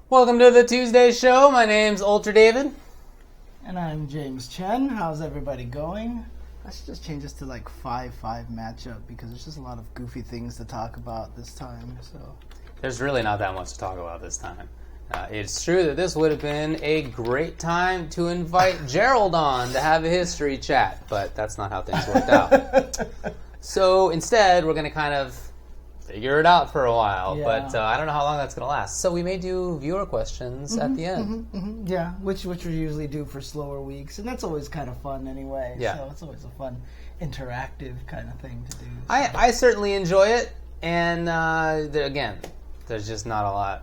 Welcome to the Tuesday show. My name's Ultra David. And I'm James Chen. How's everybody going? I should just change this to like 5-5 matchup because there's just a lot of goofy things to talk about this time. So There's really not that much to talk about this time. It's true that this would have been a great time to invite Gerald on to have a history chat, but that's not how things worked out. So instead, we're going to kind of figure it out for a while, but I don't know how long that's going to last. So we may do viewer questions at the end. Yeah, which we usually do for slower weeks, and that's always kind of fun anyway. Yeah. So it's always a fun, interactive kind of thing to do. So. I certainly enjoy it, and again, there's just not a lot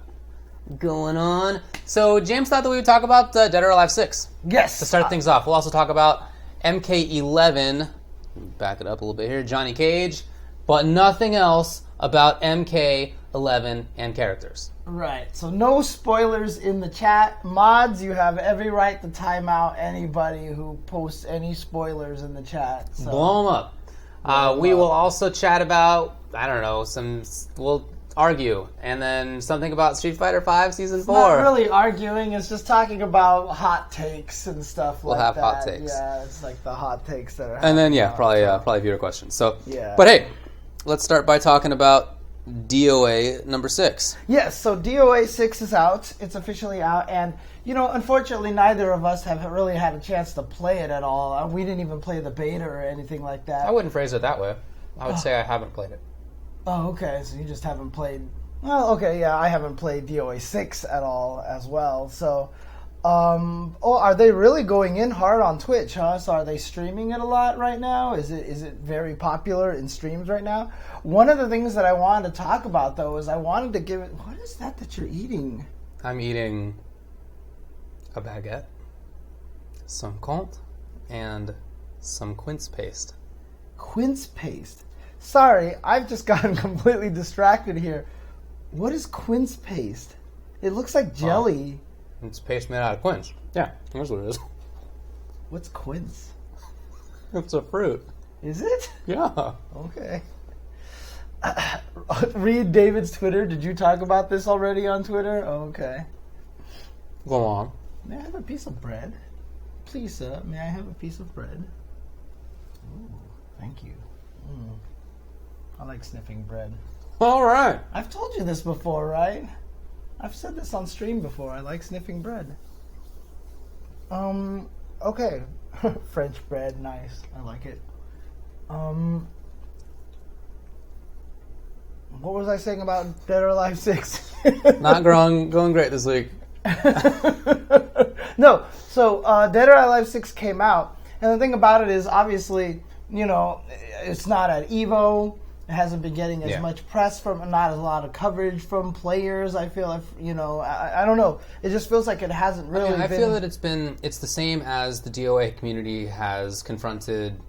going on. So James thought that we would talk about Dead or Alive 6. Yes. To start things off. We'll also talk about MK11, back it up a little bit here, Johnny Cage, but nothing else about MK11 and characters. Right, so no spoilers in the chat. Mods, you have every right to time out anybody who posts any spoilers in the chat. So. Blow them up. We will also chat about, I don't know, we'll argue, and then something about Street Fighter V Season 4. Not really arguing, it's just talking about hot takes and stuff We'll like that. have hot takes. Yeah, it's like the hot takes that are And then, happening probably viewer questions. So, Yeah. But hey, let's start by talking about DoA number 6. Yes, so DoA6 is out. It's officially out, and unfortunately, neither of us have really had a chance to play it at all. We didn't even play the beta or anything like that. I wouldn't phrase it that way. I would say I haven't played it. Oh, okay, so you just haven't played... Well, okay, yeah, I haven't played DoA6 at all as well, so... are they really going in hard on Twitch, huh? So are they streaming it a lot right now? Is it very popular in streams right now? One of the things that I wanted to talk about, though, is I wanted to give it... What is that you're eating? I'm eating a baguette, some comte, and some quince paste. Quince paste? Sorry, I've just gotten completely distracted here. What is quince paste? It looks like jelly. It's paste made out of quince. Yeah, that's what it is. What's quince? It's a fruit. Is it? Yeah. Okay. Read David's Twitter. Did you talk about this already on Twitter? Okay. Go on. May I have a piece of bread? Please, sir, may I have a piece of bread? Ooh, thank you. I like sniffing bread. All right. I've told you this before, right? I've said this on stream before. I like sniffing bread. Okay. French bread, nice. I like it. What was I saying about Dead or Alive 6? Not going great this week. No, so Dead or Alive 6 came out, and the thing about it is, obviously, it's not at EVO. It hasn't been getting as much press from, not a lot of coverage from players. I feel, I don't know. It just feels like it hasn't really been... I feel that it's the same as the DoA community has confronted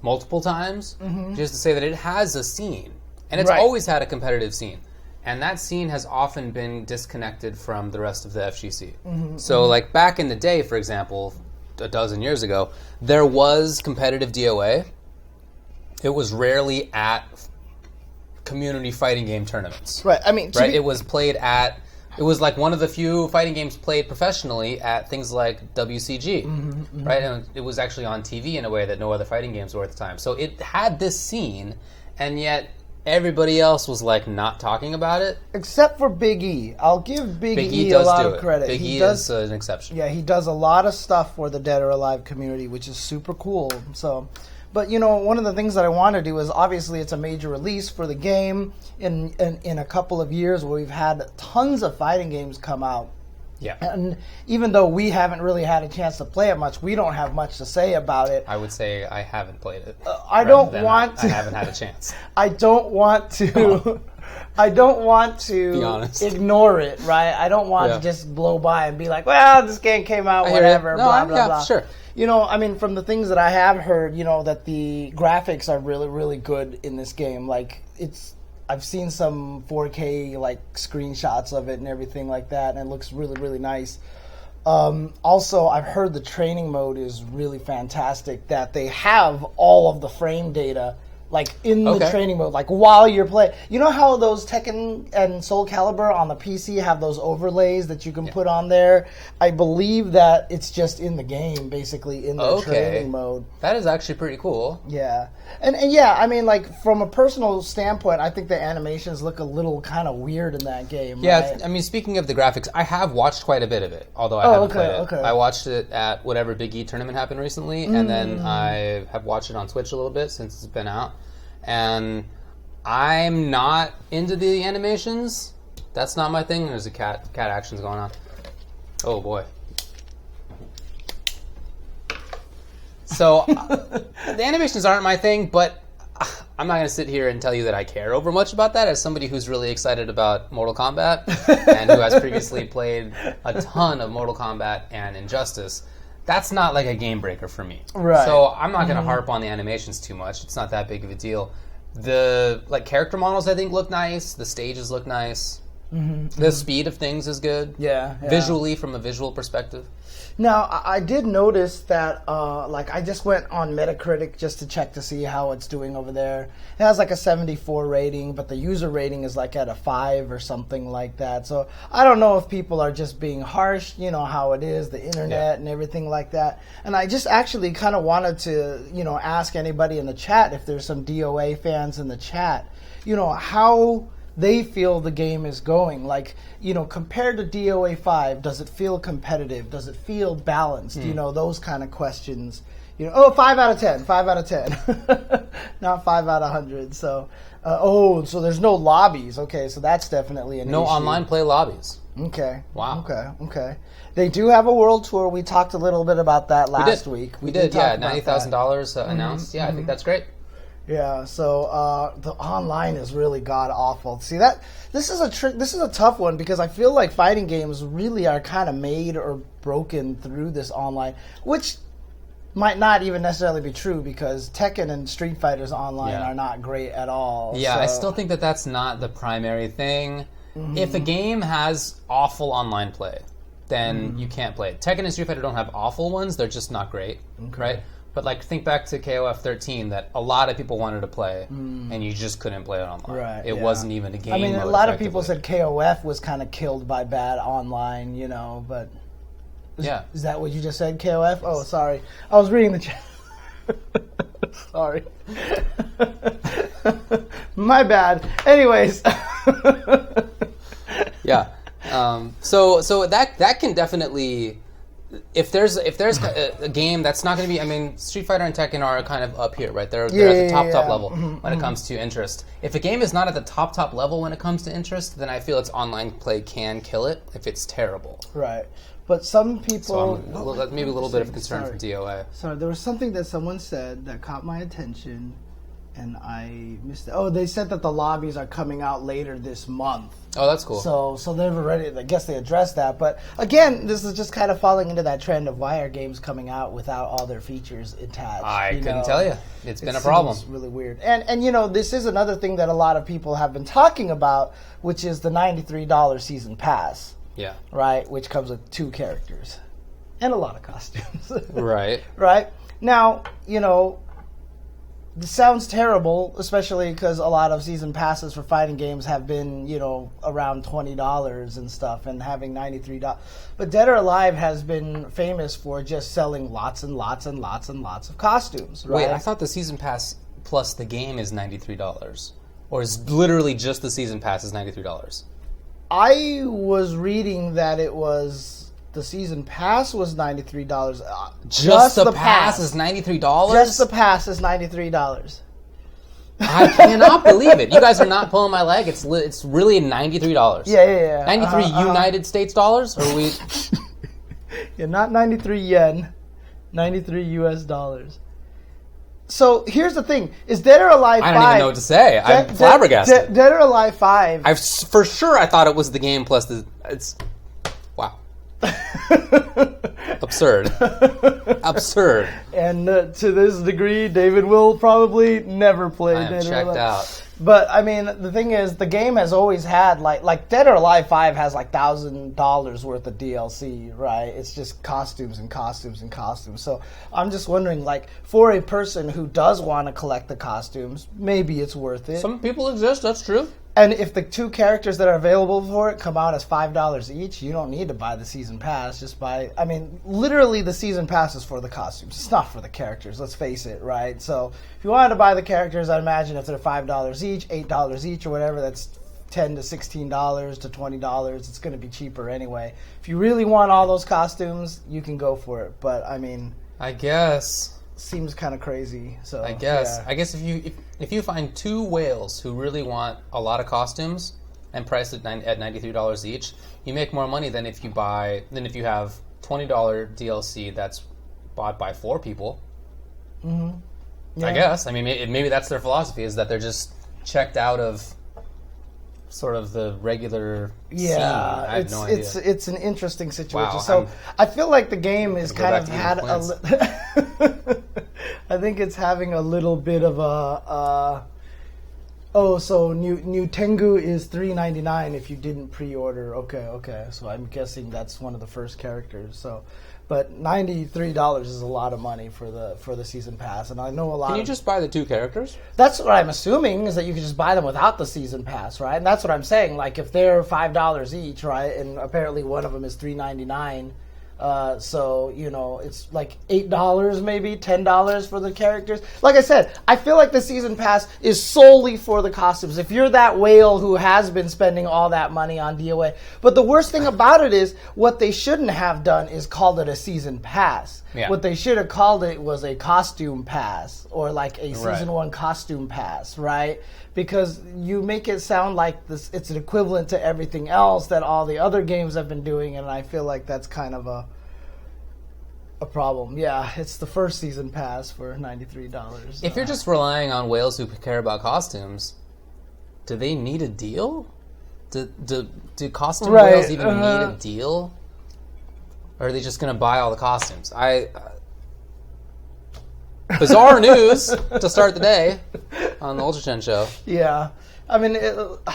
multiple times, just to say that it has a scene. And it's always had a competitive scene. And that scene has often been disconnected from the rest of the FGC. So, like, back in the day, for example, a dozen years ago, there was competitive DoA. It was rarely at community fighting game tournaments. Right, I mean... It was played at... It was like one of the few fighting games played professionally at things like WCG, right? And it was actually on TV in a way that no other fighting games were at the time. So it had this scene, and yet everybody else was like not talking about it. Except for Big E. I'll give Big E a lot of credit. Big E is an exception. Yeah, he does a lot of stuff for the Dead or Alive community, which is super cool. So... But, one of the things that I want to do is, obviously, it's a major release for the game in a couple of years where we've had tons of fighting games come out. Yeah. And even though we haven't really had a chance to play it much, we don't have much to say about it. I would say I haven't played it. I don't want to... I haven't had a chance. I don't want to... I don't want Be to honest. ignore it, right? I don't want to just blow by and be like, well, this game came out, whatever, blah, blah, blah. Sure. From the things that I have heard, that the graphics are really, really good in this game. Like, I've seen some 4K, screenshots of it and everything like that, and it looks really, really nice. Also, I've heard the training mode is really fantastic, that they have all of the frame data like in the training mode, like while you're playing. You know how those Tekken and Soul Calibur on the PC have those overlays that you can put on there? I believe that it's just in the game, basically in the training mode. That is actually pretty cool. Yeah. And yeah, I mean, like, from a personal standpoint, I think the animations look a little kind of weird in that game. Yeah, right? I mean, speaking of the graphics, I have watched quite a bit of it, although I haven't played it. Okay. I watched it at whatever Big E tournament happened recently, and then I have watched it on Twitch a little bit since it's been out. And I'm not into the animations. That's not my thing. There's a cat actions going on. Oh, boy. So, the animations aren't my thing, but I'm not going to sit here and tell you that I care over much about that as somebody who's really excited about Mortal Kombat and who has previously played a ton of Mortal Kombat and Injustice. That's not like a game breaker for me. Right. So, I'm not going to harp on the animations too much. It's not that big of a deal. The character models, I think, look nice. The stages look nice. The speed of things is good. Yeah. Visually, from a visual perspective. Now, I did notice that, I just went on Metacritic just to check to see how it's doing over there. It has like a 74 rating, but the user rating is like at a 5 or something like that. So I don't know if people are just being harsh, you know, how it is, the internet and everything like that. And I just actually kind of wanted to, you know, ask anybody in the chat, if there's some DOA fans in the chat, you know, how they feel the game is going. Like, you know, compared to DOA 5, does it feel competitive? Does it feel balanced? You know, those kind of questions. You know, 5 out of 10, 5 out of 10. Not 5 out of 100. So, so there's no lobbies. Okay, so that's definitely an issue. No online play lobbies. Okay. Wow. Okay. They do have a world tour. We talked a little bit about that last week. We did, yeah. $90,000 announced. Yeah, I think that's great. Yeah, so the online is really god awful. See, this is a tough one because I feel like fighting games really are kind of made or broken through this online, which might not even necessarily be true because Tekken and Street Fighter's online are not great at all. Yeah, so. I still think that that's not the primary thing. If a game has awful online play, then you can't play it. Tekken and Street Fighter don't have awful ones; they're just not great, right? But like, think back to KOF 13 that a lot of people wanted to play, and you just couldn't play it online. Right, it wasn't even a game. I mean, a lot of people said KOF was kind of killed by bad online, you know, but is that what you just said, KOF? Oh, sorry. I was reading the chat. Sorry. My bad. Anyways. Yeah. So that can definitely... If there's a game that's not going to be, I mean, Street Fighter and Tekken are kind of up here, right? They're at the top level when it comes to interest. If a game is not at the top level when it comes to interest, then I feel its online play can kill it if it's terrible. Right. But some people... So maybe a little bit of a concern for DOA. Sorry, there was something that someone said that caught my attention, and I missed it. Oh, they said that the lobbies are coming out later this month. Oh, that's cool. So they've already, I guess they addressed that. But again, this is just kind of falling into that trend of why are games coming out without all their features attached. I couldn't tell you. It's been a problem. It's really weird. And you know, this is another thing that a lot of people have been talking about, which is the $93 season pass. Yeah. Right? Which comes with 2 characters. And a lot of costumes. Right. Right? Now, you know, this sounds terrible, especially because a lot of season passes for fighting games have been, you know, around $20 and stuff, and having $93. But Dead or Alive has been famous for just selling lots and lots and lots and lots of costumes, right? Wait, I thought the season pass plus the game is $93. Or is literally just the season pass is $93? I was reading that it was... The season pass was $93. Just the pass is $93? Just the pass is $93. I cannot believe it. You guys are not pulling my leg. It's really $93. Yeah. 93 United States dollars? Or are we... Yeah, not 93 yen. 93 US dollars. So here's the thing: is Dead or Alive 5? I don't even know what to say. I'm flabbergasted. Dead or Alive 5. For sure, I thought it was the game plus the. It's wow. Absurd. And to this degree, David will probably never play Dead or Alive. Checked out. But I mean, the thing is, the game has always had like Dead or Alive 5 has like $1,000 worth of DLC, right? It's just costumes and costumes and costumes. So I'm just wondering, like, for a person who does want to collect the costumes, maybe it's worth it. Some people exist. That's true. And if the 2 characters that are available for it come out as $5 each, you don't need to buy the season pass. Just buy. I mean, literally, the season pass is for the costumes. It's not for the characters. Let's face it, right? So if you wanted to buy the characters, I'd imagine if they're $5 each, $8 each, or whatever, that's $10 to $16 to $20. It's going to be cheaper anyway. If you really want all those costumes, you can go for it. But I mean, I guess. Seems kind of crazy. So I guess. Yeah. I guess if you find 2 whales who really want a lot of costumes and price it at $93 each, you make more money than if you have $20 DLC that's bought by 4 people. Mm-hmm. Yeah. I guess. I mean, maybe that's their philosophy, is that they're just checked out of sort of the regular scene. I have no idea. It's an interesting situation. Wow, so I feel like the game is kind of had a. I think it's having a little bit of a. So New Tengu is $3.99 if you didn't pre-order. Okay. So I'm guessing that's one of the first characters. So, but $93 is a lot of money for the season pass, and I know a lot. Can you just buy the 2 characters? That's what I'm assuming, is that you can just buy them without the season pass, right? And that's what I'm saying. Like, if they're $5 each, right, and apparently one of them is $3.99. So, you know, it's like $8 maybe, $10 for the characters. Like I said, I feel like the season pass is solely for the costumes. If you're that whale who has been spending all that money on DoA. But the worst thing about it is, what they shouldn't have done is called it a season pass. Yeah. What they should have called it was a costume pass, or like a season 1 costume pass, right? Because you make it sound like this, it's an equivalent to everything else that all the other games have been doing, and I feel like that's kind of a problem. Yeah, it's the first season pass for $93. If you're just relying on whales who care about costumes, do they need a deal? Do costume whales even need a deal? Or are they just going to buy all the costumes? Bizarre news to start the day on the Ultra Chen show. Yeah. I mean,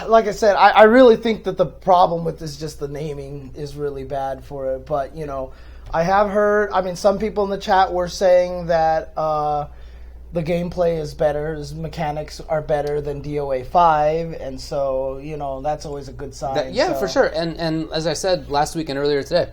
like I said, I really think that the problem with this, just the naming, is really bad for it. But, you know, I have heard, I mean, some people in the chat were saying that the gameplay is better, the mechanics are better than DoA 5, and so, you know, that's always a good sign. For sure. And as I said last week and earlier today,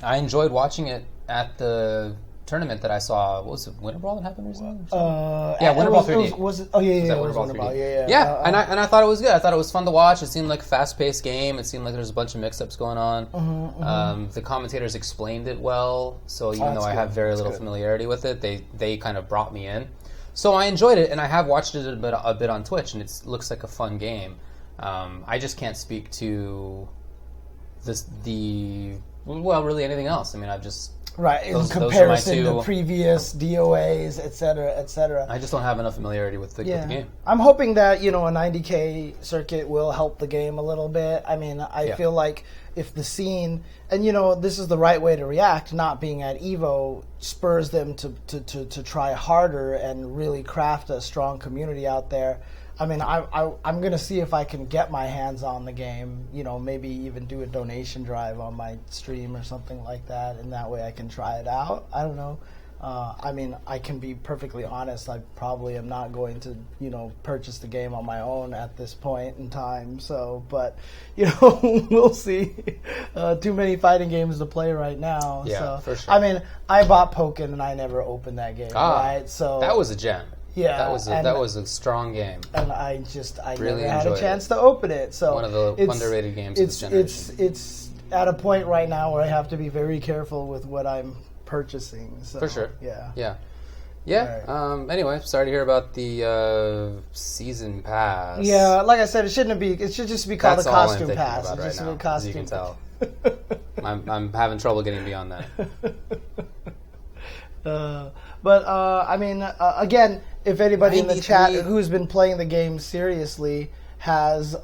I enjoyed watching it at the tournament that I saw. What was it, Winter Brawl that happened recently? Winter Brawl 3D. Was it? Oh, yeah, it was Winter Brawl 3D. And I thought it was good. I thought it was fun to watch. It seemed like a fast-paced game. It seemed like there was a bunch of mix-ups going on. The commentators explained it well, so even though I have very little familiarity with it, they kind of brought me in. So I enjoyed it, and I have watched it a bit on Twitch, and it looks like a fun game. I just can't speak to really anything else. I mean, I've just... Right, in comparison to previous DoAs, et cetera. I just don't have enough familiarity with the game. I'm hoping that, you know, a 90K circuit will help the game a little bit. I mean, I feel like if the scene, and, you know, this is the right way to react, not being at EVO, spurs them to try harder and really craft a strong community out there. I mean, I'm going to see if I can get my hands on the game, you know, maybe even do a donation drive on my stream or something like that, and that way I can try it out. I don't know. I mean, I can be perfectly honest, I probably am not going to, you know, purchase the game on my own at this point in time, so, but, you know, we'll see. Too many fighting games to play right now. Yeah, so. for sure. I mean, I bought Pokken and I never opened that game, right? So that was a gem. Yeah, that was a strong game, and I really never had a chance to open it. So one of the underrated games of this generation. It's at a point right now where I have to be very careful with what I'm purchasing. So, for sure. Yeah. Right. Anyway, sorry to hear about the season pass. Yeah, like I said, it shouldn't be. It should just be called a costume pass. About just right now, a costume. as you can tell. I'm having trouble getting beyond that. I mean, again, if anybody in the chat who's been playing the game seriously has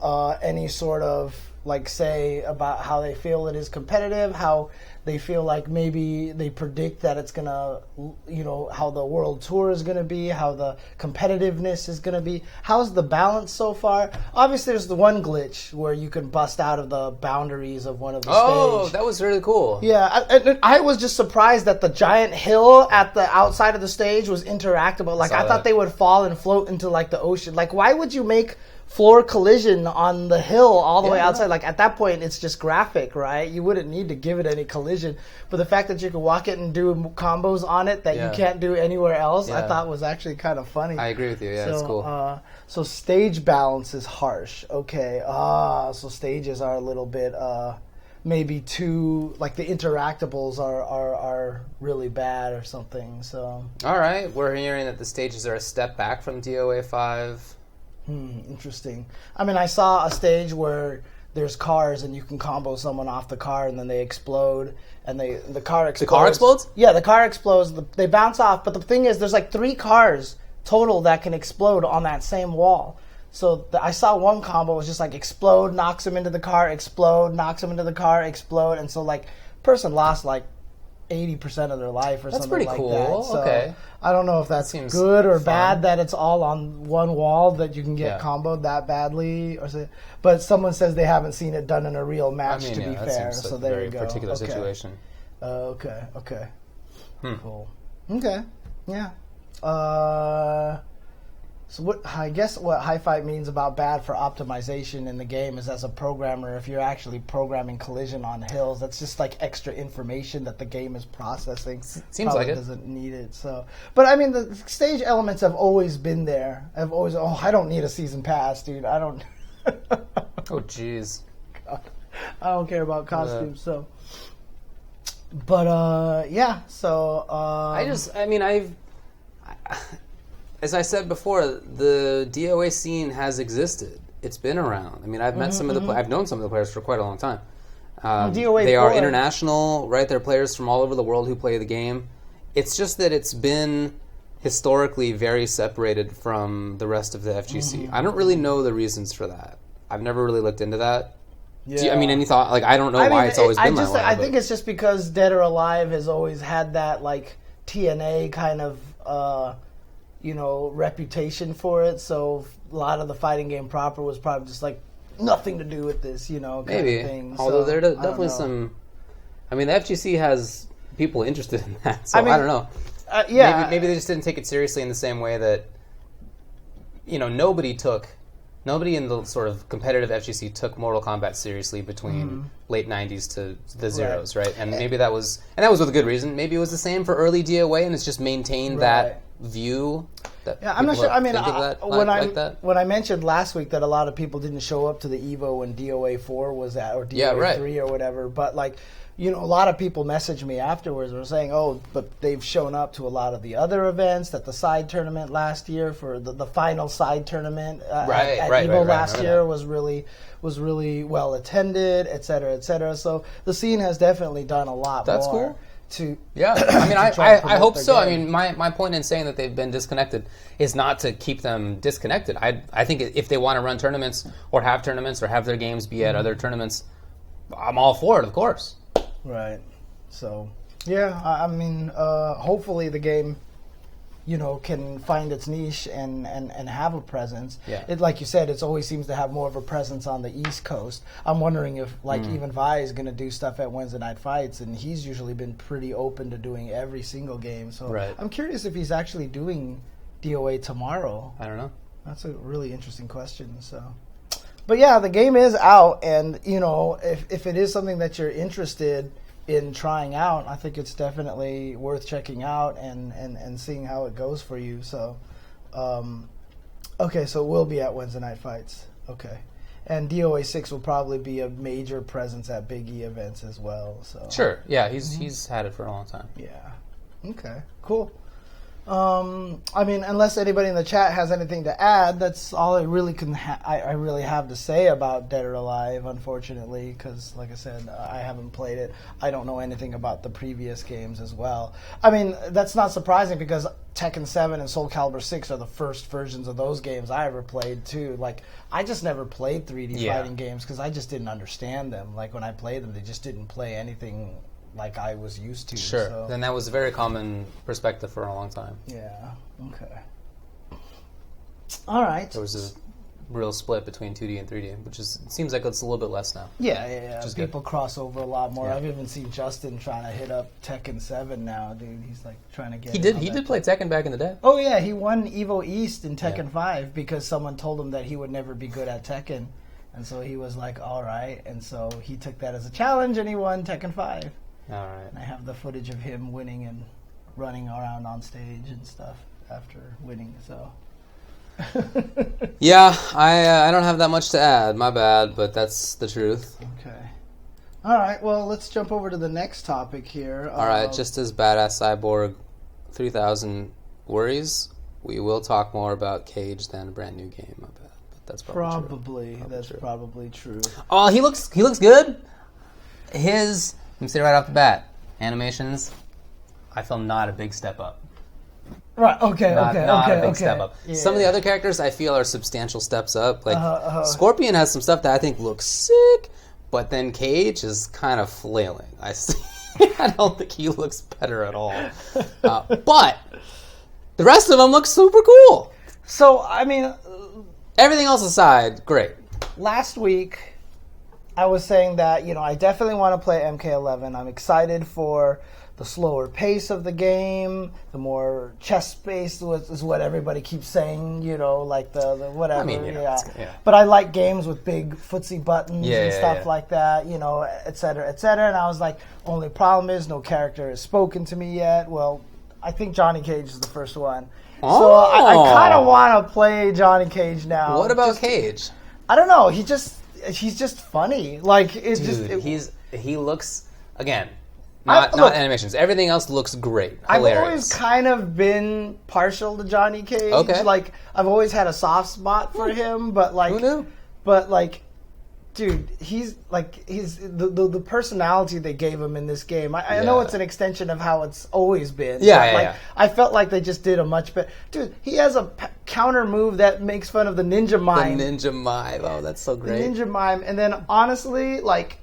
any sort of like say about how they feel it is competitive, how they feel like maybe they predict that it's gonna, how the world tour is gonna be, how the competitiveness is gonna be. How's the balance so far? Obviously, there's the one glitch where you can bust out of the boundaries of one of the stage. That was really cool. Yeah, I was just surprised that the giant hill at the outside of the stage was interactable. Like I thought they would fall and float into like the ocean. Like why would you make floor collision on the hill all the way outside? Like at that point it's just graphic, right? You wouldn't need to give it any collision, but the fact that you can walk it and do combos on it that you can't do anywhere else, I thought was actually kind of funny. I agree with you. Yeah, it's cool. So stage balance is harsh. Okay. So stages are a little bit maybe too, like the interactables are really bad or something. So all right, we're hearing that the stages are a step back from DoA5. Interesting. I mean, I saw a stage where there's cars and you can combo someone off the car and then they explode and the car explodes. The car explodes? Yeah, the car explodes. They bounce off. But the thing is, there's like 3 cars total that can explode on that same wall. So I saw one combo was just like explode, knocks him into the car, explode, knocks him into the car, explode. And so like person lost like 80% of their life or something like that. That's pretty cool. So okay. I don't know if that's good or bad that it's all on one wall that you can get comboed that badly, but someone says they haven't seen it done in a real match. To be fair, seems like so a there very you go. Particular situation. Okay. Cool. Okay. Yeah. So I guess what high fight means about bad for optimization in the game is, as a programmer, if you're actually programming collision on hills, that's just like extra information that the game is processing. Seems like it doesn't need it. So, but I mean, the stage elements have always been there. I've always, I don't need a season pass, dude. I don't. Oh, jeez. I don't care about costumes. So, but yeah. So as I said before, the DoA scene has existed. It's been around. I mean, I've met some of the I've known some of the players for quite a long time. They are international, right? They're players from all over the world who play the game. It's just that it's been historically very separated from the rest of the FGC. I don't really know the reasons for that. I've never really looked into that. Yeah. Any thought? Like, I don't know why it's always been that way. I think it's just because Dead or Alive has always had that like TNA kind of reputation for it. So a lot of the fighting game proper was probably just like nothing to do with this, kind maybe. of thing. Although there are definitely some. I mean, the FGC has people interested in that, so I don't know. Maybe they just didn't take it seriously in the same way that nobody in the sort of competitive FGC took Mortal Kombat seriously between late 90s to the zeros, right? And maybe that was with a good reason. Maybe it was the same for early DoA, and it's just maintained that view. I'm not sure. I mean, when I mentioned last week that a lot of people didn't show up to the Evo when DoA4 was at, or DoA3 or whatever, but like, a lot of people messaged me afterwards and were saying, but they've shown up to a lot of the other events, that the side tournament last year for the final side tournament at Evo last year was really well attended, et cetera, et cetera. So the scene has definitely done a lot more. That's cool. I mean, I hope so. Game. I mean, my point in saying that they've been disconnected is not to keep them disconnected. I think if they want to run tournaments or have their games be at other tournaments, I'm all for it, of course. Right. So, yeah, I mean, hopefully the game, can find its niche and have a presence. Yeah. It, like you said, it always seems to have more of a presence on the East Coast. I'm wondering if, even Vi is going to do stuff at Wednesday Night Fights, and he's usually been pretty open to doing every single game. So I'm curious if he's actually doing DoA tomorrow. I don't know. That's a really interesting question. So, but yeah, the game is out, and if it is something that you're interested in trying out, I think it's definitely worth checking out and seeing how it goes for you. So, okay, so we'll be at Wednesday Night Fights. Okay, and DoA6 will probably be a major presence at Big E events as well. So sure, yeah, he's had it for a long time. Yeah. Okay. Cool. I mean, unless anybody in the chat has anything to add, that's all I really I really have to say about Dead or Alive, unfortunately, because, like I said, I haven't played it. I don't know anything about the previous games as well. I mean, that's not surprising because Tekken 7 and Soul Calibur 6 are the first versions of those games I ever played, too. Like, I just never played 3D fighting games because I just didn't understand them. Like, when I played them, they just didn't play anything like I was used to. Sure. So. Then that was a very common perspective for a long time. Yeah. Okay. All right. There was a real split between 2D and 3D, which is seems like it's a little bit less now. Yeah. People cross over a lot more. Yeah. I've even seen Justin trying to hit up Tekken 7 now, dude. He's like trying to get. He did play Tekken back in the day. Oh yeah, he won Evo East in Tekken 5 because someone told him that he would never be good at Tekken, and so he was like, all right, and so he took that as a challenge and he won Tekken 5. All right. And I have the footage of him winning and running around on stage and stuff after winning. So. Yeah, I don't have that much to add. My bad, but that's the truth. Okay. All right. Well, let's jump over to the next topic here. All right. Just as Badass Cyborg 3000 worries, we will talk more about Cage than a brand new game. My bad, but that's probably true. Probably true. Oh, he looks good. Let me say right off the bat, animations, I feel not a big step up. Right, okay. Not a big step up. Yeah. Some of the other characters I feel are substantial steps up. Like, Scorpion has some stuff that I think looks sick, but then Cage is kind of flailing. I don't think he looks better at all. But the rest of them look super cool. So, I mean... Everything else aside, great. Last week... I was saying that, I definitely want to play MK11. I'm excited for the slower pace of the game, the more chess-based is what everybody keeps saying, like the whatever. I mean, yeah. But I like games with big footsie buttons and stuff like that, et cetera, et cetera. And I was like, only problem is no character has spoken to me yet. Well, I think Johnny Cage is the first one. Oh. So I kind of want to play Johnny Cage now. What about Cage? I don't know. He's just funny. Like he looks again. Not animations. Everything else looks great. Hilarious. I've always kind of been partial to Johnny Cage. Okay. Like I've always had a soft spot for him, but like who knew? But like, dude, he's the personality they gave him in this game. I know it's an extension of how it's always been. Yeah. I felt like they just did a much better. Dude, he has a counter move that makes fun of the ninja mime. The ninja mime. Oh, that's so great. The ninja mime, and then honestly, like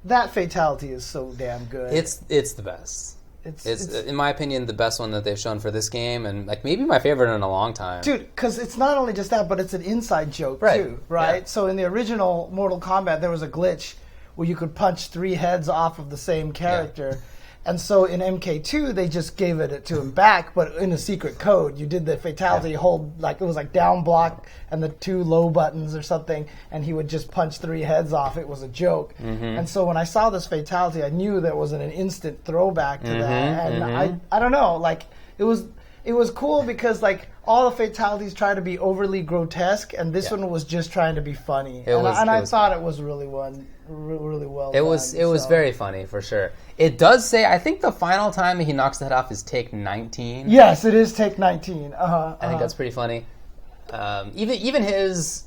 that fatality is so damn good. It's the best. It's in my opinion the best one that they've shown for this game, and like maybe my favorite in a long time. Dude, because it's not only just that, but it's an inside joke too, right? Yeah. So in the original Mortal Kombat, there was a glitch where you could punch 3 heads off of the same character. Yeah. And so in MK2, they just gave it to him back, but in a secret code. You did the fatality hold, like it was like down block and the 2 low buttons or something, and he would just punch 3 heads off. It was a joke. Mm-hmm. And so when I saw this fatality, I knew there was an instant throwback to that. And I don't know, like it was cool because like all the fatalities try to be overly grotesque, and this one was just trying to be funny. I thought it was really well done. It was very funny for sure. It does say, I think the final time he knocks the head off is take 19. Yes, it is take 19. I think that's pretty funny. Even his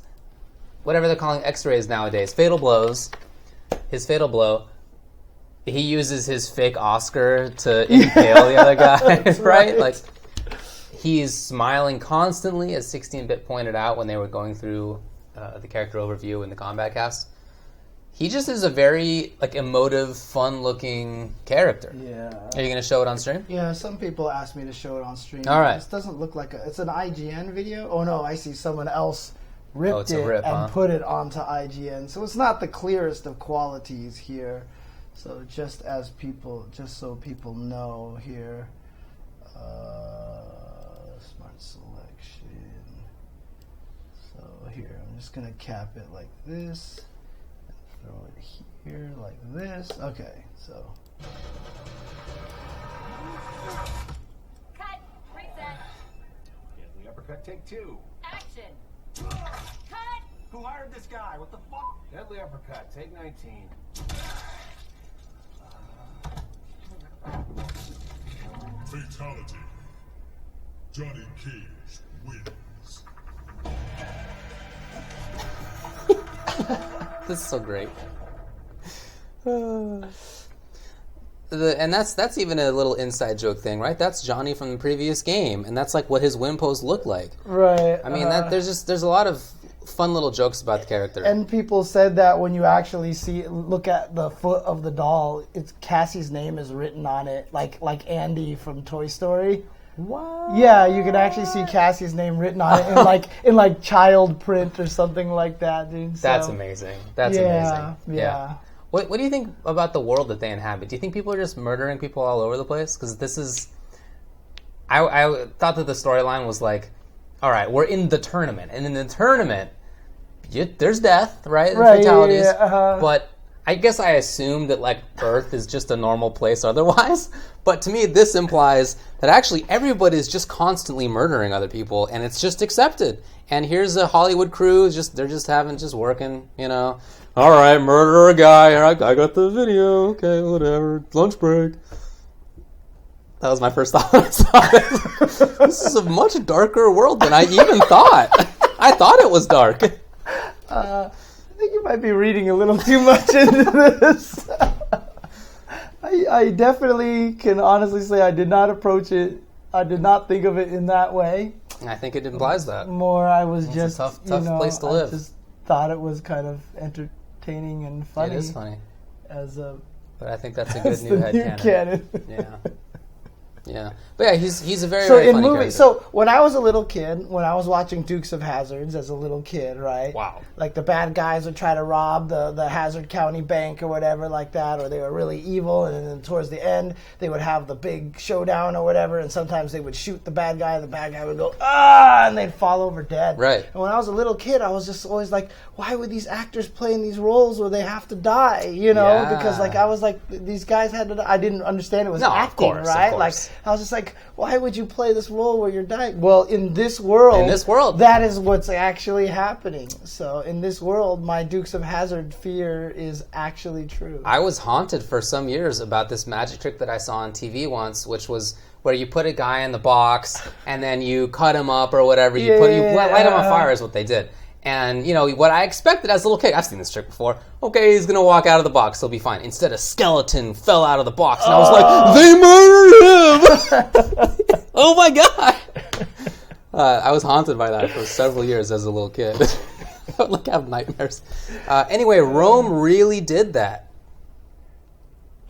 whatever they're calling X-rays nowadays, fatal blows. His fatal blow. He uses his fake Oscar to impale the other guy, right? Like he's smiling constantly, as 16-Bit pointed out when they were going through the character overview in the combat cast. He just is a very emotive, fun-looking character. Yeah. Are you going to show it on stream? Yeah, some people asked me to show it on stream. All right. This doesn't look like it's an IGN video. Oh no, I see someone else ripped it and put it onto IGN. So it's not the clearest of qualities here. So just so people know here, smart selection. So here, I'm just going to cap it like this. Throw it here like this. Okay, so. Cut. Reset. Deadly uppercut, take 2. Action. Cut. Who hired this guy? What the fuck? Deadly uppercut, take 19. Fatality. Johnny Cage wins. This is so great. And that's even a little inside joke thing, right? That's Johnny from the previous game, and that's like what his win pose looked like. Right. I mean, there's a lot of fun little jokes about the character. And people said that when you actually look at the foot of the doll, it's Cassie's name is written on it, like Andy from Toy Story. What? Yeah, you can actually see Cassie's name written on it in like child print or something like that, dude. So, That's amazing. That's amazing. Yeah. What do you think about the world that they inhabit? Do you think people are just murdering people all over the place? Because this is... I thought that the storyline was like, all right, we're in the tournament. And in the tournament, there's death, right? And fatalities. Yeah. But I guess I assumed that, like, Earth is just a normal place otherwise. But to me, this implies that actually everybody is just constantly murdering other people, and it's just accepted. And here's a Hollywood crew, they're just working, you know. All right, murder a guy. I got the video. Okay, whatever. Lunch break. That was my first thought when I saw it. This is a much darker world than I even thought. I thought it was dark. I think you might be reading a little too much into this. I definitely can honestly say I did not approach it. I did not think of it in that way. I think it implies that. More, I was It's just a tough place to live. I just thought it was kind of entertaining and funny. It is funny. But I think that's a good new headcanon. Yeah. Yeah. But yeah, he's a very, very funny character. So when I was a little kid, when I was watching Dukes of Hazzards as a little kid, right? Wow. Like the bad guys would try to rob the Hazard County Bank or whatever like that, or they were really evil, and then towards the end they would have the big showdown or whatever, and sometimes they would shoot the bad guy, and the bad guy would go, ah, and they'd fall over dead. Right. And when I was a little kid, I was just always like, why would these actors play in these roles where they have to die, you know? Yeah. Because like I was like, these guys had to die. I didn't understand it was acting, of course, right? Like I was just like, why would you play this role where you're dying? Well, in this world, that is what's actually happening. So in this world, my Dukes of Hazzard fear is actually true. I was haunted for some years about this magic trick that I saw on TV once, which was where you put a guy in the box and then you cut him up or whatever. You light him on fire is what they did. And, you know, what I expected as a little kid, I've seen this trick before. Okay, he's going to walk out of the box. He'll be fine. Instead, a skeleton fell out of the box. And I was like, they murdered him! Oh, my God! I was haunted by that for several years as a little kid. I would like have nightmares. Anyway, Rome really did that.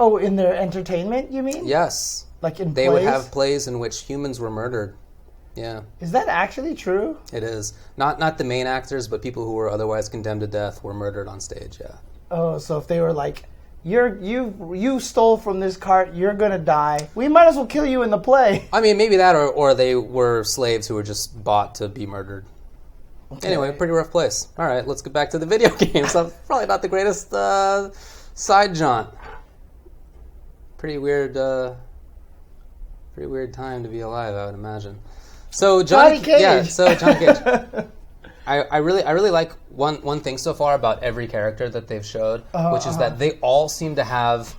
Oh, in their entertainment, you mean? Yes. Like in They plays? would have plays in which humans were murdered. Yeah. Is that actually true? It is. Not the main actors, but people who were otherwise condemned to death were murdered on stage, yeah. Oh, so if they were like, you stole from this cart, you're gonna die. We might as well kill you in the play. I mean, maybe that, or they were slaves who were just bought to be murdered. Okay. Anyway, pretty rough place. All right, let's get back to the video games. So probably not the greatest side jaunt. Pretty weird time to be alive, I would imagine. So Johnny Cage. Yeah, so Johnny Cage. I really like one thing so far about every character that they've showed, which is that they all seem to have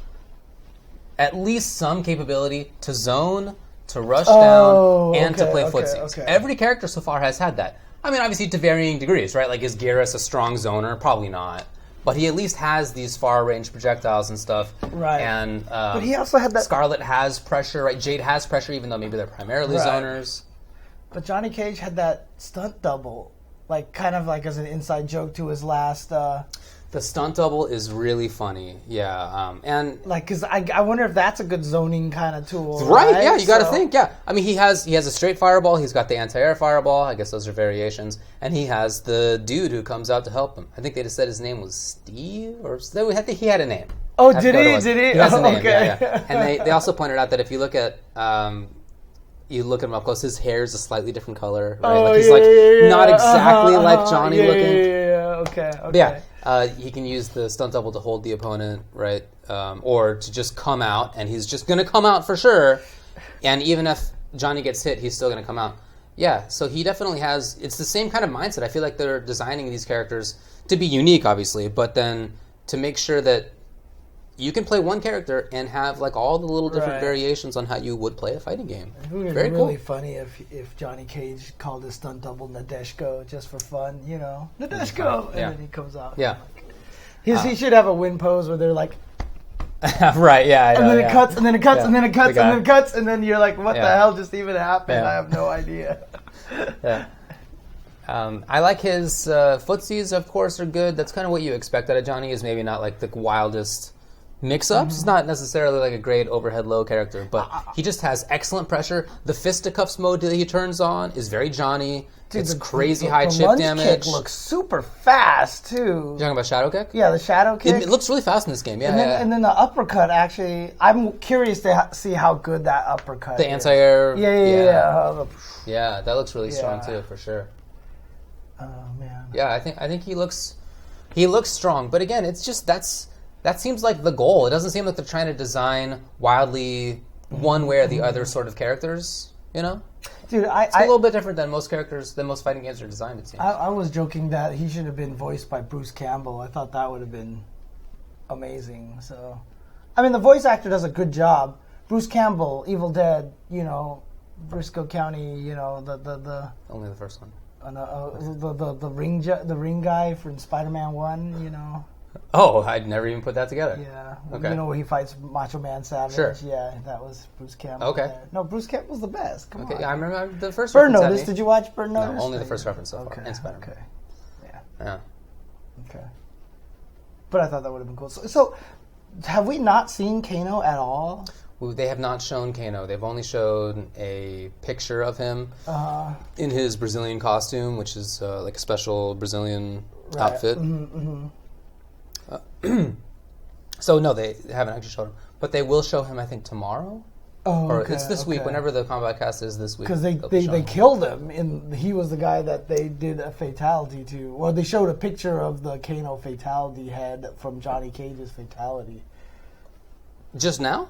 at least some capability to zone, to rush down, and to play footsies. Okay. Every character so far has had that. I mean, obviously to varying degrees, right? Like, is Garrus a strong zoner? Probably not. But he at least has these far-range projectiles and stuff. Right. And but he also had that... Scarlet has pressure, right? Jade has pressure, even though maybe they're primarily zoners. But Johnny Cage had that stunt double, like kind of like as an inside joke to his last... The stunt double is really funny, yeah. And like, because I wonder if that's a good zoning kind of tool. Right, yeah, you got to think, yeah. I mean, he has a straight fireball, he's got the anti-air fireball, I guess those are variations, and he has the dude who comes out to help him. I think they just said his name was Steve, or I think he had a name. Oh, did he? Did he? He has a name, okay. yeah. And they also pointed out that if you look at... you look at him up close, his hair is a slightly different color, right? Oh, like he's not exactly like Johnny looking. Yeah, okay. But yeah, he can use the stunt double to hold the opponent, right? Or to just come out, and he's just going to come out for sure. And even if Johnny gets hit, he's still going to come out. Yeah, so he definitely has... It's the same kind of mindset. I feel like they're designing these characters to be unique, obviously, but then to make sure that you can play one character and have like all the little different Right. variations on how you would play a fighting game. It would be Very really cool. funny if Johnny Cage called his stunt double Nadeshko just for fun, Nadeshko, and Yeah. then he comes out. Yeah. He should have a win pose where they're like, Right, yeah, I know, and then yeah. it cuts, and then it cuts, Yeah. and then it cuts, The guy. and then it cuts, and then you're like, what the Yeah. hell just even happened? Yeah. I have no idea. Yeah. I like his footsies, of course, are good. That's kind of what you expect out of Johnny, is maybe not like the wildest mix-ups. He's not necessarily like a great overhead low character, but he just has excellent pressure. The fisticuffs mode that he turns on is very Johnny. It's crazy high chip lunge damage. Kick looks super fast too. You talking about shadow kick? Yeah, the shadow kick. It looks really fast in this game. Yeah, and then, yeah. and then the uppercut. Actually, I'm curious to see how good that uppercut. The is. anti-air. Yeah. Yeah, that looks really strong Yeah. too, for sure. Oh man. Yeah, I think he looks strong, but again, it's just that seems like the goal. It doesn't seem like they're trying to design wildly one way or the other sort of characters. You know, Dude, it's a little bit different than most fighting games are designed. It seems. I was joking that he should have been voiced by Bruce Campbell. I thought that would have been amazing. So, I mean, the voice actor does a good job. Bruce Campbell, Evil Dead, Briscoe County, the Only the first one. the ring guy from Spider-Man 1, Oh, I'd never even put that together. Yeah. Okay. Where he fights Macho Man Savage. Sure. Yeah, that was Bruce Campbell. Okay. there. No, Bruce Campbell's the best. Come Okay, on. yeah, I remember the first Burn reference had Notice. me. Did you watch Burn Notice? No, only the first reference so far. Okay. And Spider-Man. Okay. Yeah. Yeah. Okay. But I thought that would have been cool. So have we not seen Kano at all? They have not shown Kano. They've only shown a picture of him in his Brazilian costume, which is like a special Brazilian outfit. So no, they haven't actually shown him, but they will show him, I think, tomorrow. Oh, Or okay, it's this week. okay. Whenever the combat cast is this week, Because they'll be they showing him. killed him, and he was the guy that they did a fatality to. Well, they showed a picture of the Kano fatality head from Johnny Cage's fatality. Just now?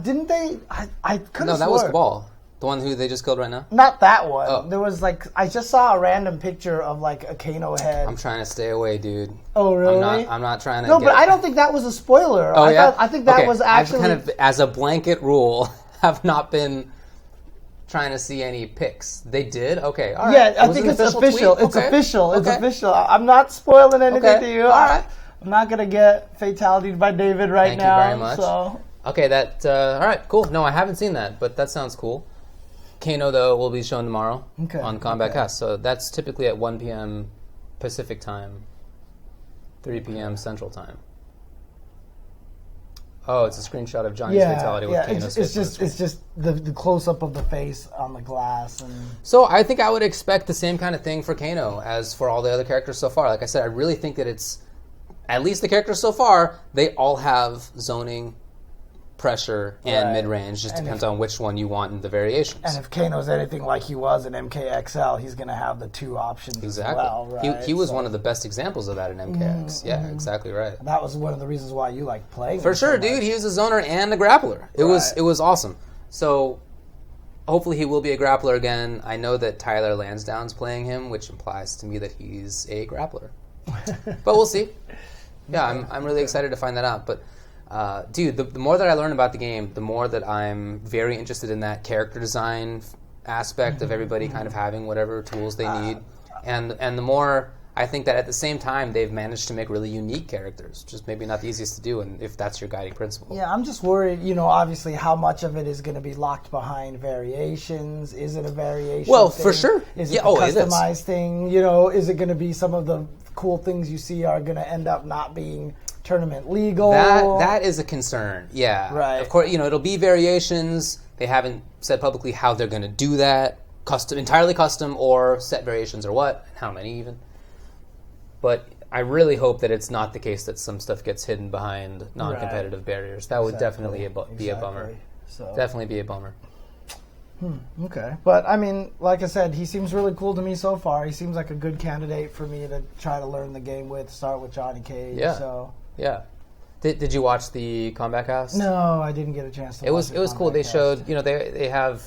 Didn't they? I could No, have that was Cabal, the one who they just killed right now. Not that one. Oh. There was I just saw a random picture of a Kano head. I'm trying to stay away, dude. Oh, really? I'm not trying to. No, get... but I don't think that was a spoiler. Oh, yeah? I think that Okay, was actually. I've kind of, as a blanket rule, have not been trying to see any pics. They did? Okay, all right. Yeah, I Was it think an it's official. tweet? It's Okay. official. It's Okay. official. I'm not spoiling anything Okay. to you. All right. I'm not gonna get fatality by David right Thank you now. very much. So Okay, that, all right, cool. No, I haven't seen that, but that sounds cool. Kano, though, will be shown tomorrow on Combat Cast. So that's typically at 1 p.m. Pacific time, 3 p.m. Central time. Oh, it's a screenshot of Johnny's fatality with Kano's face on the screen. It's just the close up of the face on the glass and. So I think I would expect the same kind of thing for Kano as for all the other characters so far. Like I said, I really think that it's, at least the characters so far, they all have zoning, pressure, and Right. mid-range. Just And depends on which one you want in the variations. And if Kano's anything like he was in MKXL, he's going to have the two options Exactly. as well, right? He was So one of the best examples of that in MKX. Yeah, exactly right. that was one of the reasons why you like playing For him so sure, much. dude. He was a zoner and a grappler. It was awesome. So hopefully he will be a grappler again. I know that Tyler Lansdowne's playing him, which implies to me that he's a grappler. But we'll see. Yeah, I'm really excited to find that out. But dude, the more that I learn about the game, the more that I'm very interested in that character design aspect of everybody kind of having whatever tools they need, and the more I think that at the same time they've managed to make really unique characters, just maybe not the easiest to do, and if that's your guiding principle. Yeah, I'm just worried, obviously how much of it is going to be locked behind variations. Is it a variation Well, thing? for sure. Is it Yeah, a it is. customized thing? Is it going to be some of the cool things you see are going to end up not being tournament legal? That is a concern. Yeah. Right. Of course, it'll be variations. They haven't said publicly how they're going to do that. Entirely custom or set variations or what, how many even. But I really hope that it's not the case that some stuff gets hidden behind non-competitive barriers. That would definitely be a bummer. So. Definitely be a bummer. Okay. But, I mean, like I said, he seems really cool to me so far. He seems like a good candidate for me to try to learn the game with, start with Johnny Cage. Yeah. So. Yeah. Did you watch the Combat Cast? No, I didn't get a chance to It watch was the cool. Combat They Cast. showed, they have,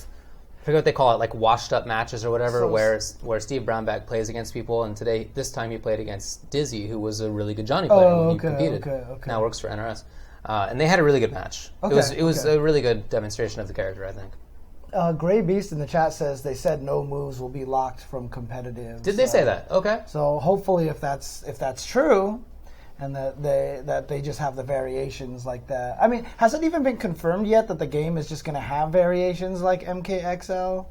I forget what they call it, like washed up matches or whatever, So- where Steve Brownback plays against people, and this time he played against Dizzy, who was a really good Johnny player when he competed. Okay. Now works for NRS. And they had a really good match. Okay, It was a really good demonstration of the character, I think. Gray Beast in the chat says they said no moves will be locked from competitive. Did they say that? Okay. So hopefully, if that's true, and that they just have the variations like that. I mean, has it even been confirmed yet that the game is just going to have variations like MKXL,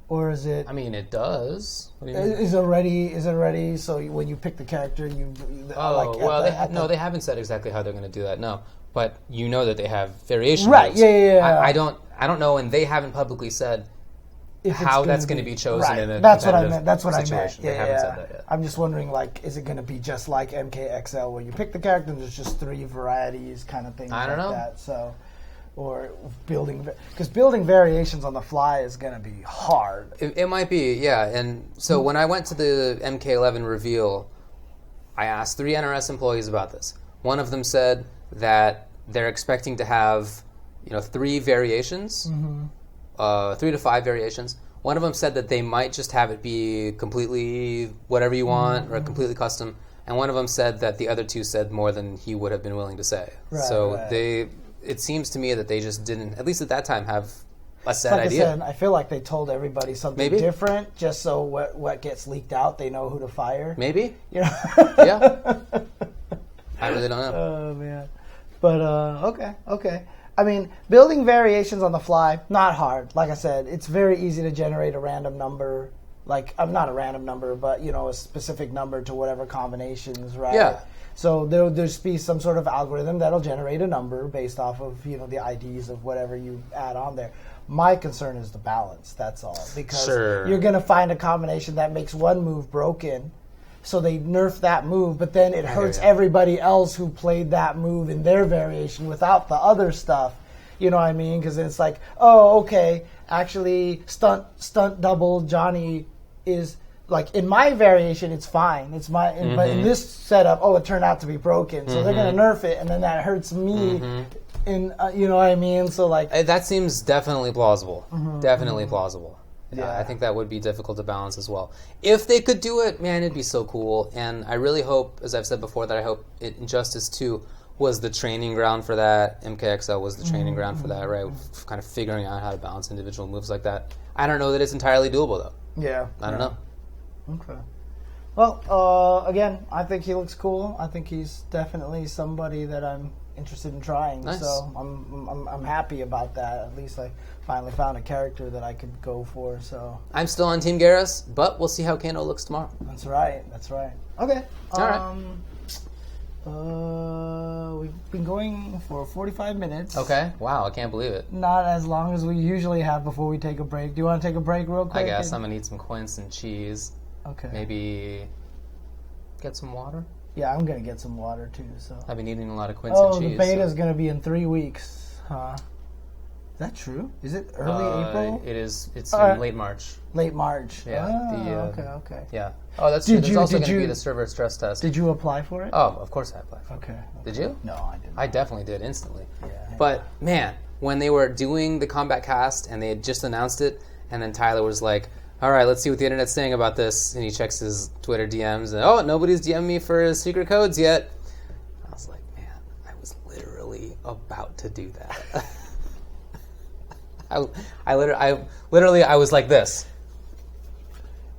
or is it? I mean, it does. What do you mean? Is it ready? So when you pick the character, you. They haven't said exactly how they're going to do that. No, but you know that they have variation Right? modes. Yeah. I don't know, and they haven't publicly said If it's how that's going to be chosen right. in a That's what I competitive meant. That's what situation. I meant. They haven't said that yet. I'm just wondering, like, is it going to be just like MKXL where you pick the character and there's just 3 varieties kind of thing? I don't know. That. So, or building variations on the fly is going to be hard. It might be, yeah. And so when I went to the MK11 reveal, I asked 3 NRS employees about this. One of them said that they're expecting to have, 3 variations, 3 to 5 variations. One of them said that they might just have it be completely whatever you want or completely custom. And one of them said that the other 2 said more than he would have been willing to say. It seems to me that they just didn't, at least at that time, have a set idea. I said, I feel like they told everybody something different just so what gets leaked out, they know who to fire. Maybe. Yeah. I really don't know. Oh, man. But, okay. I mean, building variations on the fly, not hard. Like I said, it's very easy to generate a random number. Like, not a random number, but, a specific number to whatever combinations, right? Yeah. So there'll just be some sort of algorithm that'll generate a number based off of, the IDs of whatever you add on there. My concern is the balance, that's all. Because you're going to find a combination that makes one move broken, so they nerf that move, but then it hurts everybody else who played that move in their variation without the other stuff. You know what I mean? Because it's like, oh, okay, actually, stunt double Johnny is, like, in my variation, it's fine. It's my, but in this setup, it turned out to be broken. So they're going to nerf it, and then that hurts me. In you know what I mean? So, like, that seems definitely plausible. Definitely plausible. Yeah, I think that would be difficult to balance as well. If they could do it, man, it'd be so cool. And I really hope, as I've said before, that I hope Injustice 2 was the training ground for that. MKXL was the training ground for that, right? Kind of figuring out how to balance individual moves like that. I don't know that it's entirely doable, though. Yeah. I don't know. Okay. Well, again, I think he looks cool. I think he's definitely somebody that I'm interested in trying. Nice. So I'm happy about that. At least I finally found a character that I could go for. So I'm still on Team Garrus, but we'll see how Kano looks tomorrow. That's right. Okay. All right. We've been going for 45 minutes. Okay. Wow, I can't believe it. Not as long as we usually have before we take a break. Do you want to take a break real quick? I guess I'm going to eat some quince and cheese. Okay. Maybe get some water? Yeah, I'm going to get some water too. So I've been eating a lot of quince and cheese. Oh, the beta's going to be in 3 weeks, huh? Is that true? Is it early April? It is. It's in late March. Late March. Yeah. Okay. Yeah. Oh, that's true. There's also going to be the server stress test. Did you apply for it? Oh, of course I applied for it. Okay. Did you? No, I didn't. I definitely did instantly. Yeah. But, man, when they were doing the combat cast and they had just announced it, and then Tyler was like, all right, let's see what the internet's saying about this. And he checks his Twitter DMs, and nobody's DM'd me for his secret codes yet. I was like, man, I was literally about to do that. I was like this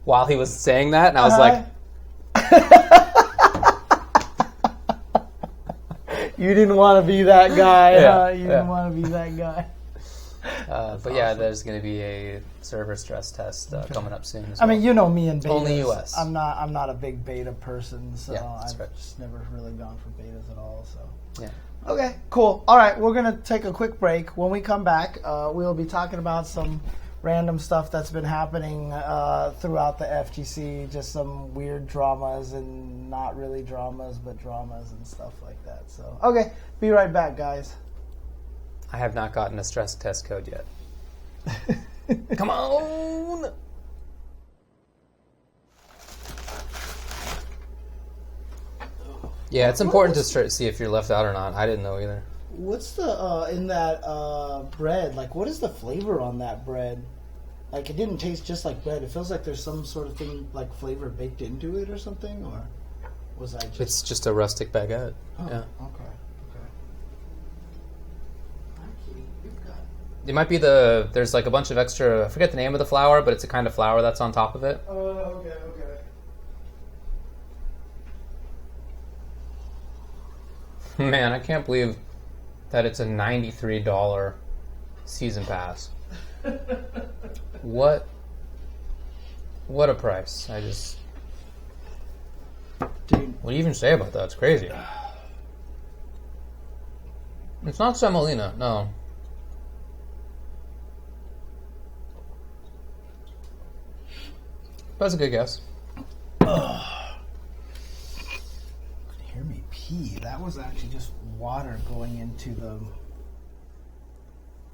while he was saying that, and I was like, you didn't want to be that guy. Yeah, You didn't want to be that guy. but yeah, there's going to be a server stress test coming up soon. I mean, you know me and betas. Only US. I'm not a big beta person, so that's I've right. just never really gone for betas at all. So Yeah. Okay, cool. All right, we're gonna take a quick break. When we come back, we'll be talking about some random stuff that's been happening throughout the FGC, just some weird dramas and not really dramas, but dramas and stuff like that. So, okay, be right back, guys. I have not gotten a stress test code yet. Come on! Yeah, it's important to see if you're left out or not. I didn't know either. What's the in that bread? Like, what is the flavor on that bread? Like, it didn't taste just like bread. It feels like there's some sort of thing, like flavor baked into it or something. Or was I just? It's just a rustic baguette. Oh, yeah. Okay. It might be there's like a bunch of extra, I forget the name of the flour, but it's a kind of flour that's on top of it. Oh, okay. Man, I can't believe that it's a $93 season pass. What a price. Dude. What do you even say about that? It's crazy. It's not semolina, no. That's a good guess. Hear me pee. That was actually just water going into the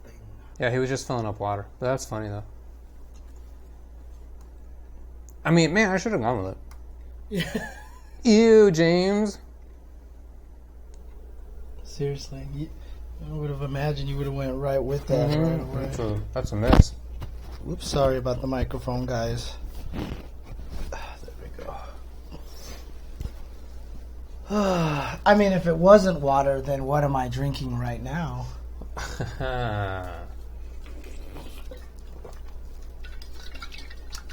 thing. Yeah, he was just filling up water. But that's funny, though. I mean, man, I should have gone with it. Yeah. Ew, James. Seriously. I would have imagined you would have went right with that right away. That's a miss. Oops, sorry about the microphone, guys. There we go. I mean, if it wasn't water, then what am I drinking right now?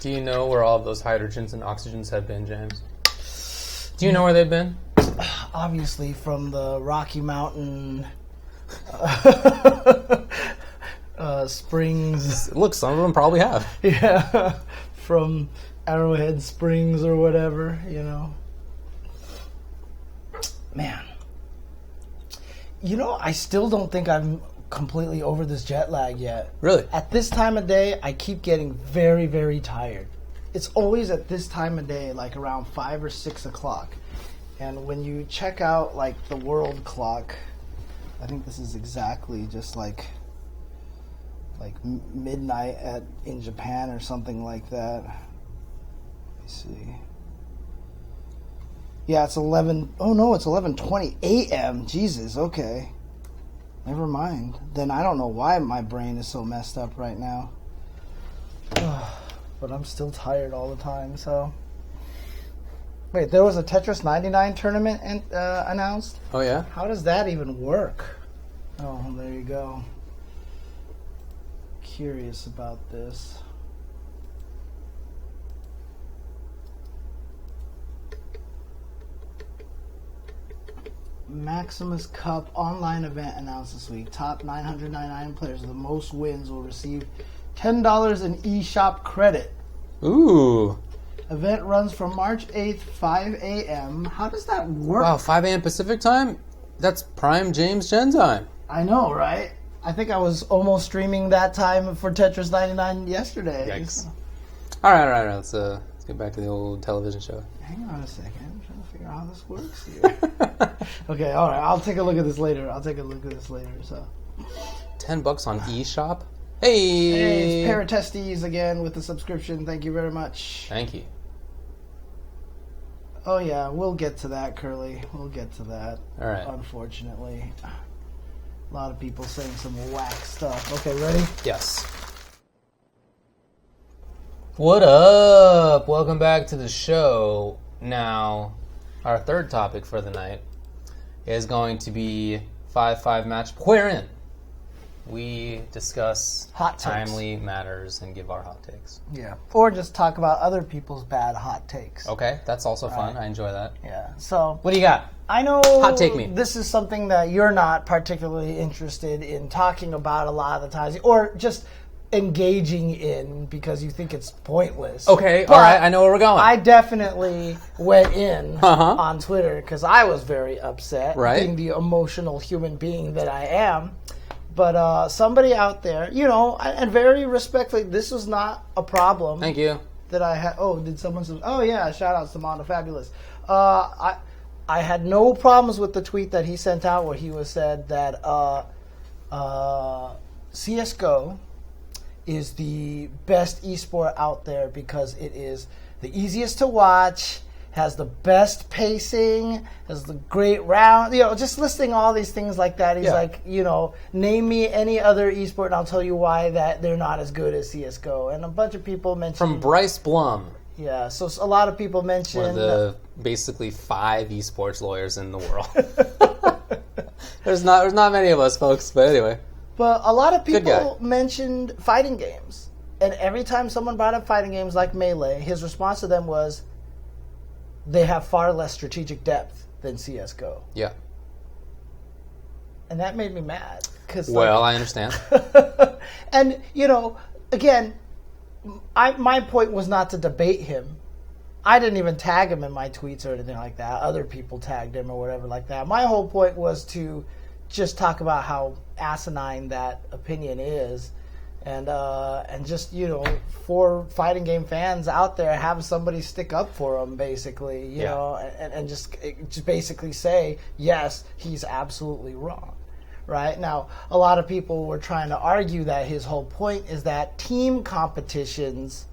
Do you know where all of those hydrogens and oxygens have been, James? Do you know where they've been? Obviously, from the Rocky Mountain springs. Look, some of them probably have. Yeah, from Arrowhead Springs or whatever, you know. Man. You know, I still don't think I'm completely over this jet lag yet. Really? At this time of day, I keep getting very, very tired. It's always at this time of day, like around 5 or 6 o'clock. And when you check out, like, the world clock, I think this is exactly just like midnight in Japan or something like that. Let me see. Yeah, it's 11. Oh no, it's 11:20 a.m. Jesus, okay. Never mind. Then I don't know why my brain is so messed up right now. But I'm still tired all the time. So, wait, there was a Tetris 99 tournament announced. Oh yeah. How does that even work? Oh, there you go. Curious about this. Maximus Cup online event announced this week. Top 999 players with the most wins will receive $10 in eShop credit. Ooh. Event runs from March 8th, 5 a.m. How does that work? Wow, 5 a.m. Pacific time? That's prime James Chen time. I know, right? I think I was almost streaming that time for Tetris 99 yesterday. Yikes. All right. Let's get back to the old television show. Hang on a second. I'm trying to figure out how this works here. Okay, all right. I'll take a look at this later. So, $10 on eShop? Hey! Hey, it's Paratestes again with the subscription. Thank you very much. Thank you. Oh, yeah. We'll get to that, Curly. We'll get to that. All right. Unfortunately. A lot of people saying some whack stuff. Okay, ready? Yes. What up? Welcome back to the show. Now, our third topic for the night is going to be 5-5 match, wherein we discuss Hot takes. timely matters and give our hot takes. Yeah. Or just talk about other people's bad hot takes. Okay, that's also fun. I enjoy that. Yeah. So, What do you got? I know Hot take me. this is something that you're not particularly interested in talking about a lot of the times, or just engaging in because you think it's pointless. Okay, But all right, I know where we're going. I definitely went in Uh-huh. on Twitter because I was very upset, Right. being the emotional human being that I am. But somebody out there, you know, and very respectfully, this was not a problem Thank you. that I had. Oh, did someone say? Oh, yeah, shout out to Mondo Fabulous. I had no problems with the tweet that he sent out where he was said that CSGO is the best esport out there because it is the easiest to watch, has the best pacing, has the great round, you know, just listing all these things like that. He's like, you know, name me any other esport and I'll tell you why that they're not as good as CSGO. And a bunch of people mentioned... From Bryce Blum, Yeah, so a lot of people one of mentioned... the basically 5 esports lawyers in the world. There's not many of us, folks, but anyway. But a lot of Good guy. people mentioned fighting games. And every time someone brought up fighting games like Melee, his response to them was, they have far less strategic depth than CSGO. Yeah. And that made me mad. Well, I understand. And, you know, again, my point was not to debate him. I didn't even tag him in my tweets or anything like that. Other people tagged him or whatever like that. My whole point was to just talk about how asinine that opinion is. And just, you know, for fighting game fans out there, have somebody stick up for them, basically, you know, and just basically say, yes, he's absolutely wrong. Right? Now, a lot of people were trying to argue that his whole point is that team competitions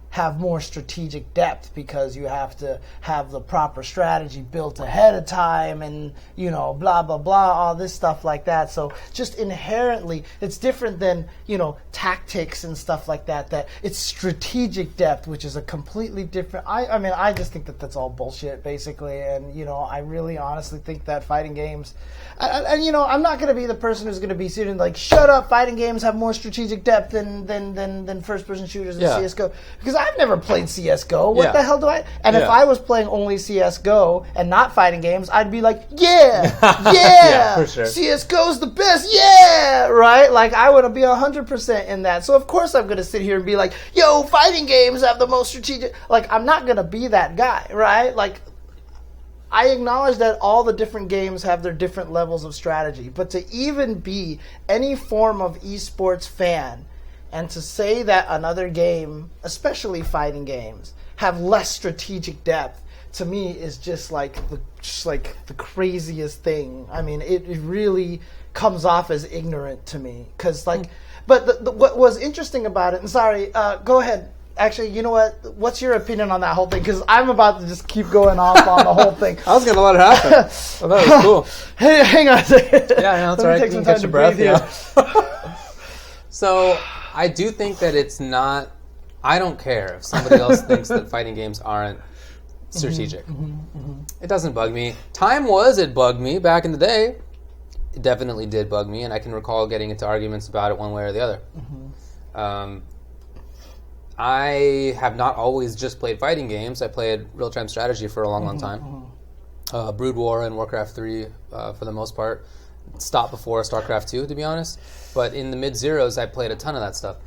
have more strategic depth because you have to have the proper strategy built ahead of time and, you know, blah, blah, blah, all this stuff like that. So just inherently, it's different than, you know, tactics and stuff like that, that it's strategic depth, which is a completely different... I mean, I just think that that's all bullshit, basically. And, you know, I really honestly think that fighting games... And, you know, I'm not going to be the person who's going to be sitting like, shut up, fighting games have more strategic depth than first-person shooters in CSGO. Because I've never played CSGO. What the hell do I... And if I was playing only CSGO and not fighting games, I'd be like, yeah, for sure. CSGO's the best, yeah, right? Like, I would be 100% in that. So, of course, I'm going to sit here and be like, yo, fighting games have the most strategic... Like, I'm not going to be that guy, right? Like... I acknowledge that all the different games have their different levels of strategy, but to even be any form of esports fan and to say that another game, especially fighting games, have less strategic depth, to me is just like the craziest thing. I mean, it really comes off as ignorant to me. But what was interesting about it, and sorry, go ahead. Actually, you know what? What's your opinion on that whole thing? Because I'm about to just keep going off on the whole thing. I was going to let it happen. I thought it was cool. Hey, hang on a second. Yeah, no, that's all right. Take some time to breathe here. So, I do think that it's not... I don't care if somebody else thinks that fighting games aren't strategic. It doesn't bug me. It bugged me back in the day. It definitely did bug me, and I can recall getting into arguments about it one way or the other. I have not always just played fighting games. I played real-time strategy for a long time. Brood War and Warcraft 3 for the most part. Stopped before StarCraft 2, to be honest. But in the mid-zeros, I played a ton of that stuff.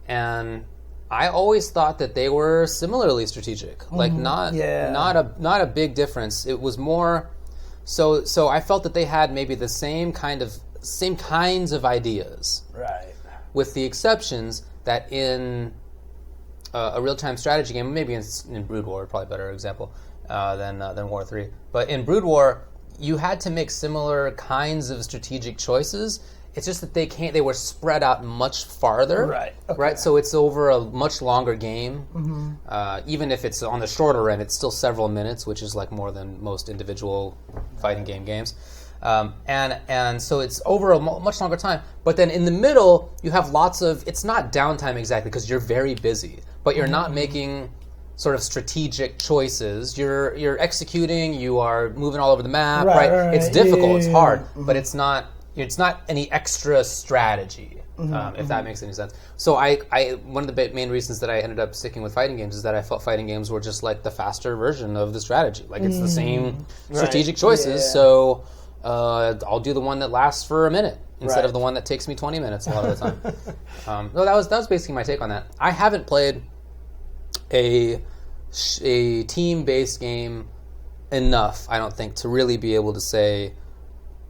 And I always thought that they were similarly strategic. Like, not a big difference. It was more... So I felt that they had maybe the same kinds of ideas. Right. With the exceptions that in... a real-time strategy game, maybe in Brood War, probably a better example than War 3. But in Brood War, you had to make similar kinds of strategic choices. It's just that they were spread out much farther. Right. Okay. Right. So it's over a much longer game. Even if it's on the shorter end, it's still several minutes, which is like more than most individual fighting games. And so it's over a much longer time. But then in the middle, you have lots of... It's not downtime exactly because you're very busy. But you're not making sort of strategic choices. You're executing. You are moving all over the map. Right. It's difficult. It's hard. But it's not any extra strategy. If that makes any sense. So one of the main reasons that I ended up sticking with fighting games is that I felt fighting games were just like the faster version of the strategy. Like it's the same strategic choices. Yeah. So I'll do the one that lasts for a minute instead of the one that takes me 20 minutes a lot of the time. No, that was basically my take on that. I haven't played a team-based game enough, I don't think, to really be able to say,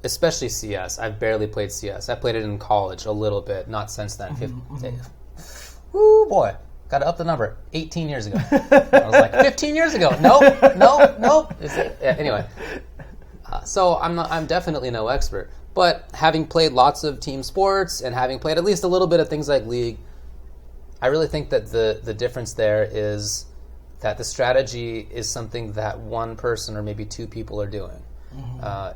especially CS. I've barely played CS. I played it in college a little bit, not since then. Woo, boy. Got to up the number. 18 years ago. I was like, 15 years ago. Nope. Anyway. So I'm definitely no expert. But having played lots of team sports and having played at least a little bit of things like League, I really think that the difference there is that the strategy is something that one person or maybe two people are doing.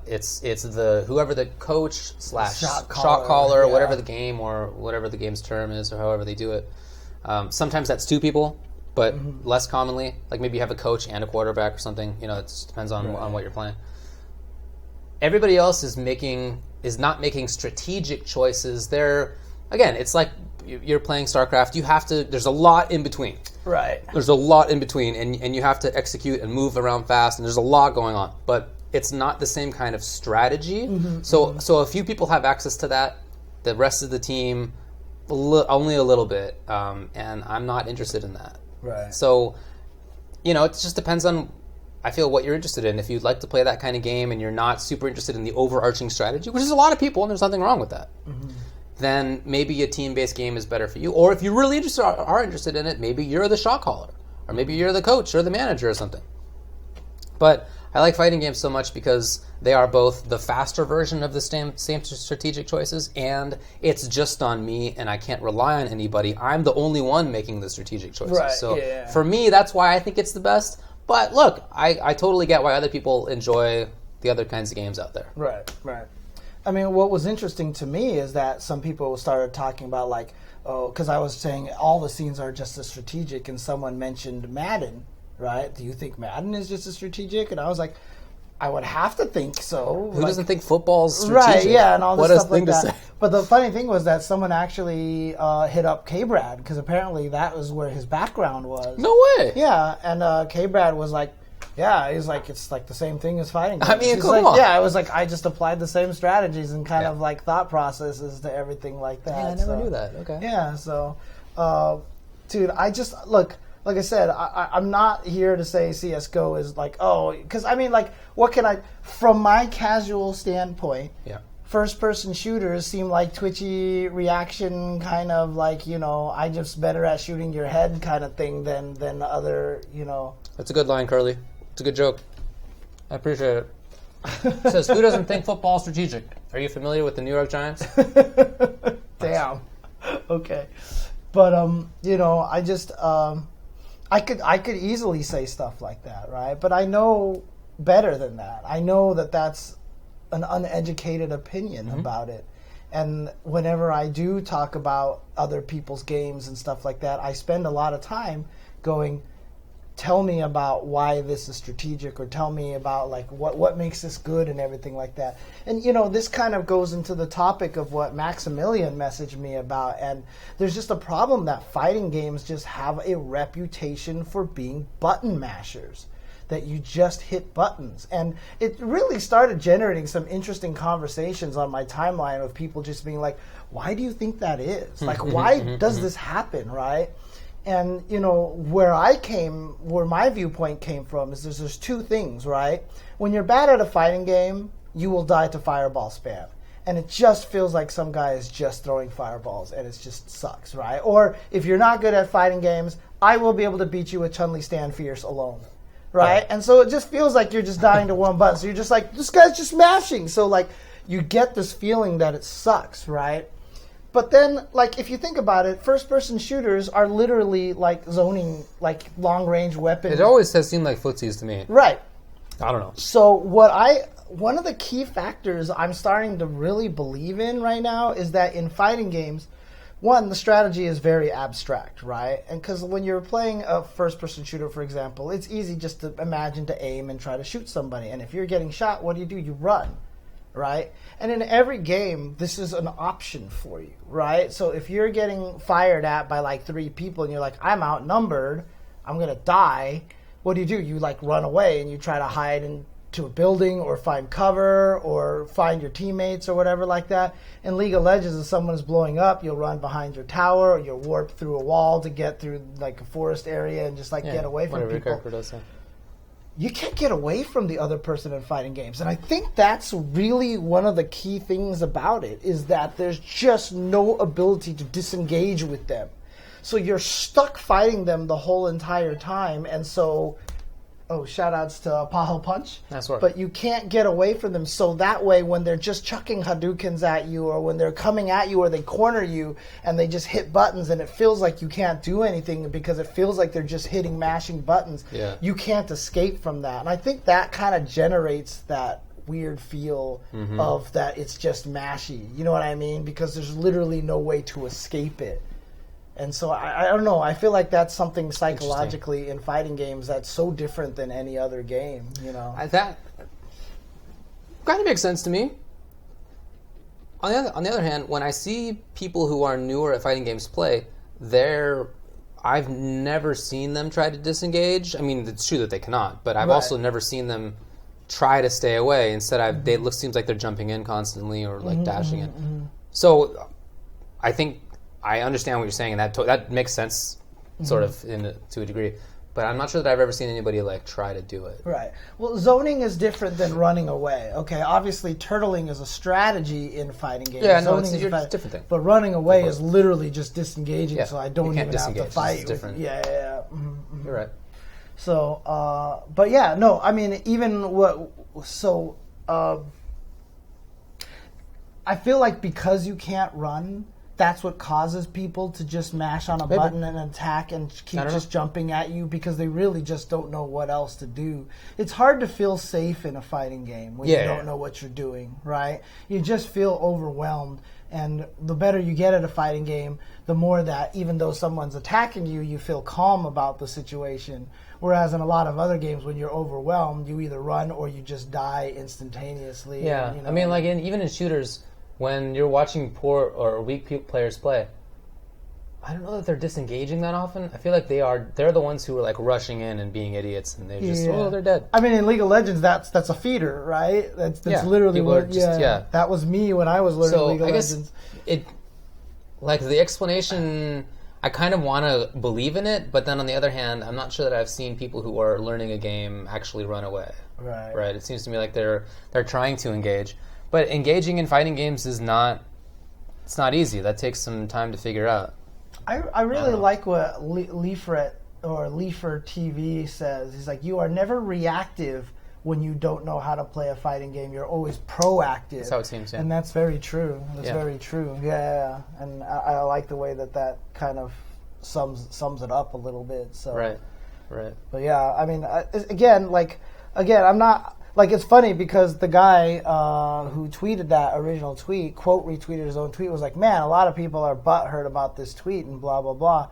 It's whoever the coach / shot caller, whatever the game or whatever the game's term is, or however they do it. Sometimes that's two people, but less commonly, like maybe you have a coach and a quarterback or something. You know, it depends on what you're playing. everybody else is not making strategic choices. Again, it's like you're playing StarCraft. There's a lot in between. Right. There's a lot in between, and you have to execute and move around fast, and there's a lot going on. But it's not the same kind of strategy. So a few people have access to that. The rest of the team, only a little bit, and I'm not interested in that. Right. So, it just depends on, I feel, what you're interested in. If you'd like to play that kind of game and you're not super interested in the overarching strategy, which is a lot of people, and there's nothing wrong with that, then maybe a team-based game is better for you. Or if you're really are interested in it, maybe you're the shot caller, or maybe you're the coach or the manager or something. But I like fighting games so much because they are both the faster version of the same strategic choices, and it's just on me, and I can't rely on anybody. I'm the only one making the strategic choices. Right, So yeah. for me, that's why I think it's the best. But look, I totally get why other people enjoy the other kinds of games out there. Right. I mean, what was interesting to me is that some people started talking about because I was saying all the scenes are just as strategic, and someone mentioned Madden, right? Do you think Madden is just as strategic? And I was like, I would have to think so. Who doesn't think football's strategic? Right, yeah, and all this stuff like that. What a thing to say. But the funny thing was that someone actually hit up K-Brad, because apparently that was where his background was. No way. Yeah, and K-Brad was like, yeah, he's like, it's like the same thing as fighting games. I mean, He's come like, on. Yeah, I was like, I just applied the same strategies and kind Yeah. of like thought processes to everything like that. Yeah, I never knew that. Okay. Yeah, so, dude, I just, look, like I said, I'm not here to say CSGO is like, because I mean, like, what can from my casual standpoint, Yeah. first-person shooters seem like twitchy reaction kind of like, I just better at shooting your head kind of thing than other, That's a good line, Curly. It's a good joke. I appreciate it. It says, who doesn't think football strategic? Are you familiar with the New York Giants? Damn. Okay. But I just I could easily say stuff like that, right? But I know better than that. I know that that's an uneducated opinion about it. And whenever I do talk about other people's games and stuff like that, I spend a lot of time going, tell me about why this is strategic, or tell me about like what makes this good and everything like that. And this kind of goes into the topic of what Maximilian messaged me about. And there's just a problem that fighting games just have a reputation for being button mashers, that you just hit buttons. And it really started generating some interesting conversations on my timeline of people just being like, why do you think that is? Like, why does this happen, right? And, where my viewpoint came from is there's two things, right? When you're bad at a fighting game, you will die to fireball spam. And it just feels like some guy is just throwing fireballs, and it just sucks, right? Or if you're not good at fighting games, I will be able to beat you with Chun-Li Stand Fierce alone, right? And so it just feels like you're just dying to one button. So you're just like, this guy's just mashing. So, like, you get this feeling that it sucks, right? But then, like, if you think about it, first-person shooters are literally like zoning, like long-range weapons. It always has seemed like footsies to me. Right. I don't know. So one of the key factors I'm starting to really believe in right now is that in fighting games, one, the strategy is very abstract, right? And because when you're playing a first-person shooter, for example, it's easy just to imagine to aim and try to shoot somebody. And if you're getting shot, what do? You run, right? And in every game, this is an option for you, right? So if you're getting fired at by like 3 people and you're like, I'm outnumbered, I'm going to die, what do? You like run away and you try to hide into a building or find cover or find your teammates or whatever like that. In League of Legends, if someone is blowing up, you'll run behind your tower or you'll warp through a wall to get through like a forest area and just like get away from whatever people. Your character does, yeah. You can't get away from the other person in fighting games. And I think that's really one of the key things about it, is that there's just no ability to disengage with them. So you're stuck fighting them the whole entire time. And so, shout outs to Paho Punch. Nice work. But you can't get away from them. So that way, when they're just chucking Hadoukens at you, or when they're coming at you, or they corner you, and they just hit buttons, and it feels like you can't do anything because it feels like they're just mashing buttons, you can't escape from that. And I think that kind of generates that weird feel of that it's just mashy. You know what I mean? Because there's literally no way to escape it. And so I don't know. I feel like that's something psychologically in fighting games that's so different than any other game. kind of makes sense to me. On the other hand, when I see people who are newer at fighting games play, I've never seen them try to disengage. I mean, it's true that they cannot, but I've also never seen them try to stay away. Instead, seems like they're jumping in constantly or like dashing in. So, I think I understand what you're saying, and that makes sense, sort of to a degree. But I'm not sure that I've ever seen anybody like try to do it. Right. Well, zoning is different than running away. Okay, obviously turtling is a strategy in fighting games. Yeah, no, zoning it's a different thing. But running away is literally just disengaging, so I don't even have to fight. It's different. Yeah. Mm-hmm. You're right. So, but yeah, no, I mean, I feel like because you can't run, that's what causes people to just mash on a button and attack and keep just jumping at you because they really just don't know what else to do. It's hard to feel safe in a fighting game when you don't know what you're doing, right? You just feel overwhelmed. And the better you get at a fighting game, the more that even though someone's attacking you, you feel calm about the situation. Whereas in a lot of other games, when you're overwhelmed, you either run or you just die instantaneously. Yeah, I mean, like even in shooters, when you're watching poor or weak players play, I don't know that they're disengaging that often. I feel like they're the ones who are like rushing in and being idiots, and they're just they're dead. I mean, in League of Legends, that's a feeder, right? That's literally what. That was me when I was learning League of Legends. Like the explanation, I kind of want to believe in it, but then on the other hand, I'm not sure that I've seen people who are learning a game actually run away. Right. It seems to me like they're trying to engage. But engaging in fighting games it's not easy. That takes some time to figure out. I really like what Leafer TV says. He's like, you are never reactive when you don't know how to play a fighting game. You're always proactive. That's how it seems, yeah. And that's very true. That's very true. Yeah. And I like the way that kind of sums it up a little bit. So. Right. But yeah, I mean, again, I'm not... Like, it's funny because the guy who tweeted that original tweet, quote retweeted his own tweet, was like, man, a lot of people are butthurt about this tweet and blah, blah, blah.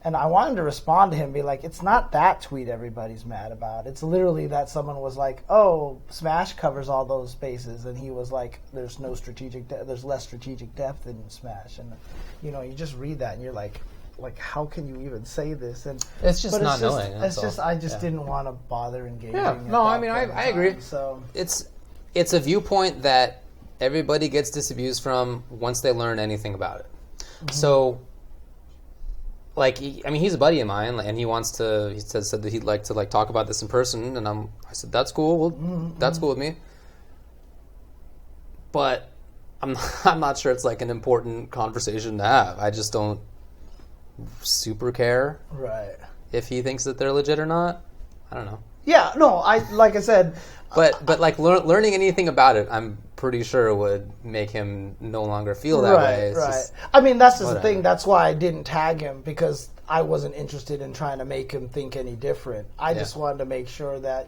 And I wanted to respond to him, be like, it's not that tweet everybody's mad about. It's literally that someone was like, oh, Smash covers all those spaces. And he was like, there's less strategic depth in Smash. And, you just read that and you're like, how can you even say this? And it's just not knowing. I just didn't want to bother engaging. Yeah, no, I mean, I agree. So it's a viewpoint that everybody gets disabused from once they learn anything about it. Mm-hmm. So, he's a buddy of mine, and he said that he'd like to talk about this in person, and I said that's cool. Well, that's cool with me. But I'm not sure it's like an important conversation to have. I just don't super care if he thinks that they're legit or not. I don't know. Yeah, no, like I said, but like learning anything about it, I'm pretty sure would make him no longer feel that way. It's just, I mean, that's just the thing. That's why I didn't tag him, because I wasn't interested in trying to make him think any different. I just wanted to make sure that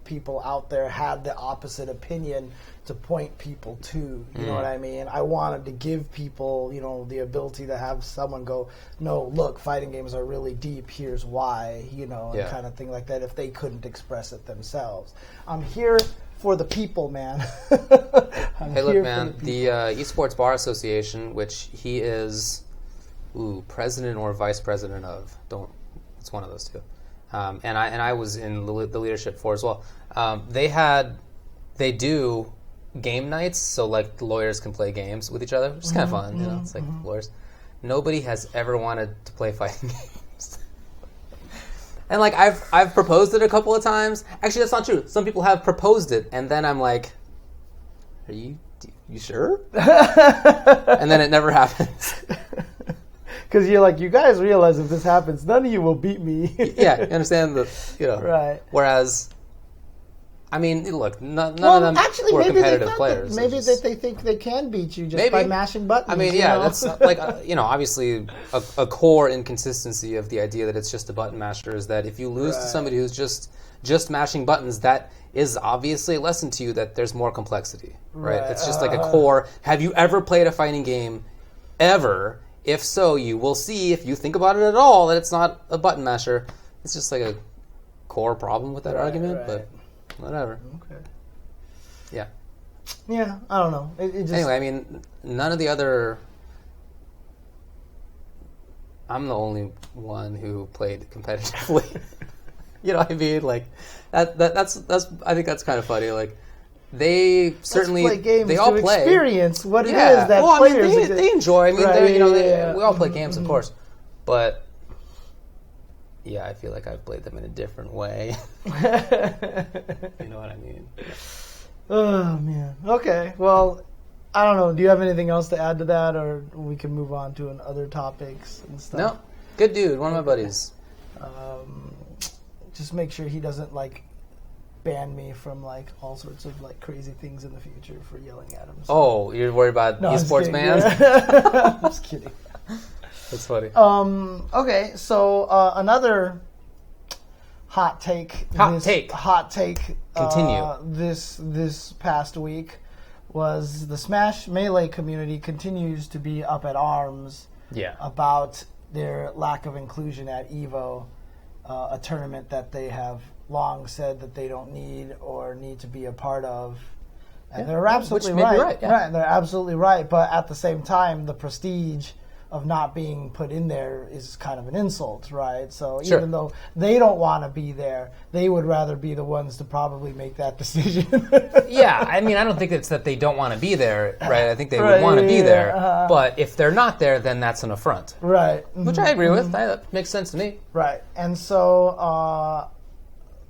people out there had the opposite opinion to point people to. You know what I mean? I wanted to give people, the ability to have someone go, no, look, fighting games are really deep. Here's why, and kind of thing like that. If they couldn't express it themselves, I'm here for the people, man. Hey, look, man. The Esports Bar Association, which he is, president or vice president of. It's one of those two. And I was in the leadership for as well. They do game nights, so like lawyers can play games with each other, which is kind of fun. It's like lawyers. Nobody has ever wanted to play fighting games. And like I've proposed it a couple of times. Actually, that's not true. Some people have proposed it, and then I'm like, "Are you sure?" And then it never happens. Because you're like, you guys realize if this happens, none of you will beat me. Yeah, you understand that, Right. Whereas, I mean, look, none of them were competitive players. Maybe they think they can beat you just by mashing buttons. I mean, that's like, obviously a core inconsistency of the idea that it's just a button masher is that if you lose to somebody who's just mashing buttons, that is obviously a lesson to you that there's more complexity, right? It's just like a core. Have you ever played a fighting game ever? If so, you will see, if you think about it at all, that it's not a button masher. It's just like a core problem with that argument, but whatever. Okay. Yeah. Yeah, I don't know. It just Anyway, I mean, none of the other. I'm the only one who played competitively. You know what I mean? Like that's. I think that's kind of funny. Like they certainly Let's play games they all to play. experience what it Yeah. is that Well, I mean, players they enjoy. I mean, Right, they're, you know, yeah. we all play games, of course, but yeah, I feel like I've played them in a different way. You know what I mean? Oh man. Okay. Well, I don't know. Do you have anything else to add to that, or we can move on to other topics and stuff? No, good dude. One of my buddies. Just make sure he doesn't like ban me from like all sorts of like crazy things in the future for yelling at him. So. Oh, you're worried about No, I'm just esports kidding. bans? Yeah. I'm just kidding. That's funny. Okay, so another hot take. Hot take. Hot take. Continue. This past week was the Smash Melee community continues to be up at arms Yeah. about their lack of inclusion at EVO, a tournament that they have long said that they don't need or need to be a part of. And they're absolutely which may right. be right, yeah. They're absolutely right. But at the same time, the prestige of not being put in there is kind of an insult, right? So Sure. even though they don't want to be there, they would rather be the ones to probably make that decision. Yeah, I mean, I don't think it's that they don't want to be there, right? I think they Right, would want to be yeah, there. But if they're not there, then that's an affront. Right. Which I agree with. That makes sense to me. Right. And so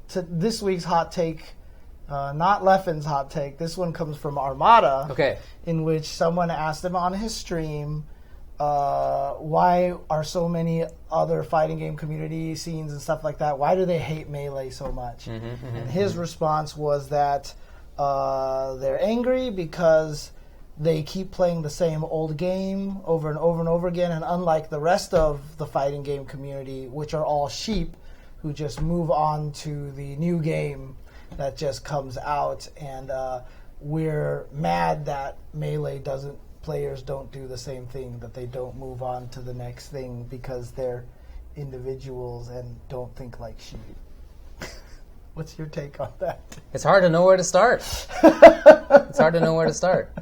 to this week's hot take, not Leffen's hot take, this one comes from Armada, Okay. in which someone asked him on his stream, why are so many other fighting game community scenes and stuff like that, why do they hate Melee so much? And his response was that they're angry because they keep playing the same old game over and over and over again, and unlike the rest of the fighting game community, which are all sheep who just move on to the new game that just comes out, and we're mad that Melee players don't do the same thing, that they don't move on to the next thing because they're individuals and don't think like sheep. What's your take on that? It's hard to know where to start. It's hard to know where to start.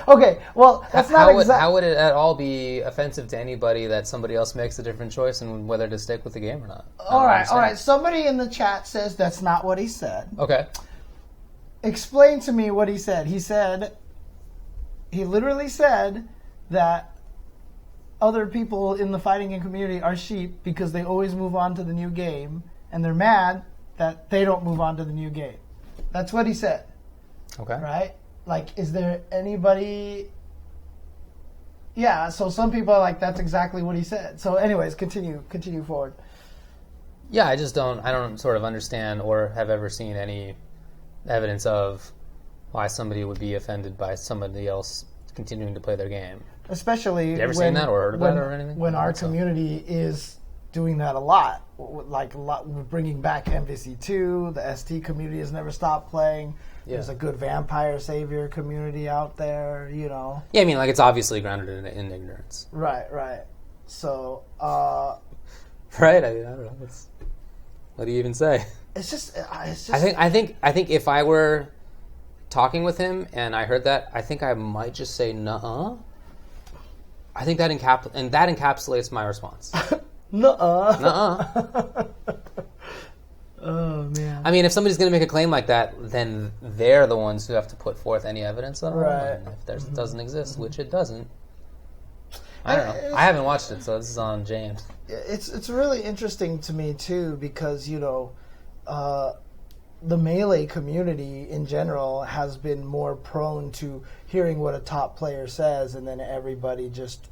Okay, well, that's not exactly... How would it at all be offensive to anybody that somebody else makes a different choice and whether to stick with the game or not? All right. Somebody in the chat says that's not what he said. Okay. Explain to me what he said. He literally said that other people in the fighting game community are sheep because they always move on to the new game, and they're mad that they don't move on to the new game. That's what he said. Okay. Right? Like, is there anybody... Yeah, so some people are like, that's exactly what he said. So anyways, continue forward. Yeah, I don't sort of understand or have ever seen any evidence of why somebody would be offended by somebody else continuing to play their game. Especially you ever seen that or heard about it or anything? When our community is doing that a lot. Like, we're bringing back MVC2, the ST community has never stopped playing. Yeah. There's a good Vampire Savior community out there, you know. Yeah, I mean, like, it's obviously grounded in ignorance. Right. So, right? I mean, I don't know. What do you even say? It's just. I think if I were talking with him and I heard that, I think I might just say nuh-uh. I think that encapsulates my response. Nuh-uh. Nuh-uh. Oh man. I mean, if somebody's going to make a claim like that, then they're the ones who have to put forth any evidence of it. Right. And if it doesn't exist, which it doesn't, I don't know. I haven't watched it, so this is on James. It's really interesting to me too, because you know, the Melee community in general has been more prone to hearing what a top player says and then everybody just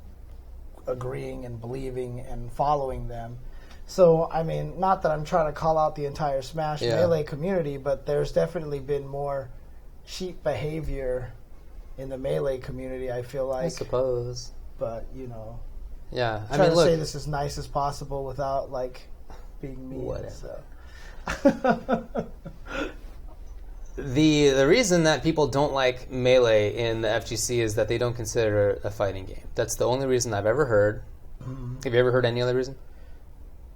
agreeing and believing and following them. So, I mean, not that I'm trying to call out the entire Smash Melee community, but there's definitely been more sheep behavior in the Melee community, I feel like. I suppose. But, you know. Yeah, I mean, say this as nice as possible without, like, being mean. Whatever. So. The reason that people don't like Melee in the FGC is that they don't consider it a fighting game. That's the only reason I've ever heard. Mm-hmm. Have you ever heard any other reason?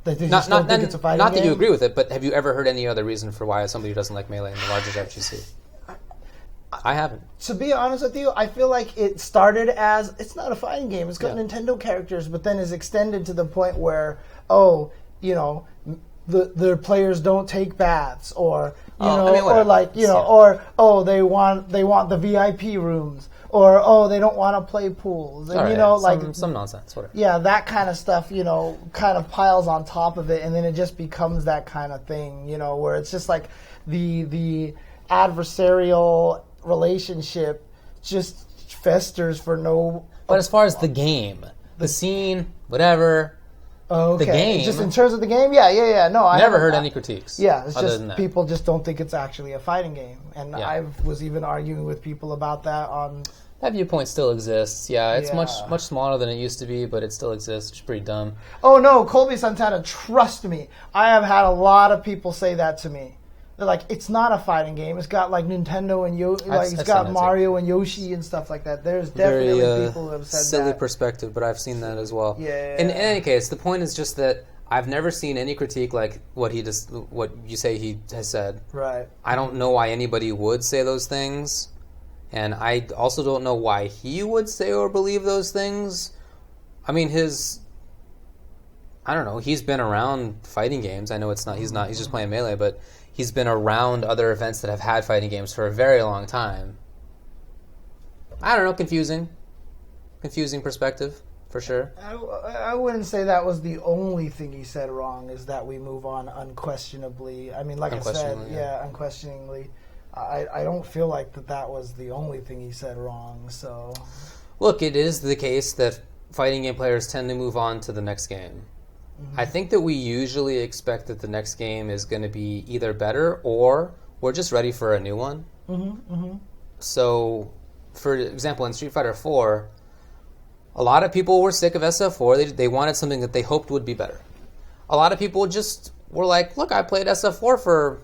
They just don't think it's a fighting not game? that you agree with it, but have you ever heard any other reason for why somebody doesn't like Melee in the largest FGC? I haven't. To be honest with you, I feel like it started as, it's not a fighting game. It's got Yeah. Nintendo characters, but then is extended to the point where, their players don't take baths, or whatever. or they want the VIP rooms, or they don't want to play pools, and All right, some nonsense, whatever. yeah, that kind of stuff, kind of piles on top of it, and then it just becomes that kind of thing, where it's just like the adversarial relationship just festers for no. But as far as the game, the scene, whatever, Okay. the game. Just in terms of the game, yeah. No, I never haven't- heard any critiques. Yeah, it's other just than that. people just don't think it's actually a fighting game, and Yeah. I was even arguing with people about that on. That viewpoint still exists. Yeah, it's much Yeah. much smaller than it used to be, but it still exists. It's pretty dumb. Oh no, Colby Santana, trust me, I have had a lot of people say that to me. They're like, it's not a fighting game. It's got like Nintendo and it's I've got seen that Mario and Yoshi and stuff like that. There's definitely Very people who have said silly that. perspective, but I've seen that as well. Yeah. In any case, the point is just that I've never seen any critique like what you say he has said. Right. I don't know why anybody would say those things, and I also don't know why he would say or believe those things. I mean, I don't know. He's been around fighting games. I know he's just playing Melee, but he's been around other events that have had fighting games for a very long time. I don't know. Confusing perspective for sure. I wouldn't say that was the only thing he said wrong, is that we move on unquestionably. I mean, like I said, Unquestionably, yeah. unquestioningly. I don't feel like that was the only thing he said wrong, so... Look, it is the case that fighting game players tend to move on to the next game. Mm-hmm. I think that we usually expect that the next game is going to be either better or we're just ready for a new one. Mm-hmm, mm-hmm. So, for example, in Street Fighter IV, a lot of people were sick of SF4. They wanted something that they hoped would be better. A lot of people just were like, look, I played SF4 for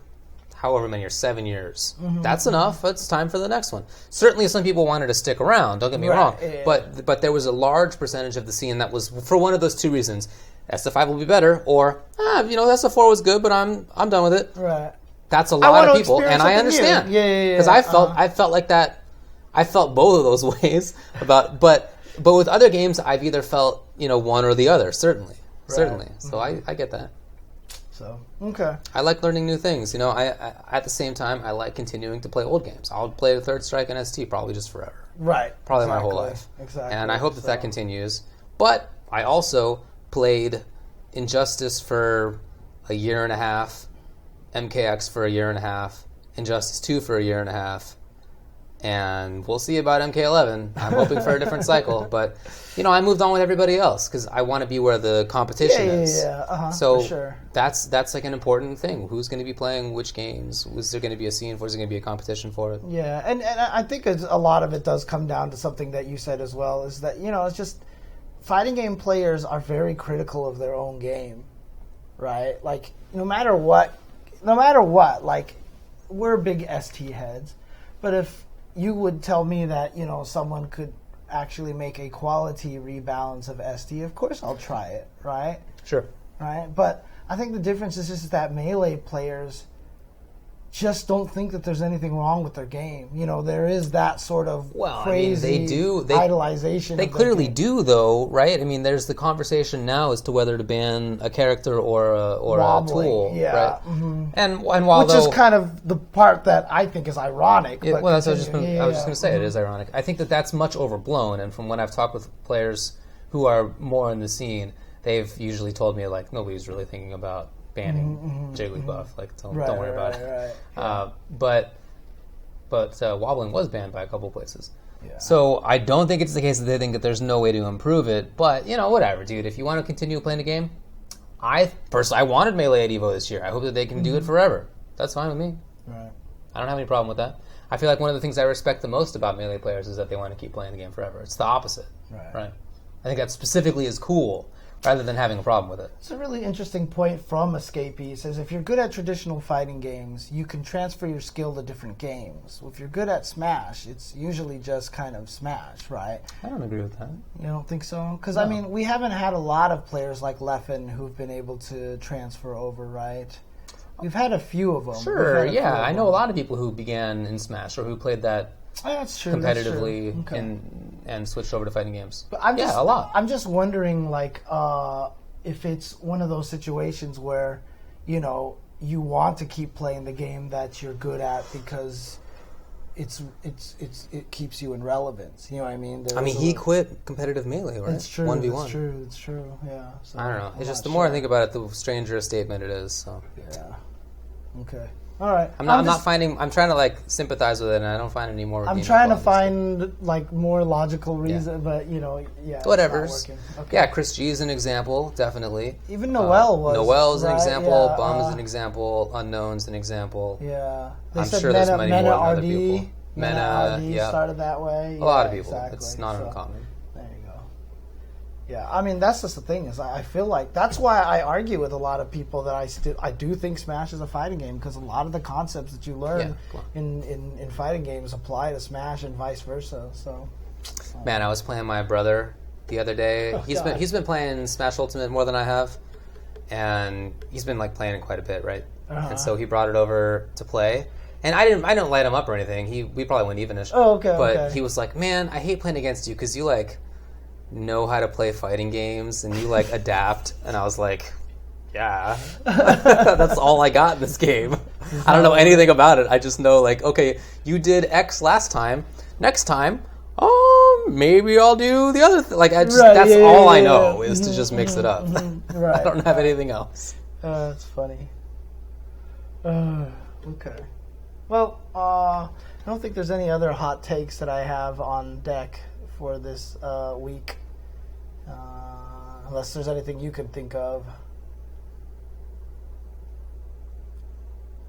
however many years, 7 years. Mm-hmm. That's enough. It's time for the next one. Certainly some people wanted to stick around, don't get me wrong. Yeah. But there was a large percentage of the scene that was for one of those two reasons. SF5 will be better, or, SF4 was good, but I'm done with it. Right. That's a lot of people, and I something understand. new. Yeah. Because I felt like that. I felt both of those ways about, but with other games, I've either felt one or the other. Certainly. So I get that. So okay. I like learning new things. I at the same time I like continuing to play old games. I'll play the Third Strike and ST probably just forever. Right. Probably my whole life. Exactly. And I hope that continues. But I also played Injustice for a year and a half, MKX for a year and a half, Injustice 2 for a year and a half, and we'll see about MK11. I'm hoping for a different cycle, but I moved on with everybody else because I want to be where the competition is. Yeah. So for sure. that's like an important thing. Who's going to be playing which games? Is there going to be a scene for it? Is there going to be a competition for it? Yeah, and I think a lot of it does come down to something that you said as well, is that, it's just fighting game players are very critical of their own game, right? Like, no matter what, like, we're big ST heads, but if you would tell me that, someone could actually make a quality rebalance of ST, of course I'll try it, right? Sure. Right? But I think the difference is just that Melee players just don't think that there's anything wrong with their game. There is that sort of crazy idolization. They of their clearly game. do, though, right? I mean, there's the conversation now as to whether to ban a character or a tool, yeah. right? Mm-hmm. And while Which is kind of the part that I think is ironic. Well, that's what I was just continue. going to say. It is ironic. I think that's much overblown. And from when I've talked with players who are more in the scene, they've usually told me like nobody's really thinking about banning Jigglypuff. Like, don't worry about it. Right. But wobbling was banned by a couple places. Yeah. So I don't think it's the case that they think that there's no way to improve it. But whatever, dude. If you want to continue playing the game, I wanted Melee at Evo this year. I hope that they can do it forever. That's fine with me. Right. I don't have any problem with that. I feel like one of the things I respect the most about Melee players is that they want to keep playing the game forever. It's the opposite. Right. I think that specifically is cool, rather than having a problem with it. It's a really interesting point from Escapee. It says, if you're good at traditional fighting games, you can transfer your skill to different games. If you're good at Smash, it's usually just kind of Smash, right? I don't agree with that. You don't think so? Because, No. I mean, we haven't had a lot of players like Leffen who've been able to transfer over, right? We've had a few of them. Sure, yeah. I know a lot of people who began in Smash or who played that That's true. competitively That's true. Okay. and switched over to fighting games. But I'm just, a lot. I'm just wondering, like, if it's one of those situations where, you know, you want to keep playing the game that you're good at because it keeps you in relevance. You know what I mean? He quit competitive Melee, right? It's true. 1v1. It's true. It's true. Yeah. So I don't know. I'm It's just not the more I sure. think about it, the stranger a statement it is. So Yeah. Okay. All right. I'm trying to like sympathize with it, and I don't find any more. I'm redeeming trying to qualities. find like more logical reason, but you know, yeah. Whatever. It's not working. Okay. Yeah, Chris G is an example, definitely. Even Noel was. Noel's an right? example. Yeah, Bum is an example. Unknown's an example. Yeah. They I'm said sure there's many more than other RD, people. Mena RD yeah. started that way. A lot of Yeah, people. Exactly. It's not So, uncommon. There you go. Yeah, I mean that's just the thing is I feel like that's why I argue with a lot of people that I do think Smash is a fighting game because a lot of the concepts that you learn in fighting games apply to Smash and vice versa. So. Man, I was playing my brother the other day. Oh, he's been playing Smash Ultimate more than I have, and he's been like playing it quite a bit, right? And so he brought it over to play. And I didn't light him up or anything. We probably went evenish. Oh, okay. But okay. he was like, "Man, I hate playing against you because you like know how to play fighting games and you like adapt." And I was like, "Yeah, that's all I got in this game. I don't know anything about it. I just know like, okay, you did X last time. Next time, oh, maybe I'll do the other thing. Like, that's all I know is to just mix it up. Right. I don't have anything else." That's funny. Okay. Well, I don't think there's any other hot takes that I have on deck for this week. Unless there's anything you can think of.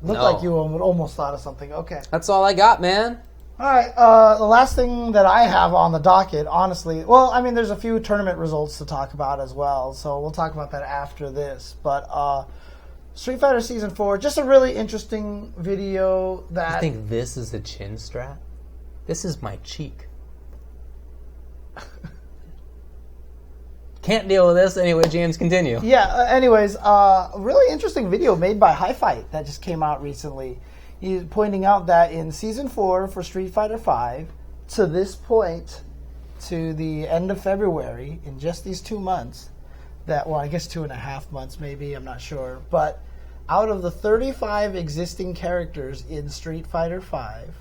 Looked like you almost thought of something. Okay. That's all I got, man. All right. The last thing that I have on the docket, honestly, well, I mean, there's a few tournament results to talk about as well, so we'll talk about that after this. But Street Fighter Season 4, just a really interesting video that... I think this is a chin strap. This is my cheek. Can't deal with this. Anyway, James, continue. Yeah, anyways, a really interesting video made by Hi Fight that just came out recently. He's pointing out that in Season 4 for Street Fighter V, to this point, to the end of February, in just these 2 months, I guess 2.5 months maybe, I'm not sure, but out of the 35 existing characters in Street Fighter V,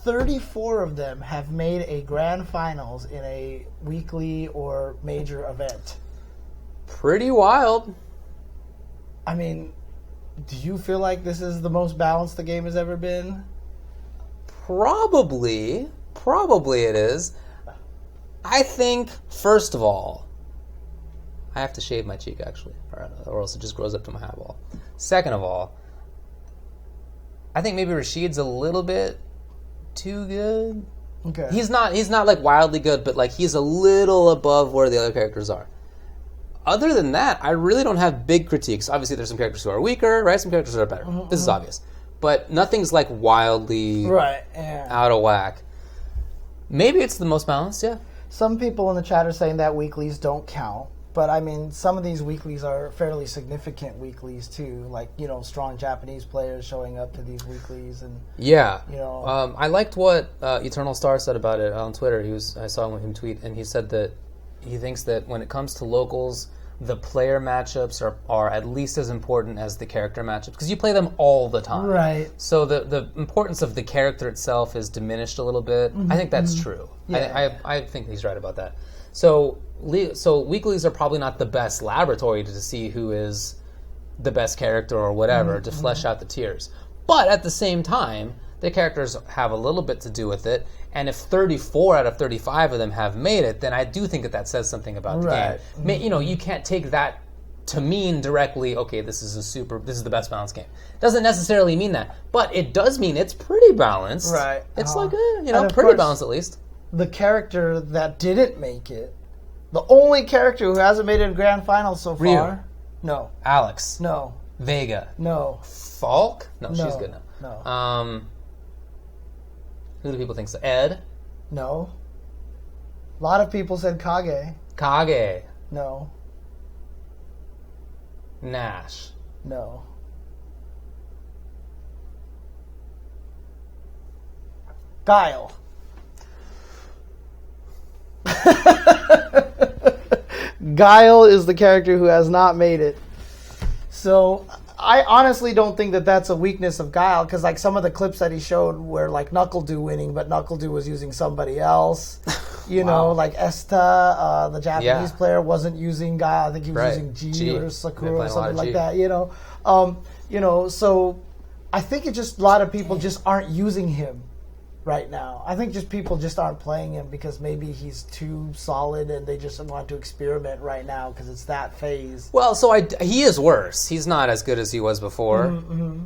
34 of them have made a grand finals in a weekly or major event. Pretty wild. I mean, do you feel like this is the most balanced the game has ever been? Probably it is. I think, first of all, I have to shave my cheek, actually, or else it just grows up to my eyeball. Second of all, I think maybe Rashid's a little bit too good. Okay. He's not like wildly good, but like he's a little above where the other characters are. Other than that, I really don't have big critiques. Obviously, there's some characters who are weaker, right? Some characters who are better. This is obvious. But nothing's like wildly out of whack. Maybe it's the most balanced, yeah. Some people in the chat are saying that weeklies don't count. But, I mean, some of these weeklies are fairly significant weeklies, too. Like, you know, strong Japanese players showing up to these weeklies. And yeah. You know, I liked what Eternal Star said about it on Twitter. I saw him tweet, and he said that he thinks that when it comes to locals, the player matchups are at least as important as the character matchups. Because you play them all the time. Right. So the importance of the character itself is diminished a little bit. I think that's true. Yeah. I think he's right about that. So weeklies are probably not the best laboratory to see who is the best character or whatever to flesh out the tiers. But at the same time, the characters have a little bit to do with it. And if 34 out of 35 of them have made it, then I do think that says something about the game. You know, you can't take that to mean directly, okay, this is the best balanced game. Doesn't necessarily mean that, but it does mean it's pretty balanced. Right. It's like pretty course, balanced at least. The character that didn't make it, the only character who hasn't made it to grand finals so far. Ryu. No. Alex. No. Vega. No. Falk? No, she's good now. No. Who do people think so? Ed? No. A lot of people said Kage. Kage. No. Nash. No. Guile. Guile is the character who has not made it. So I honestly don't think that that's a weakness of Guile, because like some of the clips that he showed were like Knuckle-Doo winning, but Knuckle-Doo was using somebody else. You know, like Esta, the Japanese player, wasn't using Guile. I think he was using G or Sakura or something like that. You know, so I think it just a lot of people just aren't using him right now. I think just people just aren't playing him because maybe he's too solid and they just want to experiment right now because it's that phase. Well, so he is worse. He's not as good as he was before. Mm-hmm.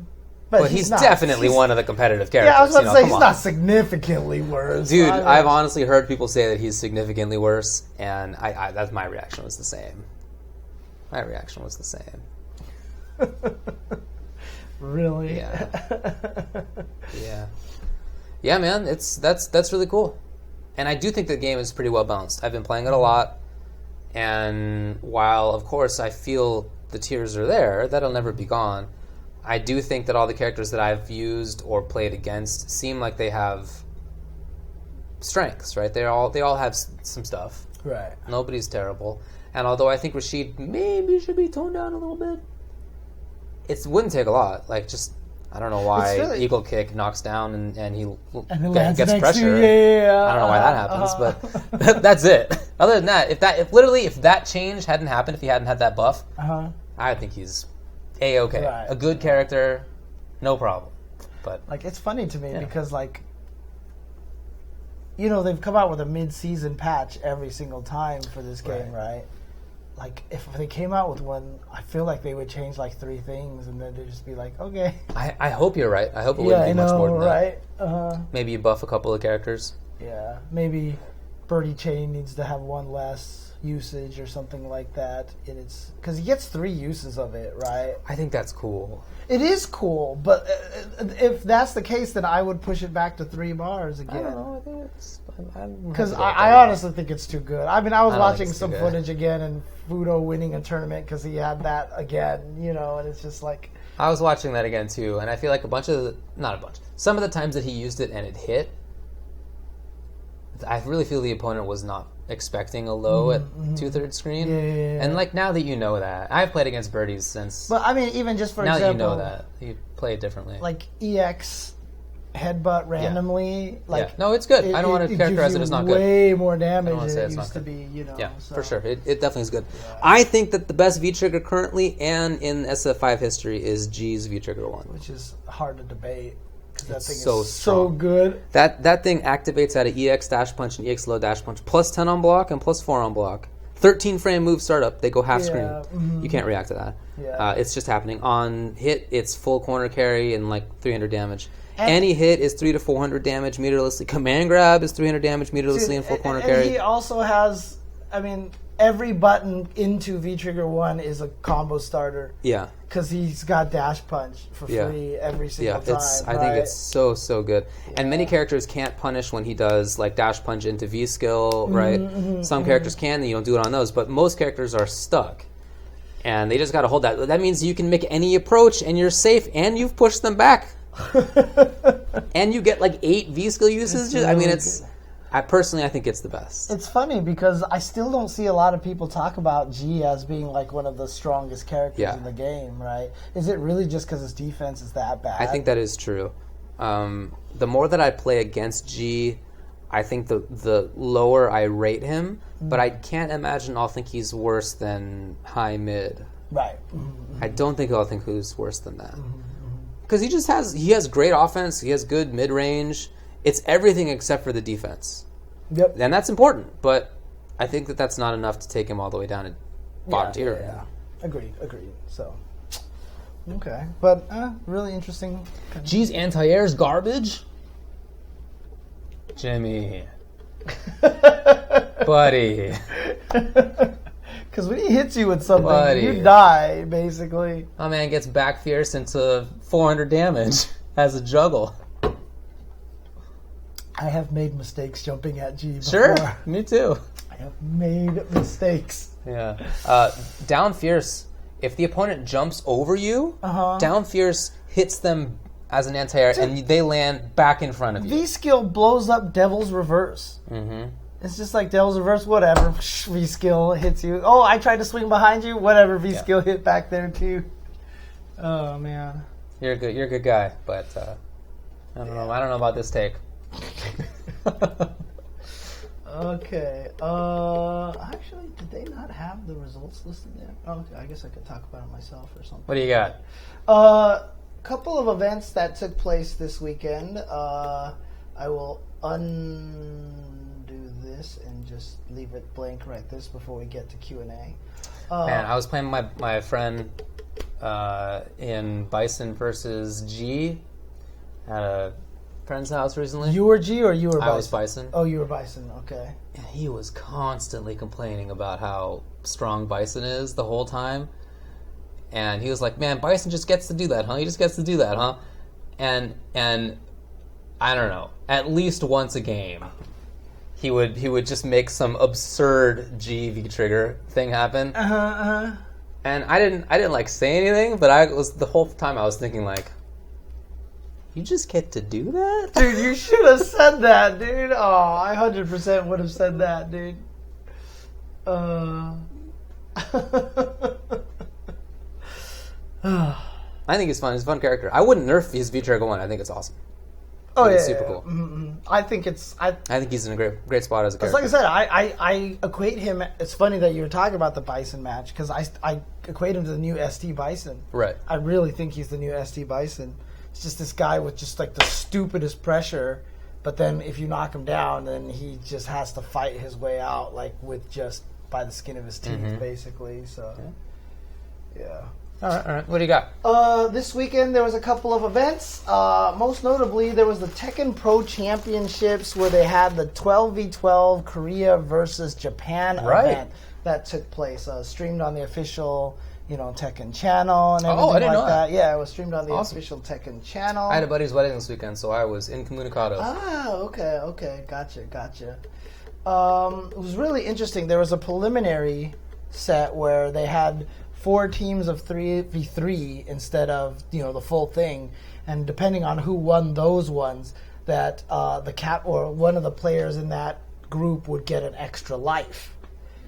But he's definitely one of the competitive characters. Yeah, I was about to say, he's not significantly worse. Dude, I've honestly heard people say that he's significantly worse, and that's my reaction was the same. My reaction was the same. Really? Yeah. Yeah. Yeah, man, that's really cool. And I do think the game is pretty well balanced. I've been playing it a lot, and while, of course, I feel the tears are there, that'll never be gone, I do think that all the characters that I've used or played against seem like they have strengths, right? They all have some stuff. Right. Nobody's terrible. And although I think Rashid maybe should be toned down a little bit, it wouldn't take a lot. Like, just, I don't know why Eagle Kick knocks down and he gets pressure. Yeah. I don't know why that happens, but that's it. Other than that, if that change hadn't happened, if he hadn't had that buff, I think he's A-okay. Right. A good character, no problem. But like, it's funny to me because, like, you know, they've come out with a mid-season patch every single time for this game, right? Like, if they came out with one, I feel like they would change like 3 things, and then they'd just be like, okay. I hope you're right. I hope it wouldn't be much more than that. Right? Maybe you buff a couple of characters. Yeah, maybe Birdie Chain needs to have 1 less usage or something like that in its, because he gets 3 uses of it, right? I think that's cool. It is cool, but if that's the case, then I would push it back to 3 bars again. I don't know. I think it's because I honestly think it's too good. I mean, I was watching some footage again and Fudo winning a tournament because he had that again, you know, and it's just like, I was watching that again too, and I feel like some of the times that he used it and it hit, I really feel the opponent was not expecting a low at 2/3 screen. Yeah. And like, now that you know that, I've played against birdies since. But I mean, even just for now example, that you know that, you play it differently. Like EX headbutt randomly. Like, no, it's good. I don't want to characterize it as not good. Way more damage than it used to be. You know. Yeah, for sure. It definitely is good. Yeah. I think that the best V trigger currently and in SF5 history is G's V trigger 1, which is hard to debate. That thing is so good. That thing activates at a EX dash punch and EX low dash punch, plus 10 on block and plus 4 on block. 13 frame move startup, they go half screen. Mm-hmm. You can't react to that. Yeah. It's just happening. On hit, it's full corner carry and like 300 damage. And any hit is 300 to 400 damage meterlessly. Command grab is 300 damage meterlessly and full corner carry. And he also has, I mean, every button into V-Trigger 1 is a combo starter. Yeah. Because he's got dash punch for free every single time. I think it's so good. Yeah. And many characters can't punish when he does like dash punch into V skill, right? Some characters can, and you don't do it on those, but most characters are stuck. And they just got to hold that. That means you can make any approach and you're safe and you've pushed them back. And you get like 8 V skill uses. I mean, I think it's the best. It's funny because I still don't see a lot of people talk about G as being like one of the strongest characters in the game, right? Is it really just because his defense is that bad? I think that is true. The more that I play against G, I think the lower I rate him, but I can't imagine I'll think he's worse than high mid. Right. I don't think I'll think he's worse than that. Because he has great offense, he has good mid range. It's everything except for the defense. Yep. And that's important, but I think that that's not enough to take him all the way down to bottom tier. Yeah. Agreed. So, okay. But, really interesting. G's anti-air's garbage? Jimmy. Buddy. Because when he hits you with something, you die, basically. My man gets back fierce into 400 damage as a juggle. I have made mistakes jumping at G before. Sure, me too. I have made mistakes. Yeah. Down fierce, if the opponent jumps over you, down fierce hits them as an anti-air, and they land back in front of you. V-skill blows up Devil's Reverse. Mm-hmm. It's just like Devil's Reverse, whatever. V-skill hits you. Oh, I tried to swing behind you. Whatever, V-skill hit back there too. Oh man. You're a good guy, but I don't know. I don't know about this take. Okay. Actually, did they not have the results listed there? Oh, okay. I guess I could talk about it myself or something. What do you got? Couple of events that took place this weekend. I will undo this and just leave it blank right this before we get to Q&A. Man, I was playing my friend in Bison versus G at a friend's house recently. You were G or you were Bison? I was Bison. Oh, you were Bison. Okay. And he was constantly complaining about how strong Bison is the whole time. And he was like, man, Bison just gets to do that, huh? He just gets to do that, huh? And I don't know, at least once a game, he would just make some absurd GV trigger thing happen. And I didn't like say anything, but the whole time I was thinking like, you just get to do that? Dude, you should have said that, dude. Oh, I 100% would have said that, dude. I think he's fun. He's a fun character. I wouldn't nerf his V-Trigger 1. I think it's awesome. It's super cool. Mm-hmm. I think I think he's in a great spot as a character. Like I said, I equate him. It's funny that you were talking about the Bison match because I equate him to the new ST Bison. Right. I really think he's the new ST Bison. It's just this guy with just like the stupidest pressure, but then if you knock him down, then he just has to fight his way out, like with just by the skin of his teeth, basically. So, yeah. All right. What do you got? This weekend there was a couple of events. Most notably, there was the Tekken Pro Championships where they had the 12v12 Korea versus Japan event that took place. Streamed on the official, Tekken channel and everything I didn't know that. Yeah, it was streamed on the official Tekken channel. I had a buddy's wedding this weekend, so I was incommunicado. Ah, okay, gotcha. It was really interesting. There was a preliminary set where they had 4 teams of 3v3 instead of the full thing, and depending on who won those ones, that the cat or one of the players in that group would get an extra life,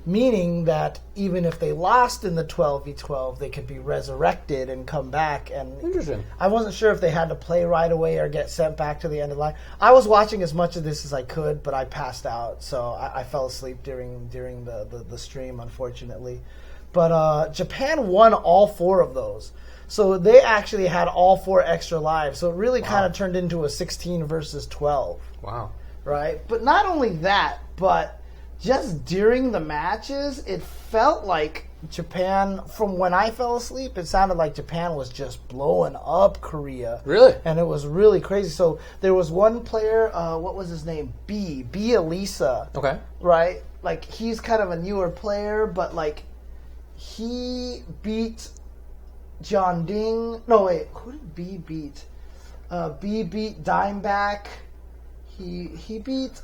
meaning that even if they lost in the 12v12, they could be resurrected and come back. And interesting. I wasn't sure if they had to play right away or get sent back to the end of the line. I was watching as much of this as I could, but I passed out, so I fell asleep during the stream, unfortunately. But Japan won all 4 of those. So they actually had all 4 extra lives. So it really kind of turned into a 16 versus 12. Wow. Right? But not only that, but just during the matches, it felt like Japan, from when I fell asleep, it sounded like Japan was just blowing up Korea. Really? And it was really crazy. So there was one player, what was his name? B. Elisa. Okay. Right? Like, he's kind of a newer player, but like, he beat John Ding. No, wait. Who did B beat? B beat Dimeback. He beat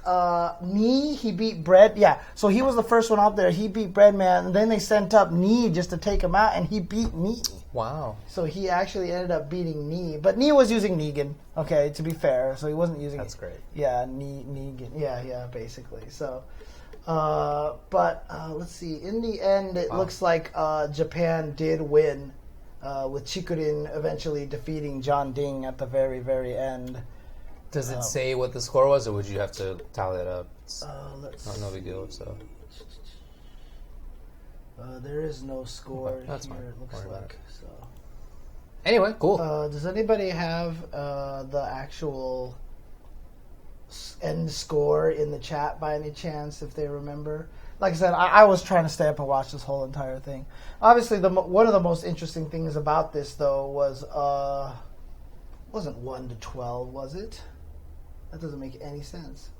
Knee. He beat Bread. Yeah. So he was the first one up there. He beat Breadman, and then they sent up Knee just to take him out, and he beat Knee. Wow. So he actually ended up beating Knee, but Knee was using Negan. Okay, to be fair, so he wasn't using. That's great. Yeah, Negan. Yeah, basically. So. Let's see. In the end, it looks like Japan did win, with Chikurin eventually defeating John Ding at the very, very end. Does it say what the score was, or would you have to tally it up? No big deal. So there is no score That's here. fine. It looks Don't worry about like so. Anyway, cool. Does anybody have the actual end score in the chat by any chance, if they remember? Like I said, I was trying to stay up and watch this whole entire thing. Obviously, one of the most interesting things about this, though, was wasn't 1 to 12, was it? That doesn't make any sense.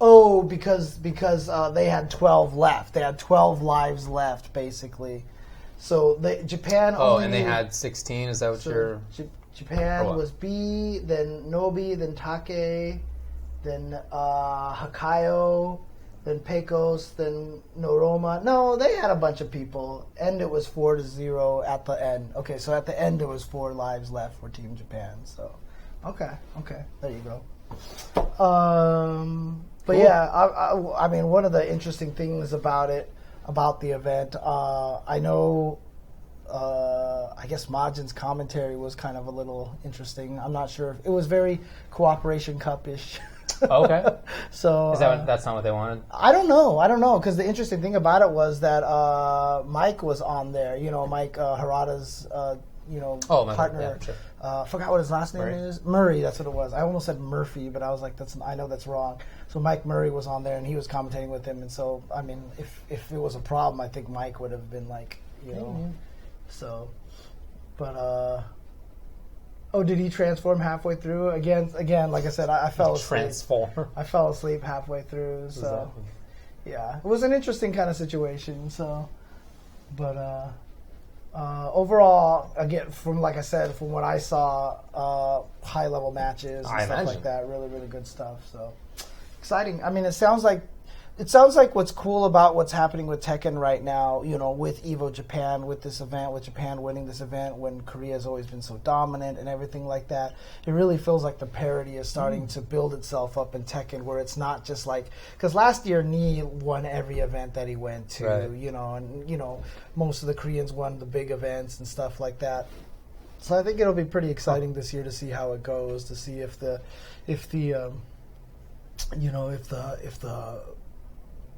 Oh, because they had 12 left. They had 12 lives left, basically. So Japan. And they had 16. Is that what you're? Japan was B, then Nobi, then Take, then Hakayo, then Pecos, then Noroma. No, they had a bunch of people, and it was 4-0 at the end. Okay, so at the end there was 4 lives left for Team Japan. So, okay, there you go. But Cool. yeah, I mean, one of the interesting things about the event, I know. I guess Majin's commentary was kind of a little interesting. I'm not sure if it was very Cooperation Cup-ish. Okay. So Is that that's not what they wanted? I don't know, because the interesting thing about it was that Mike was on there. You know, Mike Harada's My partner. Yeah, sure. Forgot what his last name Murray? is. Murray, that's what it was. I almost said Murphy, but I was like, I know that's wrong. So Mike Murray was on there, and he was commentating with him. And so, I mean, if it was a problem, I think Mike would have been like, you know. So, but did he transform halfway through? Again, like I said, I fell asleep. Transform. I fell asleep halfway through. So, yeah, it was an interesting kind of situation. So, but overall, again, from like I said, from what I saw, high level matches and stuff like that, really, really good stuff. So exciting. I mean, it sounds like what's cool about what's happening with Tekken right now, you know, with Evo Japan, with this event, with Japan winning this event when Korea's always been so dominant and everything like that, it really feels like the parity is starting to build itself up in Tekken, where it's not just like, because last year Nee won every event that he went to, right. you know, and, you know, most of the Koreans won the big events and stuff like that. So I think it'll be pretty exciting this year to see how it goes, to see if the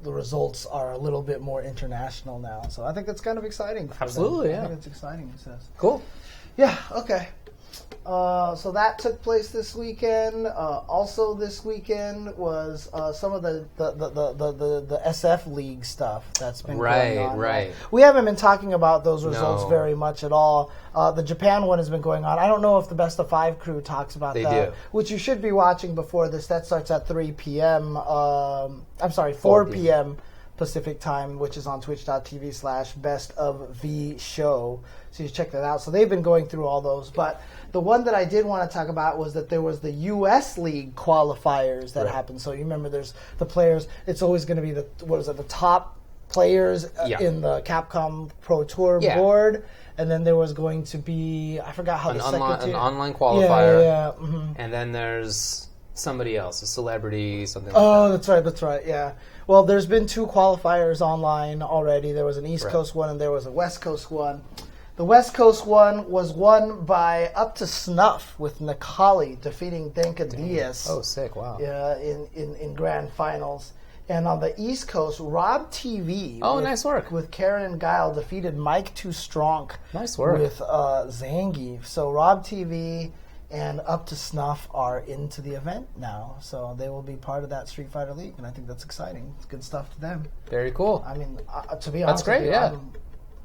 results are a little bit more international now. So I think that's kind of exciting for Absolutely, them. yeah. I think it's exciting, it says. Cool. Yeah, okay. So that took place this weekend. Also this weekend was some of the SF League stuff that's been going on. Right. We haven't been talking about those results No. very much at all. The Japan one has been going on. I don't know if the Best of 5 crew talks about They that. do. Which you should be watching before this. That starts at 3 p.m. 4 4 p.m. Pacific time, which is on twitch.tv/bestofvshow. So you check that out. So they've been going through all those. But the one that I did want to talk about was that there was the U.S. League qualifiers that happened. So you remember there's the players. It's always going to be the top players in the Capcom Pro Tour board. And then there was going to be, I forgot how An the second tier. online qualifier. Yeah. Mm-hmm. And then there's somebody else, a celebrity, something like Oh, that's right, yeah. Well, there's been 2 qualifiers online already. There was an East Coast one and there was a West Coast one. The West Coast one was won by Up to Snuff with Nakali defeating Denka Diaz. Oh, sick, wow. Yeah, in grand finals. And on the East Coast, Rob TV. Nice work. With Karen and Guile defeated Mike Too Strong. Nice work. With Zangief. So Rob TV and Up to Snuff are into the event now. So they will be part of that Street Fighter League, and I think that's exciting. It's good stuff to them. Very cool. I mean, to be honest great, with you, yeah.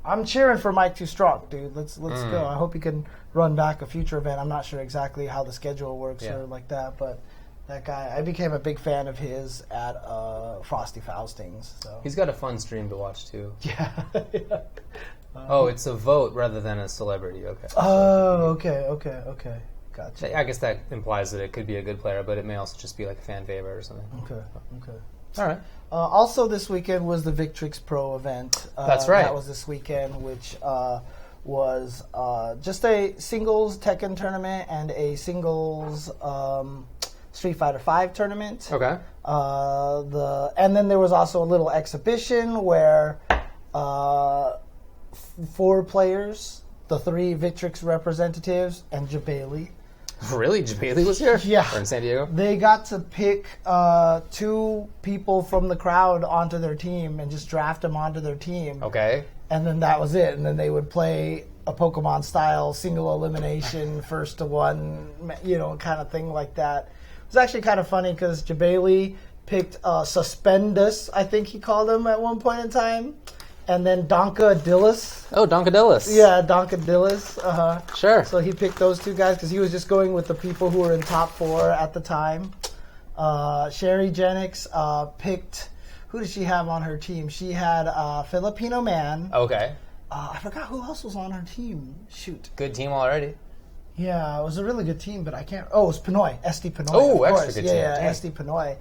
I'm cheering for Mike Too Strong, dude. Let's go. I hope he can run back a future event. I'm not sure exactly how the schedule works or like that, but that guy, I became a big fan of his at Frosty Faustings. So. He's got a fun stream to watch, too. Yeah. It's a vote rather than a celebrity. Okay. Oh, okay. Gotcha. I guess that implies that it could be a good player, but it may also just be like a fan favorite or something. Okay. All right. Also this weekend was the Victrix Pro event. That's right. That was this weekend, which was just a singles Tekken tournament and a singles Street Fighter V tournament. Okay. And then there was also a little exhibition where 4 players, the 3 Victrix representatives, and Jabali. Really? Jabali was here? Yeah. Or in San Diego? They got to pick 2 people from the crowd onto their team and just draft them onto their team. Okay. And then that was it. And then they would play a Pokemon-style single elimination, first to one, kind of thing like that. It was actually kind of funny because Jabali picked Suspendus, I think he called him at one point in time. And then Donka Dillis. Oh, Donkadillis. Yeah, Donka Dillis. Sure. So he picked those 2 guys because he was just going with the people who were in top 4 at the time. Sherry Jennings picked, who did she have on her team? She had Filipino Man. Okay. I forgot who else was on her team. Shoot. Good team already. Yeah, it was a really good team, but I can't. Oh, it was Pinoy. Esty Pinoy. Oh, of extra course. good team. Yeah, Dang. Esty Pinoy.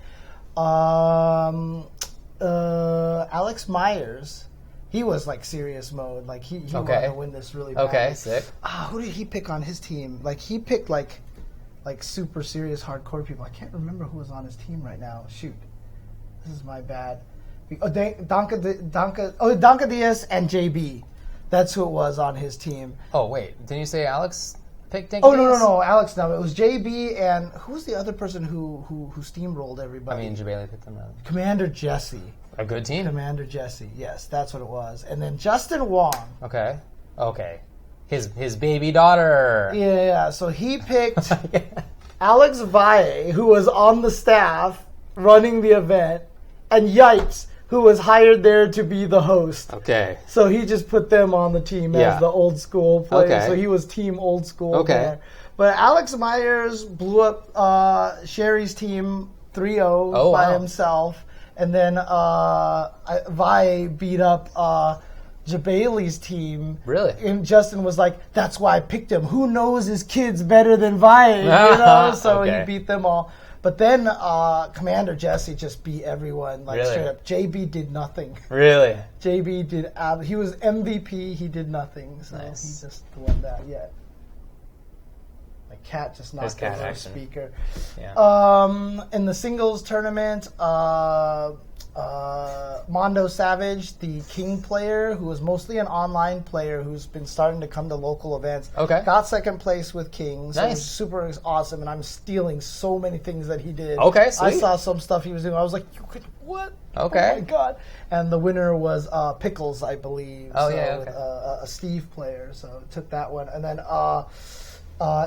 Alex Myers, he was like serious mode. Like he wanted to win this really bad. Okay, sick. Who did he pick on his team? Like he picked like super serious hardcore people. I can't remember who was on his team right now. Shoot, this is my bad. Donka Diaz and JB. That's who it was on his team. Oh wait, didn't you say Alex picked Dinka Oh Diaz? no, Alex. No, it was JB and who's the other person who steamrolled everybody? I mean, Jabali picked them up. Commander Jesse. A good team. Commander Jesse. Yes, that's what it was. And then Justin Wong. Okay. His baby daughter. Yeah. So he picked Alex Valle, who was on the staff running the event, and Yipes, who was hired there to be the host. Okay. So he just put them on the team as the old school players. Okay. So he was team old school. Okay. There. But Alex Myers blew up Sherry's team 3-0 by himself. And then Vi beat up Jabali's team. Really? And Justin was like, that's why I picked him. Who knows his kids better than Vi? You know? So he beat them all. But then Commander Jesse just beat everyone, like Really? straight up. JB did nothing. Really? JB did. He was MVP. He did nothing. So Nice. he just won that. Yeah. My cat just knocked cat over the action. speaker. Yeah. In the singles tournament, Mondo Savage, the King player, who was mostly an online player who's been starting to come to local events, got second place with King. So it was super awesome, and I'm stealing so many things that he did. Okay, sweet. I saw some stuff he was doing. I was like, what? Okay. Oh my God. And the winner was Pickles, I believe. Oh, so yeah, with, okay. a Steve player, so took that one. And then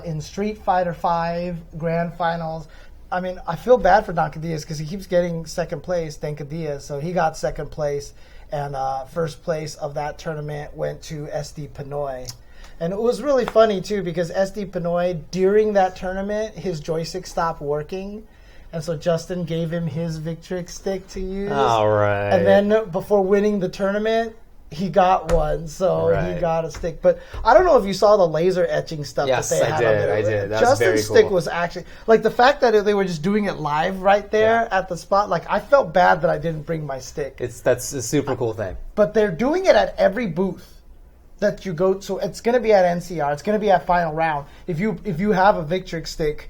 in Street Fighter V Grand Finals, I mean, I feel bad for Donka Diaz because he keeps getting second place, Donka Diaz. So he got second place, and first place of that tournament went to SD Pinoy. And it was really funny, too, because SD Pinoy, during that tournament, his joystick stopped working. And so Justin gave him his Victrix stick to use. All right. And then before winning the tournament, he got one, so he got a stick. But I don't know if you saw the laser etching stuff that they had on there. I did. That Justin's was very stick cool. was actually, like the fact that they were just doing it live right there at the spot, like I felt bad that I didn't bring my stick. That's a super cool thing. But they're doing it at every booth that you go to. So it's going to be at NCR. It's going to be at Final Round. If you have a Victrix stick,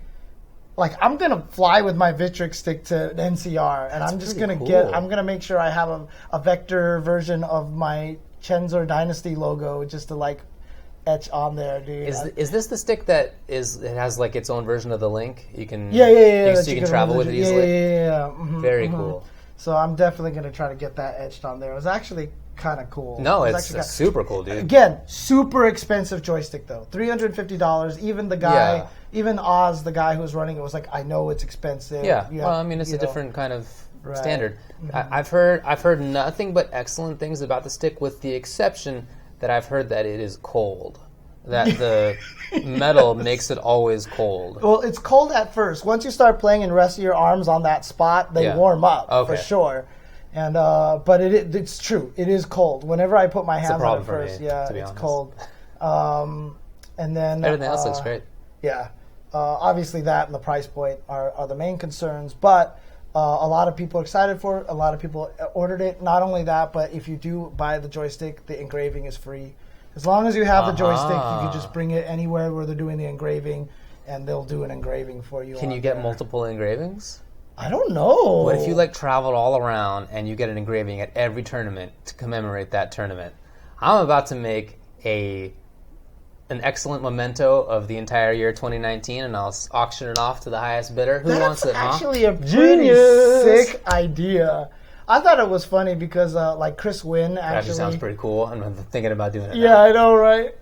like I'm going to fly with my Victrix stick to NCR, and I'm just going to I'm going to make sure I have a vector version of my jchensor Dynasty logo just to like etch on there, dude. Is this the stick that it has like its own version of the Link? You can Yeah. So you can travel with it easily. Yeah. Very cool. So I'm definitely going to try to get that etched on there. It was actually kind of cool. No, It was it's actually super cool, dude. Again, super expensive joystick though. $350. Even the guy, even Oz, the guy who was running it, was like, I know it's expensive. Yeah. Well, I mean, it's a different kind of standard. I've heard nothing but excellent things about the stick, with the exception that I've heard that it is cold. That the metal makes it always cold. Well, it's cold at first. Once you start playing and rest your arms on that spot, they warm up for sure. And but it's true. It is cold. Whenever I put my hands on it first, it's cold. And then everything else looks great. Yeah. Obviously, that and the price point are the main concerns, but a lot of people are excited for it. A lot of people ordered it. Not only that, but if you do buy the joystick, the engraving is free. As long as you have the joystick, you can just bring it anywhere where they're doing the engraving, and they'll do an engraving for you. Can you get multiple engravings? I don't know. What if you like traveled all around and you get an engraving at every tournament to commemorate that tournament? I'm about to make an excellent memento of the entire year 2019, and I'll auction it off to the highest bidder. Who wants it? That's actually a pretty sick idea. I thought it was funny because like Chris Wynn Actually sounds pretty cool. I'm thinking about doing it. Yeah, now. I know, right?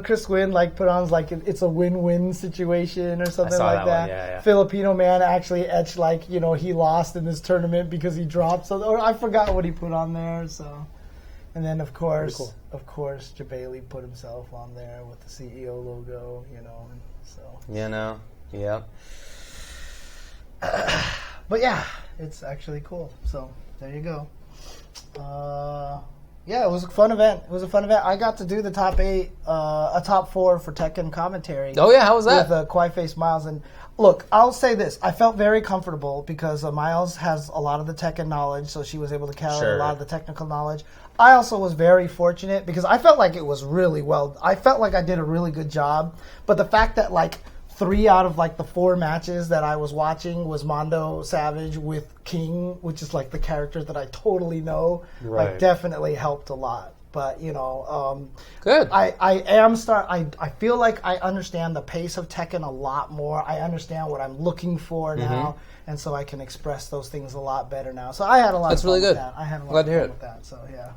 Chris Wynn like put on like it's a win-win situation or something like that. Yeah. Filipino man actually etched like he lost in this tournament because he dropped something, or I forgot what he put on there. So, and then of course, Jabali put himself on there with the CEO logo. And so. Yeah. But yeah, it's actually cool. So there you go. Yeah, it was a fun event. I got to do the top 8, a top 4 for Tekken commentary. Oh yeah, how was that? With Quiet Face Miles. And look, I'll say this: I felt very comfortable because Miles has a lot of the Tekken knowledge, so she was able to carry a lot of the technical knowledge. I also was very fortunate because I felt like it was really well. I felt like I did a really good job, but the fact that like 3 out of like the 4 matches that I was watching was Mondo Savage with King, which is like the character that I totally know, like definitely helped a lot. But good. I feel like I understand the pace of Tekken a lot more. I understand what I'm looking for now, and so I can express those things a lot better now. So I had a lot of fun really with good. that. I had a lot Glad of to hear fun it. with that. So yeah.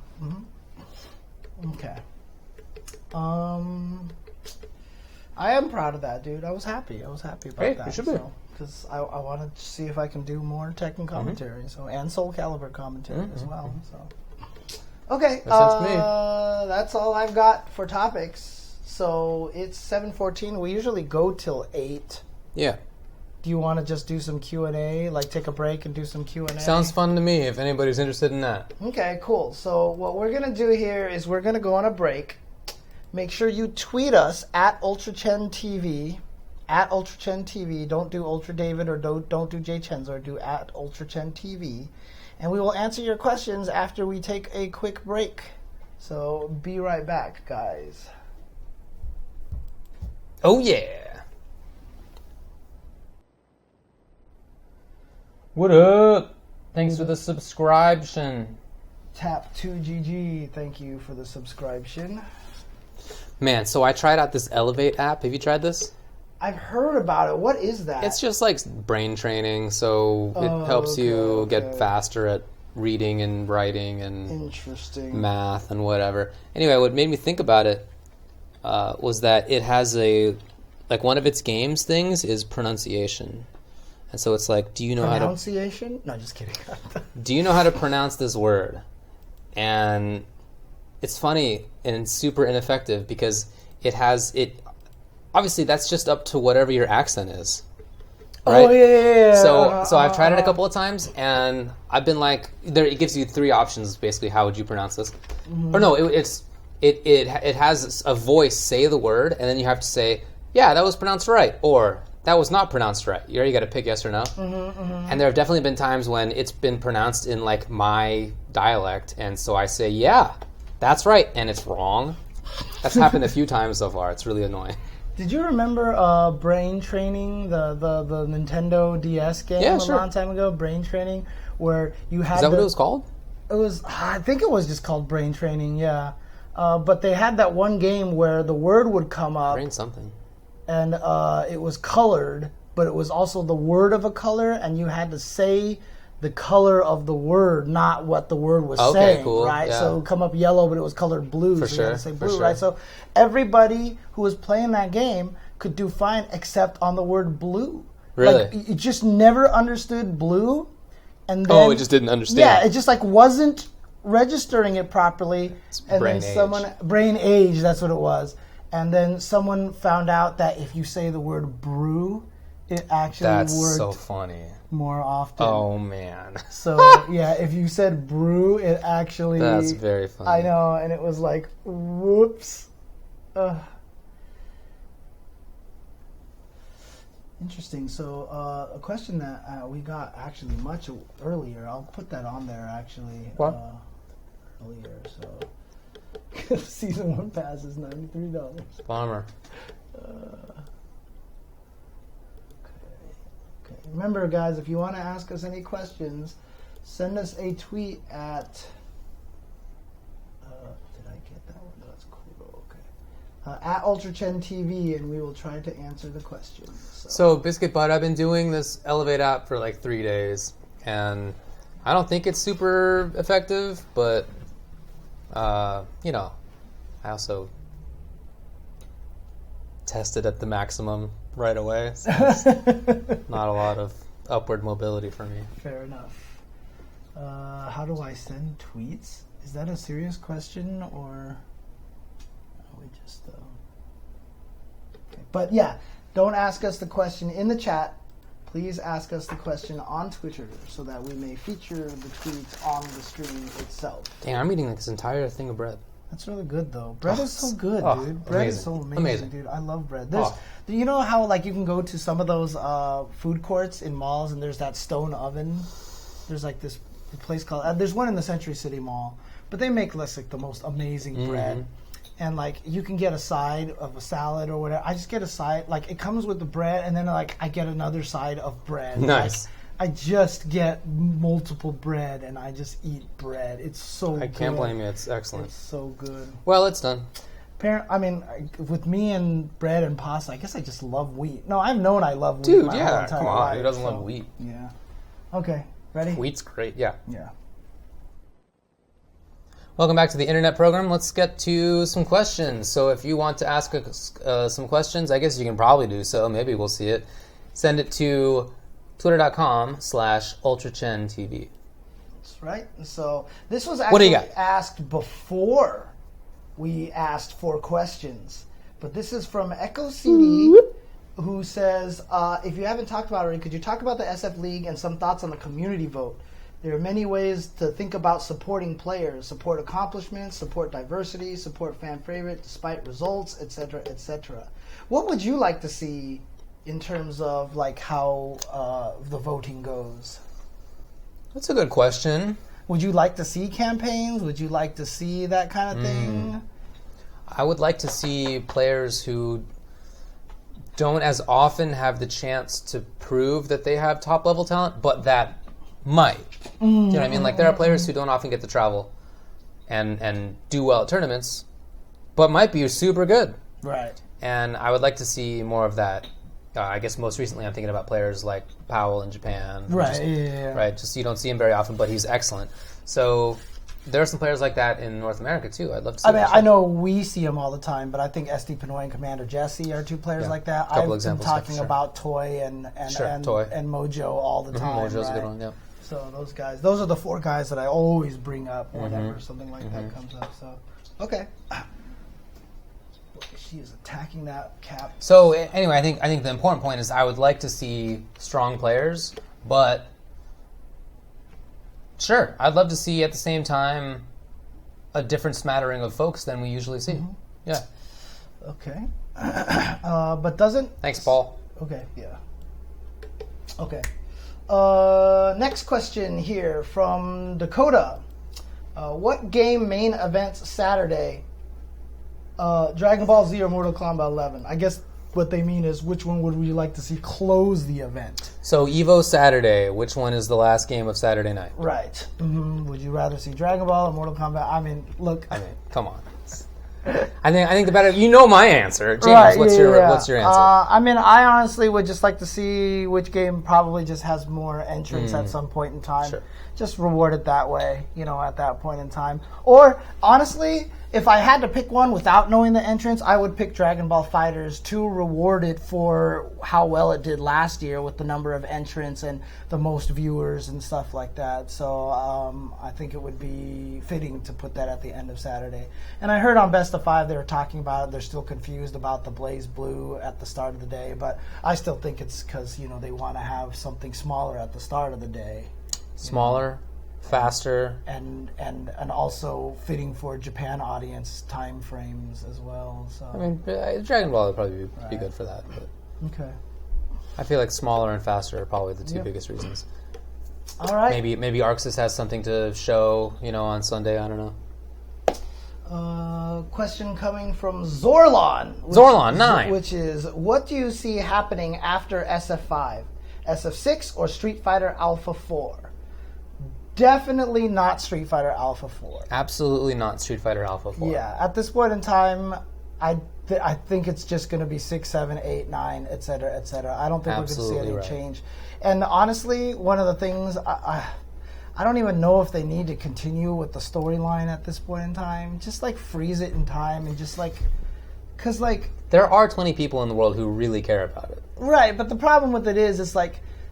Okay. I am proud of that, dude. I was happy. About that. You should be. Because I wanted to see if I can do more Tekken commentary, and Soul Calibur commentary as well. So, okay, Makes sense to me. that's all I've got for topics. So it's 7:14. We usually go till 8. Yeah. Do you want to just do some Q&A, like take a break and do some Q&A? Sounds fun to me. If anybody's interested in that. Okay, cool. So what we're gonna do here is we're gonna go on a break. Make sure you tweet us at UltraChenTV. At UltraChenTV. Don't do Ultra David or don't do jchensor. Do at UltraChenTV. And we will answer your questions after we take a quick break. So be right back, guys. Oh yeah. What up? Thanks for the subscription. Tap2GG, thank you for the subscription. Man, so I tried out this Elevate app. Have you tried this? I've heard about it. What is that? It's just like brain training, so it helps you get faster at reading and writing and interesting math and whatever. Anyway, what made me think about it was that it has one of its games things is pronunciation. And so it's like, do you know how to... Pronunciation? No, just kidding. Do you know how to pronounce this word? And it's funny and super ineffective because it has... Obviously, that's just up to whatever your accent is. Right? Oh, yeah. So I've tried it a couple of times, and I've been like... It gives you 3 options, basically. How would you pronounce this? Mm-hmm. Or no, it has a voice say the word, and then you have to say, yeah, that was pronounced right, or... that was not pronounced right. You already got to pick yes or no. And there have definitely been times when it's been pronounced in like my dialect, and so I say, yeah, that's right, and it's wrong. That's happened a few times so far. It's really annoying. Did you remember Brain Training, the Nintendo DS game a long time ago? Brain Training, where you had... Is that what it was called? It was, I think it was just called Brain Training, yeah. But they had that one game where the word would come up. Brain something. And it was colored, but it was also the word of a color, and you had to say the color of the word, not what the word was saying, cool. right? Yeah. So it would come up yellow, but it was colored blue, so you had to say blue, sure. right? So everybody who was playing that game could do fine except on the word blue. Really? Like, it just never understood blue, and then... it just didn't understand. Yeah, it just like wasn't registering it properly, and brain then brain age, that's what it was. And then someone found out that if you say the word brew, it actually That's worked so funny. more often. Oh, man. So, yeah, if you said brew, it actually... That's very funny. I know, and it was like, whoops. Interesting. So, a question that we got actually much earlier, I'll put that on there actually. What? Earlier, so... Season 1 pass is $93. Bummer. Okay. Remember, guys, if you want to ask us any questions, send us a tweet at... did I get that one? That's cool. Okay. At UltraChenTV, and we will try to answer the questions. So, Biscuit Butt, I've been doing this Elevate app for like 3 days, and I don't think it's super effective, but... I also tested at the maximum right away. So it's not a lot of upward mobility for me. Fair enough. How do I send tweets? Is that a serious question, or we just... Okay. But yeah, don't ask us the question in the chat. please ask us the question on Twitter so that we may feature the tweets on the stream itself. Dang, I'm eating like this entire thing of bread. That's really good, though. Bread is so good, dude. Bread is so amazing, dude. I love bread. You know how like you can go to some of those food courts in malls and there's that stone oven? There's like this place called... there's one in the Century City Mall. But they make like the most amazing bread. And like you can get a side of a salad or whatever. I just get a side, like it comes with the bread, and then like I get another side of bread. Nice. Like, I just get multiple bread and I just eat bread. It's so good. I can't blame you. It's excellent. It's so good. Well, it's done. I mean, with me and bread and pasta, I guess I just love wheat. No, I've known I love wheat. Dude, my whole entire come on. life, Who doesn't love wheat? Yeah. Okay, ready? Wheat's great, yeah. Yeah. Welcome back to the internet program. Let's get to some questions. So if you want to ask some questions, I guess you can probably do so. Maybe we'll see it. Send it to twitter.com/UltraChenTV. That's right. So this was What do actually you got? asked before we asked for questions. But this is from Echo CD, who says, if you haven't talked about it already, could you talk about the SF League and some thoughts on the community vote? There are many ways to think about supporting players, support accomplishments, support diversity, support fan favorite despite results, etc., etc. What would you like to see in terms of like how the voting goes? That's a good question. Would you like to see campaigns? Would you like to see that kind of thing? I would like to see players who don't as often have the chance to prove that they have top level talent, but that might. Do you know what I mean? Like there are players who don't often get to travel and do well at tournaments, but might be super good. Right. And I would like to see more of that. I guess most recently I'm thinking about players like Powell in Japan. Right, Right, just you don't see him very often, but he's excellent. So there are some players like that in North America too. I'd love to see that. I know we see them all the time, but I think SD Pinoy and Commander Jesse are two players like that. Couple I've been examples, talking sure. about Toy and Toy. and Mojo all the time. Mojo's right? a good one, yeah. So those are the four guys that I always bring up whenever something like that comes up. So, okay. She is attacking that cap. So anyway, I think the important point is I would like to see strong players, but sure, I'd love to see at the same time a different smattering of folks than we usually see. Yeah. Okay. But doesn't... Thanks, Paul. Okay, yeah. Okay. Next question here from Dakota. What game main events Saturday? Dragon Ball Z or Mortal Kombat 11? I guess what they mean is which one would we like to see close the event? So Evo Saturday, which one is the last game of Saturday night? Right. Would you rather see Dragon Ball or Mortal Kombat? I mean, look. I mean, come on. I think the better. You know my answer, James. Right, what's your answer? I mean, I honestly would just like to see which game probably just has more entrants at some point in time. Sure. Just reward it that way, at that point in time. Or honestly, if I had to pick one without knowing the entrants, I would pick Dragon Ball FighterZ to reward it for how well it did last year with the number of entrants and the most viewers and stuff like that. So I think it would be fitting to put that at the end of Saturday. And I heard on Best of 5 they were talking about it. They're still confused about the Blaze Blue at the start of the day, but I still think it's because they want to have something smaller at the start of the day. Smaller, faster, and also fitting for Japan audience time frames as well. So I mean, Dragon Ball would probably be good for that. But okay, I feel like smaller and faster are probably the two biggest reasons. All right. Maybe Arxis has something to show, on Sunday. I don't know. Question coming from Zorlon. Zorlon 9. Which is, what do you see happening after SF5? SF6 or Street Fighter Alpha 4? Definitely not Street Fighter Alpha 4. Absolutely not Street Fighter Alpha 4. Yeah, at this point in time, I think it's just going to be 6, 7, 8, 9, etc., etc. I don't think Absolutely we're going to see any right. change. And honestly, one of the things, I don't even know if they need to continue with the storyline at this point in time. Just freeze it in time and just because there are 20 people in the world who really care about it. Right, but the problem with it is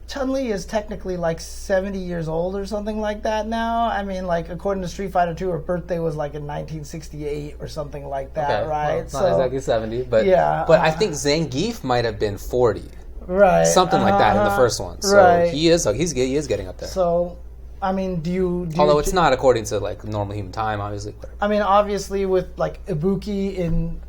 Chun-Li is technically 70 years old or something like that now. I mean, according to Street Fighter 2, her birthday was in 1968 or something like that, Okay, right? well, it's not exactly 70, but yeah, but I think Zangief might have been 40. Right. Something like that in the first one. So Right. he is getting up there. So, I mean, do you Although it's not according to like normal human time, obviously. I mean, obviously, with like Ibuki in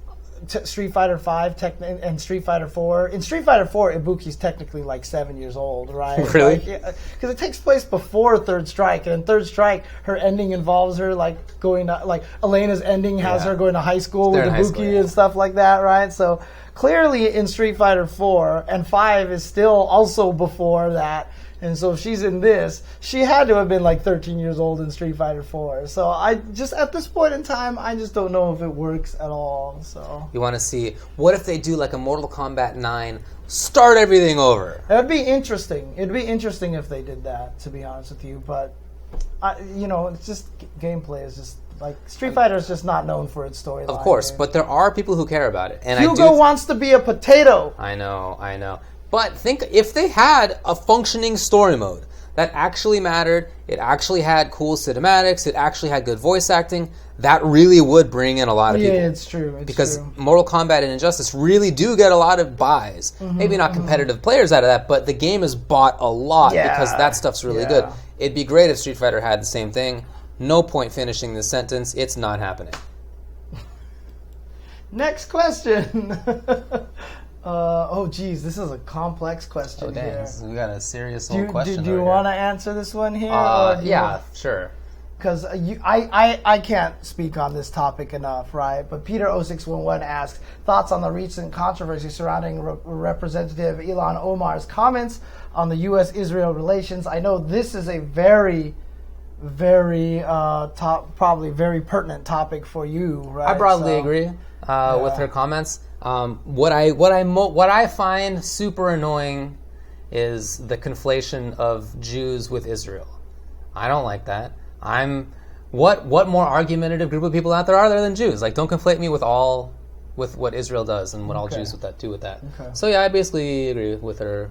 Street Fighter V and Street Fighter 4. In Street Fighter 4, Ibuki's technically like 7 years old, right? Really? Because it takes place before Third Strike, and in Third Strike, her ending involves her like going to like Elena's ending has her going to high school with They're in high Ibuki school, yeah. and stuff like that, right? So clearly, in Street Fighter 4 and 5 is still also before that. And so if she's in this, she had to have been like 13 years old in Street Fighter 4. So I just, at this point in time, I just don't know if it works at all. So You want to see, what if they do like a Mortal Kombat 9, start everything over? that would be interesting. It'd be interesting if they did that, to be honest with you. But, it's just gameplay is just, like, Street Fighter is just not known for its storyline. Of course, but there are people who care about it. And Hugo wants to be a potato. I know. But think if they had a functioning story mode that actually mattered, it actually had cool cinematics, it actually had good voice acting, that really would bring in a lot of people. Yeah, it's true. Because Mortal Kombat and Injustice really do get a lot of buys. Maybe not competitive players out of that, but the game is bought a lot because that stuff's really good. It'd be great if Street Fighter had the same thing. No point finishing this sentence. It's not happening. Next question. This is a complex question here. We got a serious little question. Do you want to answer this one here? Sure. Because I can't speak on this topic enough, right? But Peter0611 asks, thoughts on the recent controversy surrounding Representative Ilhan Omar's comments on the U.S.-Israel relations. I know this is a very, very probably very pertinent topic for you, right? I broadly agree with her comments. What I find super annoying is the conflation of Jews with Israel. I don't like that. What more argumentative group of people out there are there than Jews? Like, don't conflate me with what Israel does and what all Jews do with that. Okay. So yeah, I basically agree with her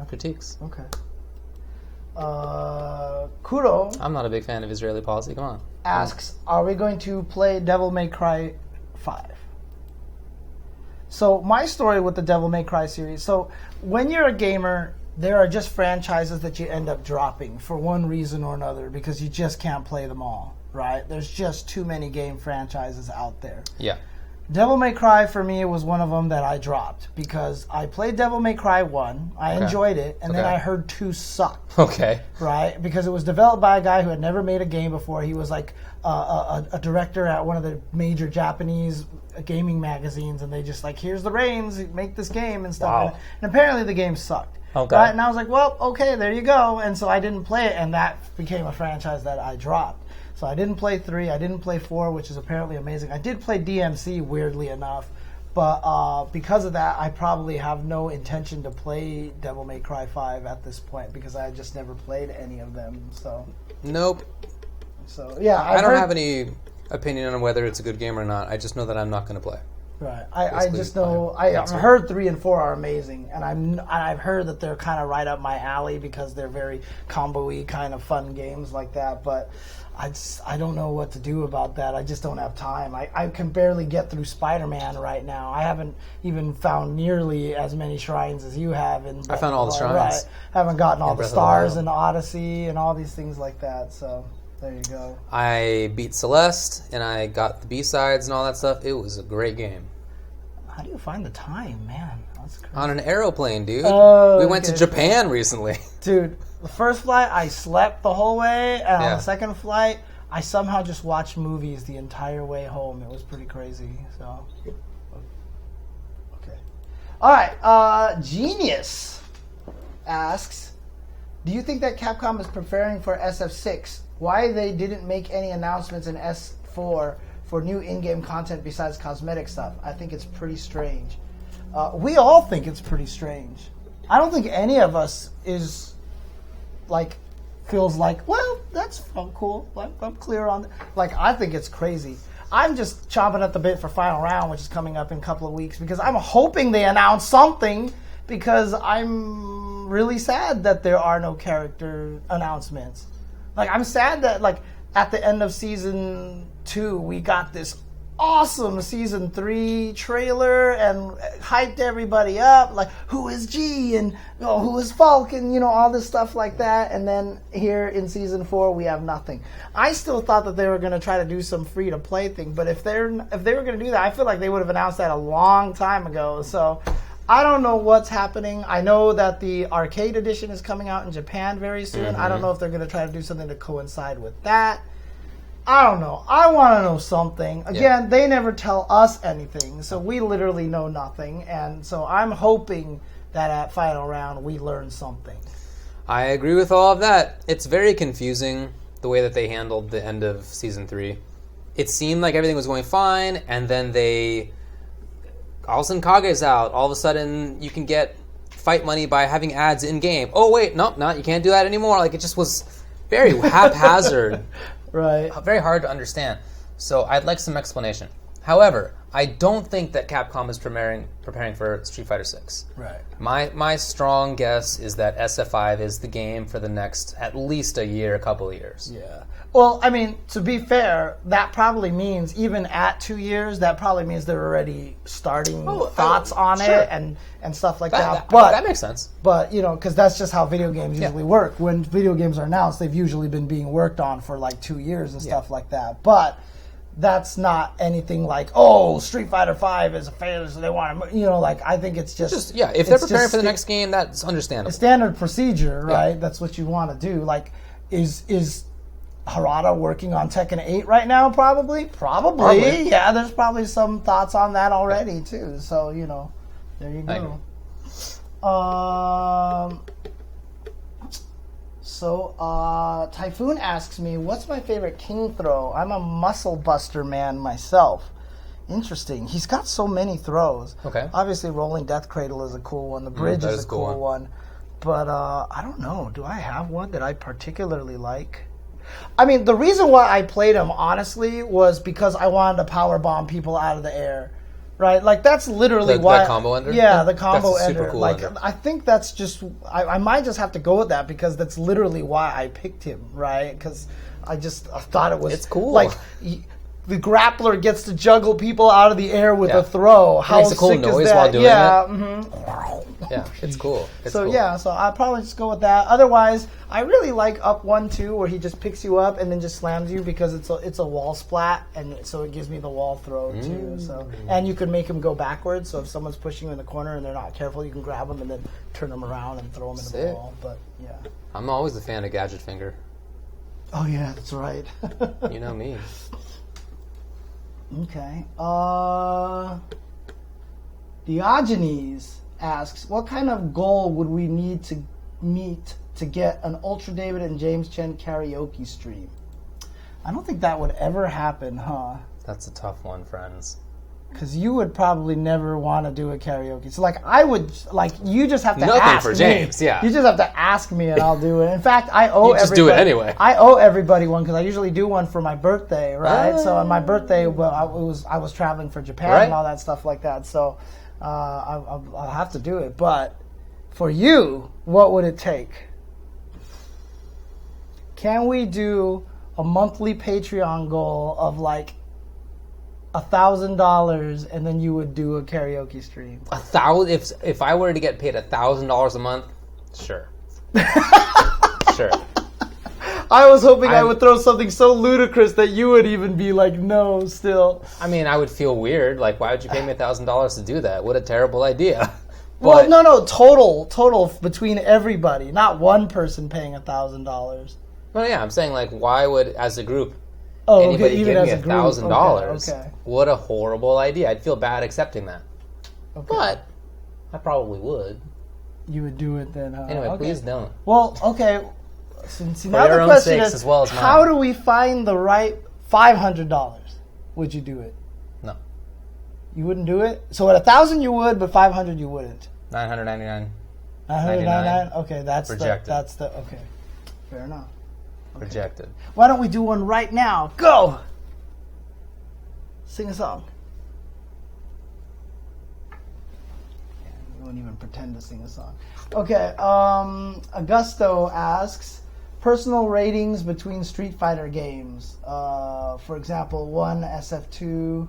critiques. Okay. Kuro I'm not a big fan of Israeli policy. Come on. asks, are we going to play Devil May Cry 5? So my story with the Devil May Cry series. So when you're a gamer, there are just franchises that you end up dropping for one reason or another because you just can't play them all, right? There's just too many game franchises out there. Yeah. Devil May Cry for me was one of them that I dropped because I played Devil May Cry 1, I enjoyed it, and then I heard 2 sucked. Okay. Right? Because it was developed by a guy who had never made a game before. He was like a director at one of the major Japanese gaming magazines, and they just like, here's the reins, make this game and stuff. Wow. And apparently the game sucked. Okay. Right? And I was like, well, okay, there you go. And so I didn't play it, and that became a franchise that I dropped. So I didn't play 3, I didn't play 4, which is apparently amazing. I did play DMC, weirdly enough, but because of that, I probably have no intention to play Devil May Cry 5 at this point because I just never played any of them. So Nope. So yeah, I don't have any opinion on whether it's a good game or not. I just know that I'm not going to play. Right. I Basically, just know I've heard 3 and 4 are amazing, and I've heard that they're kind of right up my alley because they're very combo-y kind of fun games like that. But I don't know what to do about that. I just don't have time. I can barely get through Spider-Man right now. I haven't even found nearly as many shrines as you have. I found all the shrines. Right. Haven't gotten all the Breath of the stars Wild. in Odyssey and all these things like that. So there you go. I beat Celeste, and I got the B-sides and all that stuff. It was a great game. How do you find the time, man? That's crazy. On an aeroplane, dude. Oh, we went to okay. Japan recently. Dude, the first flight, I slept the whole way, and on Yeah. the second flight, I somehow just watched movies the entire way home. It was pretty crazy. So, okay. All right. Genius asks, do you think that Capcom is preparing for SF6? Why they didn't make any announcements in S4 for new in-game content besides cosmetic stuff? I think it's pretty strange. We all think it's pretty strange. I don't think any of us is like feels like, well, that's cool. I'm clear on that. Like, I think it's crazy. I'm just chomping at the bit for Final Round, which is coming up in a couple of weeks, because I'm hoping they announce something, because I'm really sad that there are no character announcements. Like, I'm sad that, like, at the end of Season 2, we got this awesome season 3 trailer and hyped everybody up. Like, who is G and who is Falk and all this stuff like that. And then here in season 4, we have nothing. I still thought that they were going to try to do some free to play thing, but if they were going to do that, I feel like they would have announced that a long time ago. So I don't know what's happening. I know that the arcade edition is coming out in Japan very soon. I don't know if they're going to try to do something to coincide with that. I don't know. I want to know something. Again, they never tell us anything, so we literally know nothing. And so I'm hoping that at Final Round we learn something. I agree with all of that. It's very confusing the way that they handled the end of Season 3. It seemed like everything was going fine, and then all of a sudden Kage's out. All of a sudden you can get fight money by having ads in-game. Oh, wait, nope, you can't do that anymore. Like, it just was very haphazard. Right. Very hard to understand. So I'd like some explanation. However, I don't think that Capcom is preparing for Street Fighter 6. Right. My strong guess is that SF5 is the game for the next at least a couple of years. Yeah. Well, I mean, to be fair, that probably means even at 2 years, that probably means they're already starting thoughts on it and stuff like that. But that makes sense. But, because that's just how video games usually work. When video games are announced, they've usually been being worked on for like 2 years and stuff like that. But that's not anything like, Street Fighter 5 is a failure, so they want to, I think it's just if they're preparing for the next game, that's understandable. Standard procedure, right? That's what you want to do. Like, is Harada working on Tekken 8 right now? Probably. Yeah, there's probably some thoughts on that already too. So, there you go. Typhoon asks me, what's my favorite king throw? I'm a muscle buster man myself. Interesting. He's got so many throws. Okay. Obviously, rolling death cradle is a cool one. The bridge is a cool one. But I don't know. Do I have one that I particularly like? I mean, the reason why I played him, honestly, was because I wanted to power bomb people out of the air. Right? Like, that's literally why... The combo ender? Yeah, the combo that's a ender. super cool like, ender. I think that's just... I might just have to go with that because that's literally why I picked him, right? Because I thought it was... It's cool. Like, the grappler gets to juggle people out of the air with a throw. How makes a cool sick noise is that? while doing it. Yeah, it's cool. So I'll probably just go with that. Otherwise, I really like Up 1-2 where he just picks you up and then just slams you because it's a wall splat, and so it gives me the wall throw too. So and you can make him go backwards. So if someone's pushing you in the corner and they're not careful, you can grab them and then turn them around and throw them in the wall. But yeah, I'm always a fan of Gadget Finger. Oh yeah, that's right. You know me. Okay. Diogenes asks, what kind of goal would we need to meet to get an Ultra David and James Chen karaoke stream? I don't think that would ever happen, huh? That's a tough one, friends. Because you would probably never want to do a karaoke. So, I would, you just have to Nothing ask for James, me. yeah. You just have to ask me and I'll do it. In fact, I owe everybody... just do it anyway. I owe everybody one because I usually do one for my birthday, right? So, on my birthday, I was traveling for Japan and all that stuff like that. So, I'll have to do it. But for you, what would it take? Can we do a monthly Patreon goal of $1,000 and then you would do a karaoke stream? If I were to get paid $1,000 a month, sure. Sure. I was hoping I would throw something so ludicrous that you would even be like, no, still. I mean, I would feel weird. Like, why would you pay me $1,000 to do that? What a terrible idea. Well, no, total between everybody, not one person paying $1,000. Well, yeah, I'm saying, why would, as a group, Oh, anybody okay, even give me as a group. $1,000? Okay. What a horrible idea. I'd feel bad accepting that. Okay. But I probably would. You would do it then, huh? Anyway, please don't. Well, okay. So, For now your the own question sakes is, as well as mine. how do we find the right $500? Would you do it? No. You wouldn't do it? So at 1,000 you would, but 500 you wouldn't. $999. 999? Okay, that's Rejected. okay. Fair enough. Okay. Rejected. Why don't we do one right now? Go! Sing a song. You won't even pretend to sing a song. Okay, Augusto asks, personal ratings between Street Fighter games. For example, 1 SF2,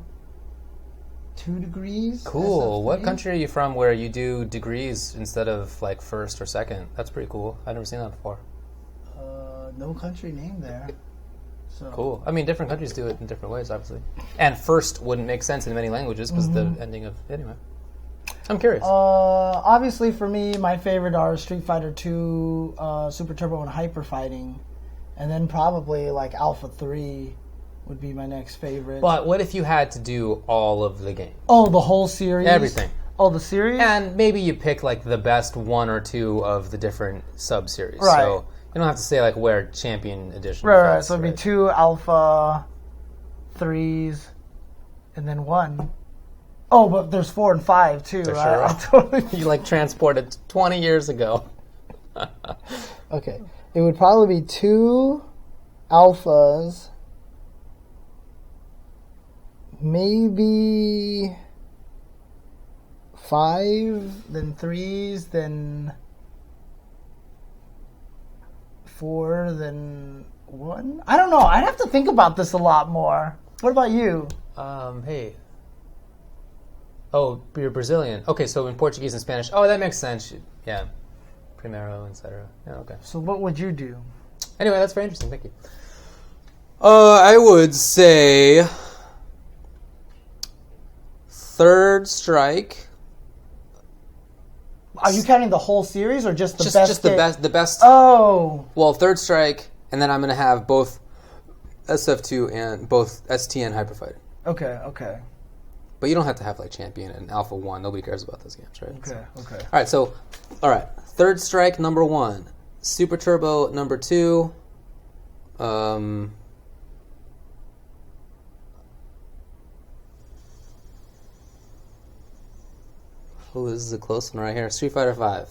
2 degrees. Cool. What SF3. country are you from where you do degrees instead of like first or second? That's pretty cool. I've never seen that before. No country name there. So. Cool. I mean, different countries do it in different ways, obviously. And first wouldn't make sense in many languages because the ending of... Anyway. I'm curious. Obviously, for me, my favorite are Street Fighter 2, Super Turbo, and Hyper Fighting. And then probably like Alpha 3 would be my next favorite. But what if you had to do all of the game? Oh, the whole series? Everything. Oh, the series? And maybe you pick like the best 1 or 2 of the different sub-series. Right. So you don't have to say like where Champion Edition Right. fits, So it'd be 2 Alpha 3s and then 1. Oh, but there's 4 and 5 too, For right? sure. I totally... You like transported 20 years ago. Okay. It would probably be 2 Alphas, maybe 5, then 3s, then 4, then 1. I don't know. I'd have to think about this a lot more. What about you? Hey. Oh, you're Brazilian. Okay, so in Portuguese and Spanish. Oh, that makes sense. Yeah. Primero, etc. Yeah, okay. So what would you do? Anyway, that's very interesting. Thank you. I would say Third Strike. Are you counting the whole series or just the best? Just the best. Oh. Well, Third Strike, and then I'm going to have both SF2 and both ST and Hyper Fighter. Okay. But you don't have to have like Champion and Alpha 1. Nobody cares about those games, right? Okay. All right. Third Strike number 1. Super Turbo number 2. Oh, this is a close one right here. Street Fighter 5.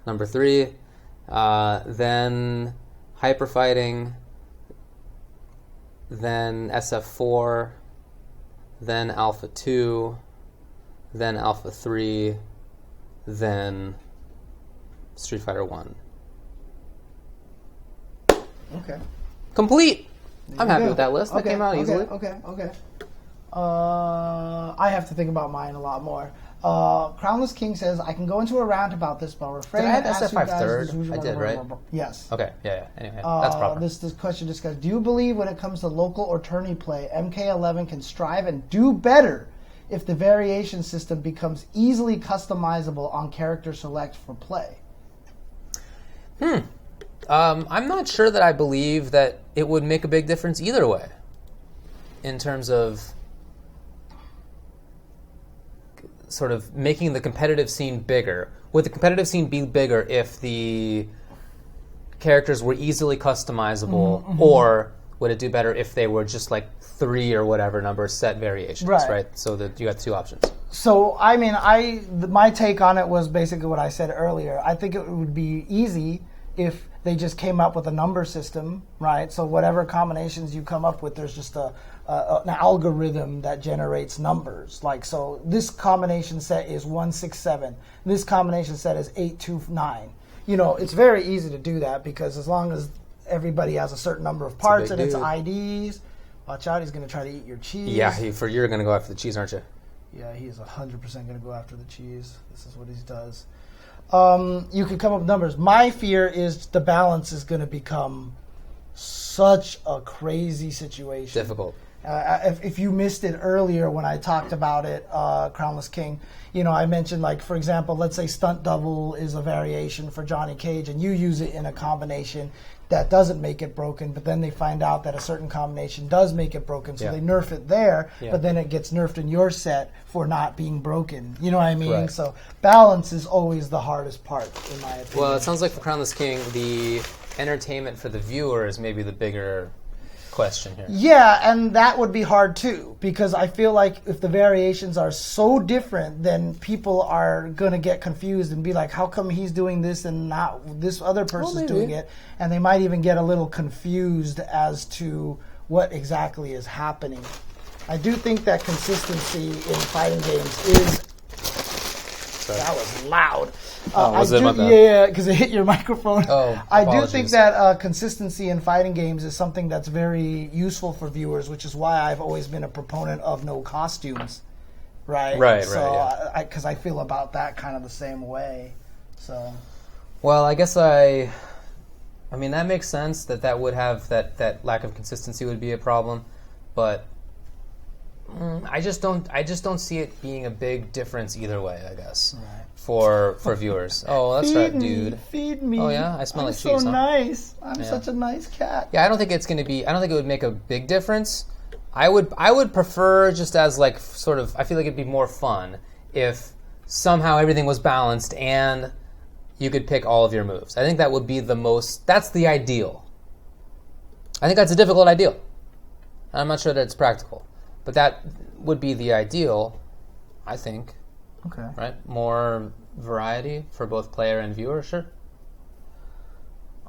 Number 3. Then Hyper Fighting. Then SF4. Then Alpha 2. Then Alpha 3. Then Street Fighter 1. Okay. Complete! I'm happy go. with that list. That came out easily. Okay. I have to think about mine a lot more. Crownless King says, I can go into a rant about this, but refrain. Did I have and ask you SF5 guys third? this usual I did, right? Yes. Okay, yeah. Anyway, that's proper. This question discussed, do you believe when it comes to local or tourney play, MK11 can strive and do better if the variation system becomes easily customizable on character select for play? I'm not sure that I believe that it would make a big difference either way in terms of sort of making the competitive scene bigger. Would the competitive scene be bigger if the characters were easily customizable, or would it do better if they were just like 3 or whatever number set variations, right? So that you got 2 options. So, I mean, my take on it was basically what I said earlier. I think it would be easy if they just came up with a number system, right? So whatever combinations you come up with, there's just an algorithm that generates numbers. Like, so this combination set is 167. This combination set is 829. You know, it's very easy to do that because as long as everybody has a certain number of parts and its IDs, watch out, he's going to try to eat your cheese. Yeah, you're going to go after the cheese, aren't you? Yeah, he is 100% going to go after the cheese. This is what he does. You can come up with numbers. My fear is the balance is going to become such a crazy situation. Difficult. If you missed it earlier when I talked about it, Crownless King, you know, I mentioned, like, for example, let's say Stunt Double is a variation for Johnny Cage, and you use it in a combination that doesn't make it broken, but then they find out that a certain combination does make it broken, so they nerf it there, but then it gets nerfed in your set for not being broken. You know what I mean? Right. So balance is always the hardest part, in my opinion. Well, it sounds like for Crownless King, the entertainment for the viewer is maybe the bigger question here. Yeah, and that would be hard too, because I feel like if the variations are so different, then people are going to get confused and be like, how come he's doing this and not this other person's doing it? And they might even get a little confused as to what exactly is happening. I do think that consistency in fighting games is... That was loud. Yeah, because it hit your microphone. Oh, I do think that consistency in fighting games is something that's very useful for viewers, which is why I've always been a proponent of no costumes, right? Right, So, yeah. Because I feel about that kind of the same way. So, Well, I guess I mean, that makes sense that would have that lack of consistency would be a problem, but I just don't see it being a big difference either way, I guess. right. For viewers. Oh, that's right, dude. Feed me. Oh yeah, I smell I'm like so cheese, huh? nice. I'm such a nice cat. Yeah, I don't think it would make a big difference. I would prefer just as like sort of, I feel like it'd be more fun if somehow everything was balanced and you could pick all of your moves. I think that would be that's the ideal. I think that's a difficult ideal. I'm not sure that it's practical, but that would be the ideal, I think. Okay. Right? More variety for both player and viewer, sure.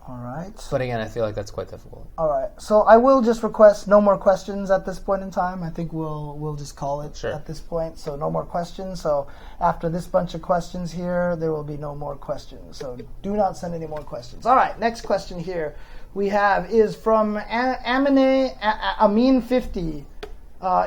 All right. But again, I feel like that's quite difficult. All right. So I will just request no more questions at this point in time. I think we'll just call it at this point. So no more questions. So after this bunch of questions here, there will be no more questions. So do not send any more questions. All right. Next question here we have is from Amin50.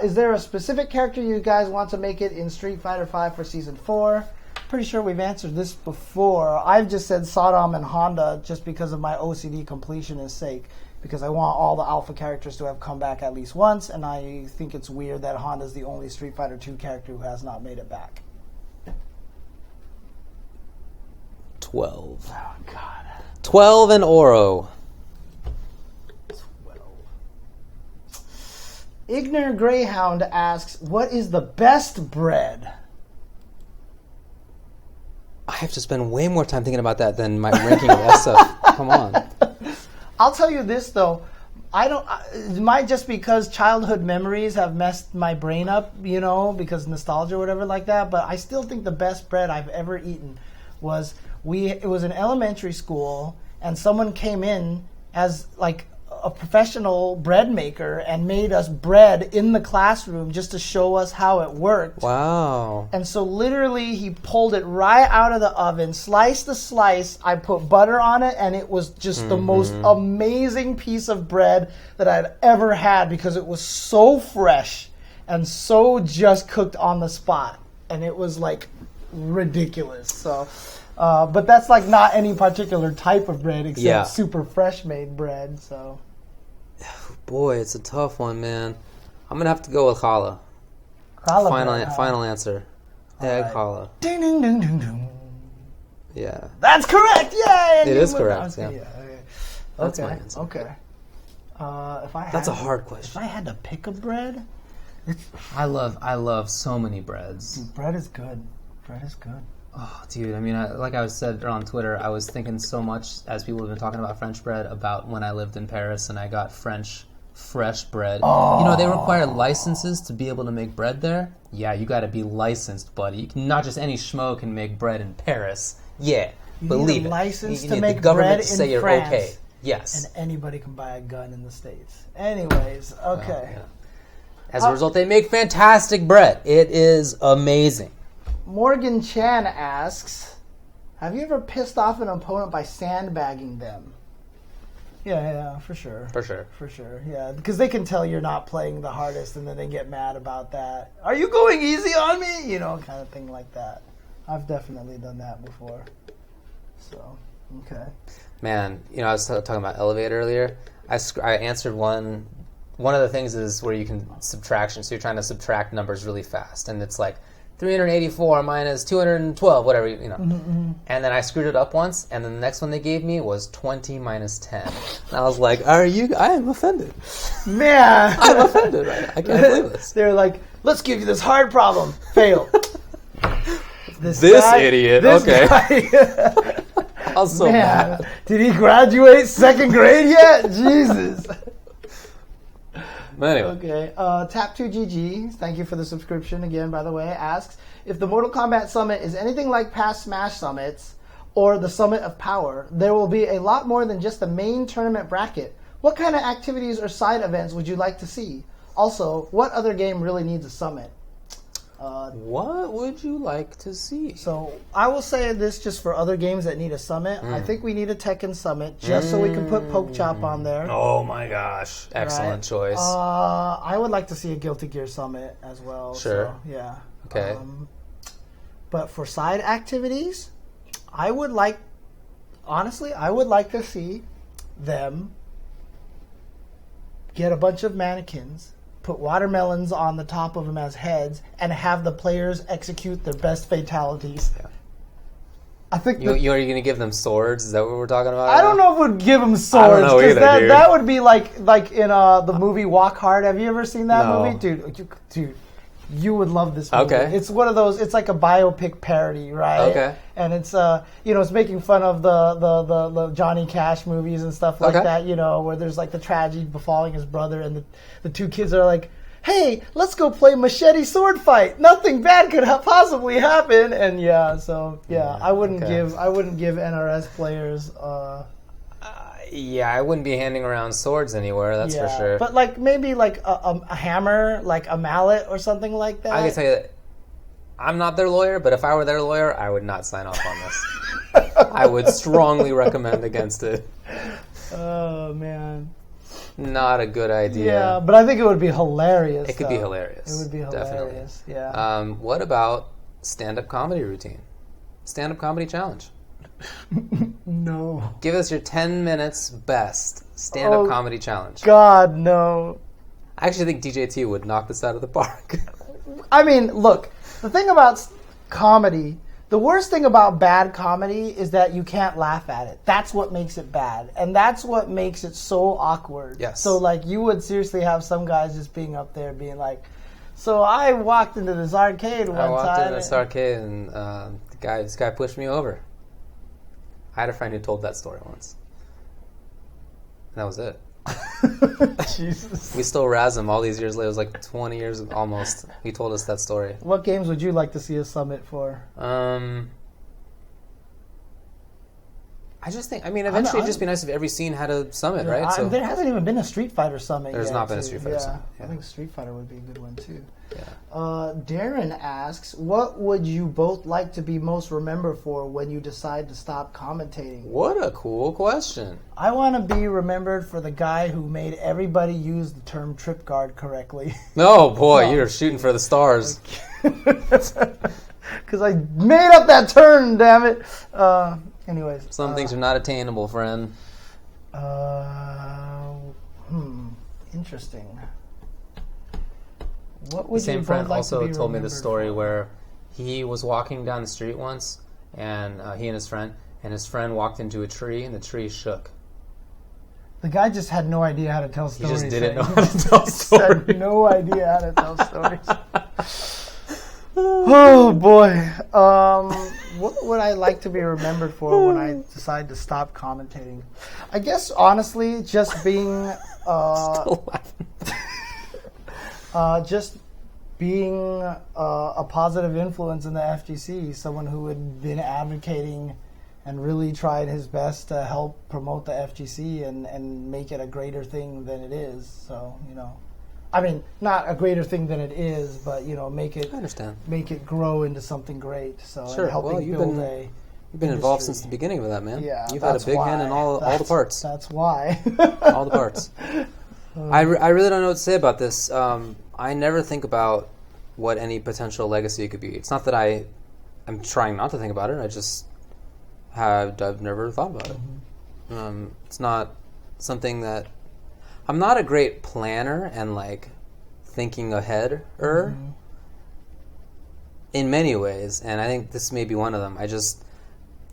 Is there a specific character you guys want to make it in Street Fighter V for Season 4? Pretty sure we've answered this before. I've just said Saddam and Honda just because of my OCD completionist sake, because I want all the alpha characters to have come back at least once, and I think it's weird that Honda's the only Street Fighter 2 character who has not made it back. 12. Oh, God. 12 and Oro. 12. Igner Greyhound asks, what is the best bread? I have to spend way more time thinking about that than my ranking of SF. Come on. I'll tell you this though, it might just because childhood memories have messed my brain up, because nostalgia or whatever like that. But I still think the best bread I've ever eaten was it was in elementary school, and someone came in as like a professional bread maker and made us bread in the classroom just to show us how it worked. Wow. And so literally he pulled it right out of the oven, sliced the slice, I put butter on it, and it was just the most amazing piece of bread that I'd ever had because it was so fresh and so just cooked on the spot. And it was like ridiculous. So, but that's like not any particular type of bread except super fresh made bread. So. Boy, it's a tough one, man. I'm gonna have to go with challah. Final answer. Egg challah. Ding ding ding ding ding. Yeah. That's correct. Yay! It is correct. Yeah. Okay. That's my answer. Okay. That's a hard question. If I had to pick a bread, I love so many breads. bread is good. Bread is good. Oh, dude. I mean, like I said on Twitter, I was thinking so much as people have been talking about French bread about when I lived in Paris and I got French fresh bread. Oh. They require licenses to be able to make bread there. Yeah, you got to be licensed, buddy. Not just any schmo can make bread in Paris. Yeah, believe need a it. license you to need make the government bread to say in you're France. okay. Yes. And anybody can buy a gun in the States. Anyways, okay. Yeah. As a result, they make fantastic bread. It is amazing. Morgan Chan asks, have you ever pissed off an opponent by sandbagging them? Yeah, for sure. For sure. For sure, yeah. Because they can tell you're not playing the hardest and then they get mad about that. Are you going easy on me? Kind of thing like that. I've definitely done that before. So, okay. Man, I was talking about Elevate earlier. I answered one of the things is where you can subtraction. So you're trying to subtract numbers really fast. And it's like 384 minus 212, whatever, And then I screwed it up once, and then the next one they gave me was 20 minus 10. And I was like, I am offended. Man! I'm offended. I can't believe this. They're like, let's give you this hard problem. Fail. This idiot. This okay. Guy, I was so mad. Did he graduate second grade yet? Jesus. But anyway. Okay. Tap2GG, thank you for the subscription again, by the way, asks, if the Mortal Kombat Summit is anything like past Smash Summits or the Summit of Power, there will be a lot more than just the main tournament bracket. What kind of activities or side events would you like to see? Also, what other game really needs a summit? What would you like to see? So I will say this just for other games that need a summit. I think we need a Tekken Summit just so we can put Poke Chop on there. Oh my gosh. Excellent choice. I would like to see a Guilty Gear Summit as well. Sure. So, yeah. Okay. But for side activities, I would like to see them get a bunch of mannequins, put watermelons on the top of them as heads, and have the players execute their best fatalities. Yeah. I think Are you going to give them swords? Is that what we're talking about? I don't know if we'd give them swords. know either, that, dude. that would be like in the movie Walk Hard. Have you ever seen that No. movie? Dude, you would love this movie. Okay. It's one of those, it's like a biopic parody, right? Okay. And it's, it's making fun of the Johnny Cash movies and stuff like Okay. that, where there's like the tragedy befalling his brother and the two kids are like, hey, let's go play machete sword fight. Nothing bad could possibly happen. And I wouldn't okay. give NRS players, Yeah, I wouldn't be handing around swords anywhere, that's for sure. But like maybe like a hammer, like a mallet or something like that. I can tell you that I'm not their lawyer, but if I were their lawyer, I would not sign off on this. I would strongly recommend against it. Oh man. Not a good idea. Yeah, but I think it would be hilarious. It could be hilarious. It would be hilarious. Definitely. Yeah. What about stand-up comedy routine? Stand-up comedy challenge. No. Give us your 10 minutes best stand-up comedy challenge. God, no. I actually think DJT would knock this out of the park. I mean, look, the thing about comedy, the worst thing about bad comedy is that you can't laugh at it. That's what makes it bad. And that's what makes it so awkward. Yes. So, like, you would seriously have some guys just being up there being like, so I walked into this arcade one time. I walked into this arcade and this guy pushed me over. I had a friend who told that story once. And that was it. Jesus. We still razz him all these years later. It was like 20 years almost. He told us that story. What games would you like to see a summit for? I just think, eventually it'd just be nice if every scene had a summit, right? So There hasn't even been a Street Fighter summit There's yet. not been a Street Fighter summit. I Yeah. think Street Fighter would be a good one, too. Yeah. Darren asks, what would you both like to be most remembered for when you decide to stop commentating? What a cool question. I want to be remembered for the guy who made everybody use the term trip guard correctly. Oh boy, you're shooting for the stars. Because I made up that term, damn it. Anyways. Some things are not attainable, friend. Interesting. What would The same you friend both like also to be told me the remembered story for? where he was walking down the street once, and he and his friend walked into a tree, and the tree shook. The guy just had no idea how to tell He stories. just didn't know He how to tell just had stories. no idea how to tell stories. Oh boy. What would I like to be remembered for when I decide to stop commentating? I guess honestly, just being just being a positive influence in the FGC, someone who had been advocating and really tried his best to help promote the FGC and make it a greater thing than it is. So, not a greater thing than it is, but, make it I understand. make it grow into something great. So, Sure. and helping Well, you've build been involved industry. since the beginning of that, man. Yeah, You've had a big hand in all the parts. That's why. All the parts. I really don't know what to say about this. I never think about what any potential legacy could be. It's not that I'm trying not to think about it. I've never thought about it. It's not something that I'm not a great planner and thinking ahead in many ways, and I think this may be one of them. I just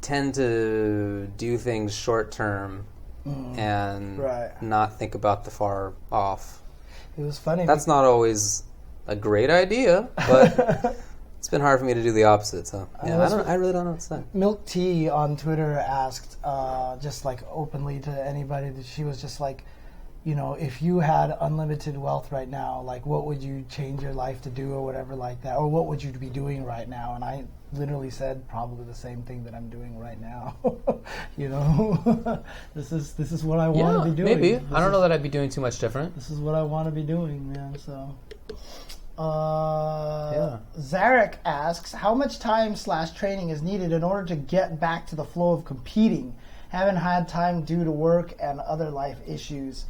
tend to do things short term and not think about the far off. It was funny. That's not always a great idea, but it's been hard for me to do the opposite. So I really don't know what to say. Milk Tea on Twitter asked, just openly to anybody, that she was just like, if you had unlimited wealth right now, what would you change your life to do or whatever like that, or what would you be doing right now? And I literally said probably the same thing that I'm doing right now. This is what I want to be doing. Maybe. I don't know that I'd be doing too much different. This is what I want to be doing, man. So. Zarek asks, how much time / training is needed in order to get back to the flow of competing? Haven't had time due to work and other life issues.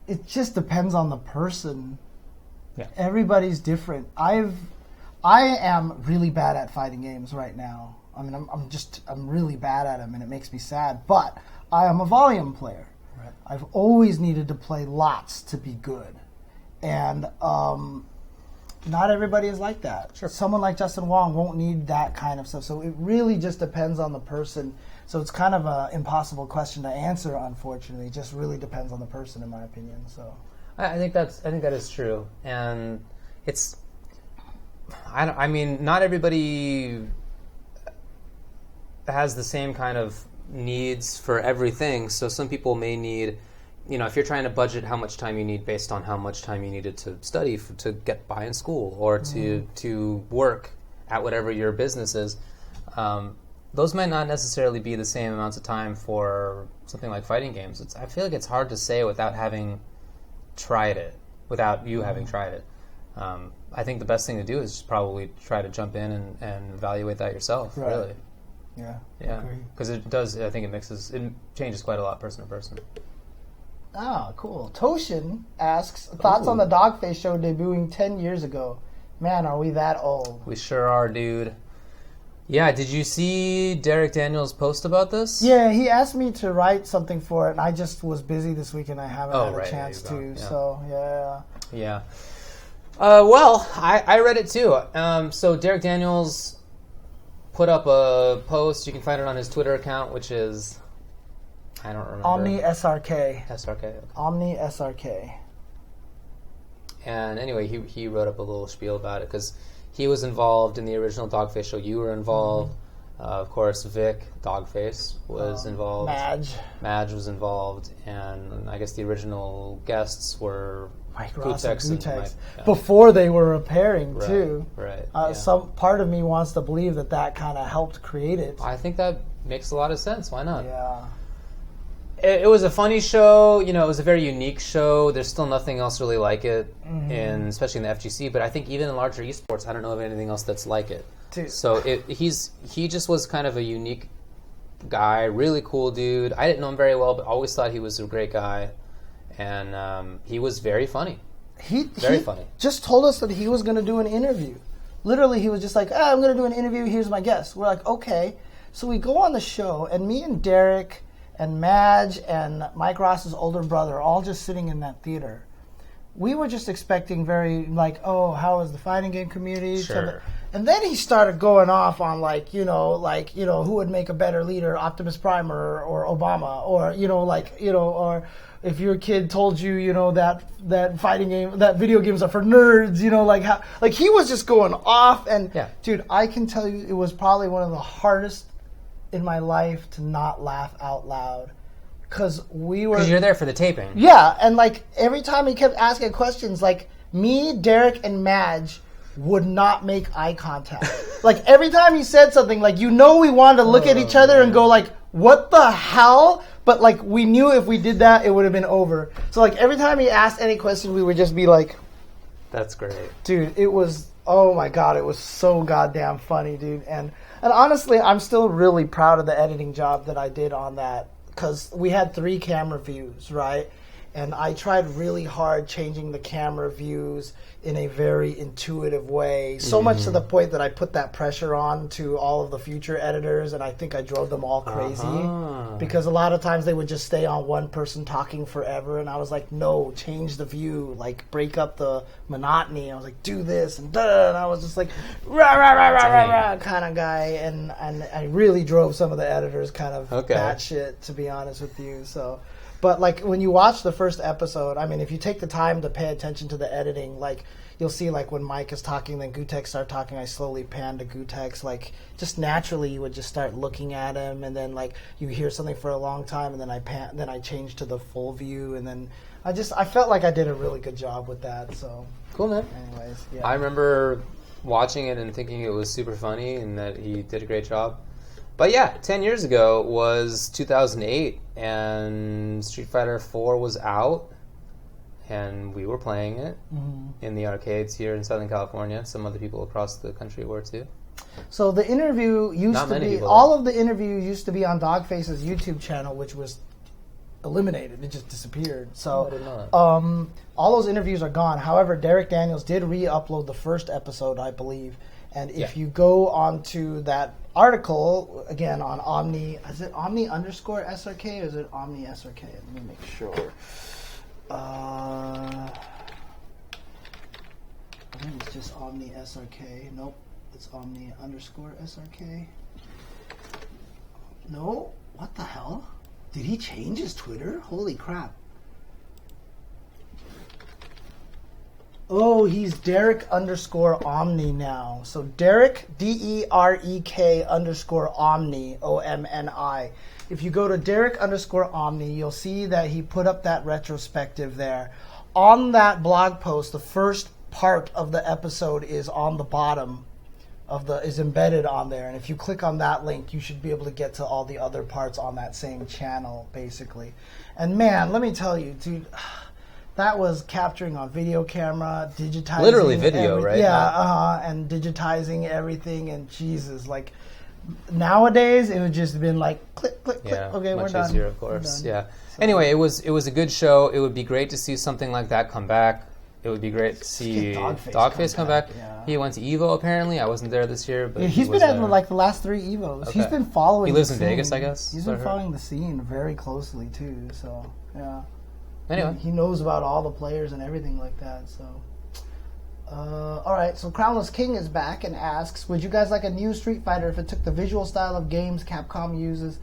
It just depends on the person. Yeah. Everybody's different. I am really bad at fighting games right now. I mean, I'm really bad at them, and it makes me sad. But I am a volume player. Right. I've always needed to play lots to be good, and not everybody is like that. Sure. Someone like Justin Wong won't need that kind of stuff. So it really just depends on the person. So it's kind of an impossible question to answer, unfortunately. It just really depends on the person, in my opinion. So I think that is true, and it's. I mean, not everybody has the same kind of needs for everything. So some people may need, if you're trying to budget how much time you need based on how much time you needed to study to get by in school or to work at whatever your business is, those might not necessarily be the same amounts of time for something like fighting games. I feel like it's hard to say without having tried it, without you having tried it. I think the best thing to do is just probably try to jump in and evaluate that yourself, Right. really. yeah, Yeah, agree. because it does. I think it changes quite a lot person to person. Ah, cool. Toshin asks, thoughts on the Dogface show debuting 10 years ago? Man, are we that old? We sure are, dude. Yeah, did you see Derek Daniels' post about this? Yeah, he asked me to write something for it, and I just was busy this week, and I haven't had right, a chance there you to. go, yeah. So, yeah. Yeah. Well, I read it too. So Derek Daniels put up a post. You can find it on his Twitter account, which is, I don't remember. Omni SRK. SRK. Okay. Omni SRK. And anyway, he wrote up a little spiel about it because he was involved in the original Dogface show. You were involved. Of course, Vic, Dogface, was involved. Madge was involved. And I guess the original guests were Mike Ross and Gutex and Gutex. Mike, yeah. Before they were appearing, Right, too. right, yeah. Some part of me wants to believe that kind of helped create it. I think that makes a lot of sense. Why not? Yeah. It was a funny show. It was a very unique show. There's still nothing else really like it, especially in the FGC. But I think even in larger esports, I don't know of anything else that's like it. Dude. So he just was kind of a unique guy, really cool dude. I didn't know him very well, but always thought he was a great guy, and he was very funny. Very funny. Just told us that he was going to do an interview. Literally, he was just like, I'm going to do an interview. Here's my guest. We're like, okay. So we go on the show, and me and Derek and Madge and Mike Ross's older brother all just sitting in that theater. We were just expecting very, how is the fighting game community? Sure. And then he started going off on who would make a better leader, Optimus Prime or Obama, or if your kid told you, that fighting game, that video games are for nerds, he was just going off. And yeah. Dude, I can tell you, it was probably one of the hardest in my life to not laugh out loud. Because you're there for the taping. Yeah, and every time he kept asking questions, me, Derek, and Madge would not make eye contact. Every time he said something, we wanted to look at each other and go what the hell? But we knew if we did that, it would have been over. So every time he asked any question, we would just be like, that's great. Dude, it was, oh my God, it was so goddamn funny, dude. And honestly, I'm still really proud of the editing job that I did on that. Because we had 3 camera views, right? And I tried really hard changing the camera views in a very intuitive way. So much to the point that I put that pressure on to all of the future editors, and I think I drove them all crazy. Because a lot of times they would just stay on one person talking forever, and I was like, no, change the view, break up the monotony. I was like, do this, and da, and I was just like, rah, rah, rah, rah, rah, rah, kind of guy. And I really drove some of the editors kind of batshit, to be honest with you, so... But when you watch the first episode, I mean, if you take the time to pay attention to the editing, you'll see when Mike is talking, then Gutex start talking, I slowly pan to Gutex. Just naturally, you would just start looking at him, and then you hear something for a long time, and then I change to the full view, and then I felt like I did a really good job with that. So cool, man. Anyways, yeah. I remember watching it and thinking it was super funny and that he did a great job. But yeah, 10 years ago was 2008, and Street Fighter 4 was out, and we were playing it in the arcades here in Southern California. Some other people across the country were too. So the interview used Not to many be, people, all of the interviews used to be on Dogface's YouTube channel, which was eliminated. It just disappeared. So I didn't know that. all those interviews are gone. However, Derek Daniels did re-upload the first episode, I believe, And if you go onto that article, again, on Omni, is it Omni underscore SRK or is it Omni SRK? Let me make sure. I think it's just Omni SRK. Nope, it's Omni underscore SRK. No, what the hell? Did he change his Twitter? Holy crap. Oh, he's Derek underscore Omni now. So Derek, DEREK underscore Omni, OMNI. If you go to Derek underscore Omni, you'll see that he put up that retrospective there. On that blog post, the first part of the episode is on the bottom is embedded on there. And if you click on that link, you should be able to get to all the other parts on that same channel, basically. And man, let me tell you, dude, that was capturing on video camera, digitizing. Literally video, right? Yeah, and digitizing everything. And Jesus, like nowadays, it would just been like click, click, click. Yeah, Okay, much we're done. easier, of course. Yeah. So, anyway, it was a good show. It would be great to see something like that come back. It would be great to see Dogface come back. Yeah. He went to Evo apparently. I wasn't there this year, but yeah, he's been at like the last 3 Evos. Okay. He's been following. He lives the in scene. Vegas, I guess. He's been following the scene very closely too. So yeah. Anyway, he knows about all the players and everything like that. So. All right, so Crownless King is back and asks, would you guys like a new Street Fighter if it took the visual style of games Capcom uses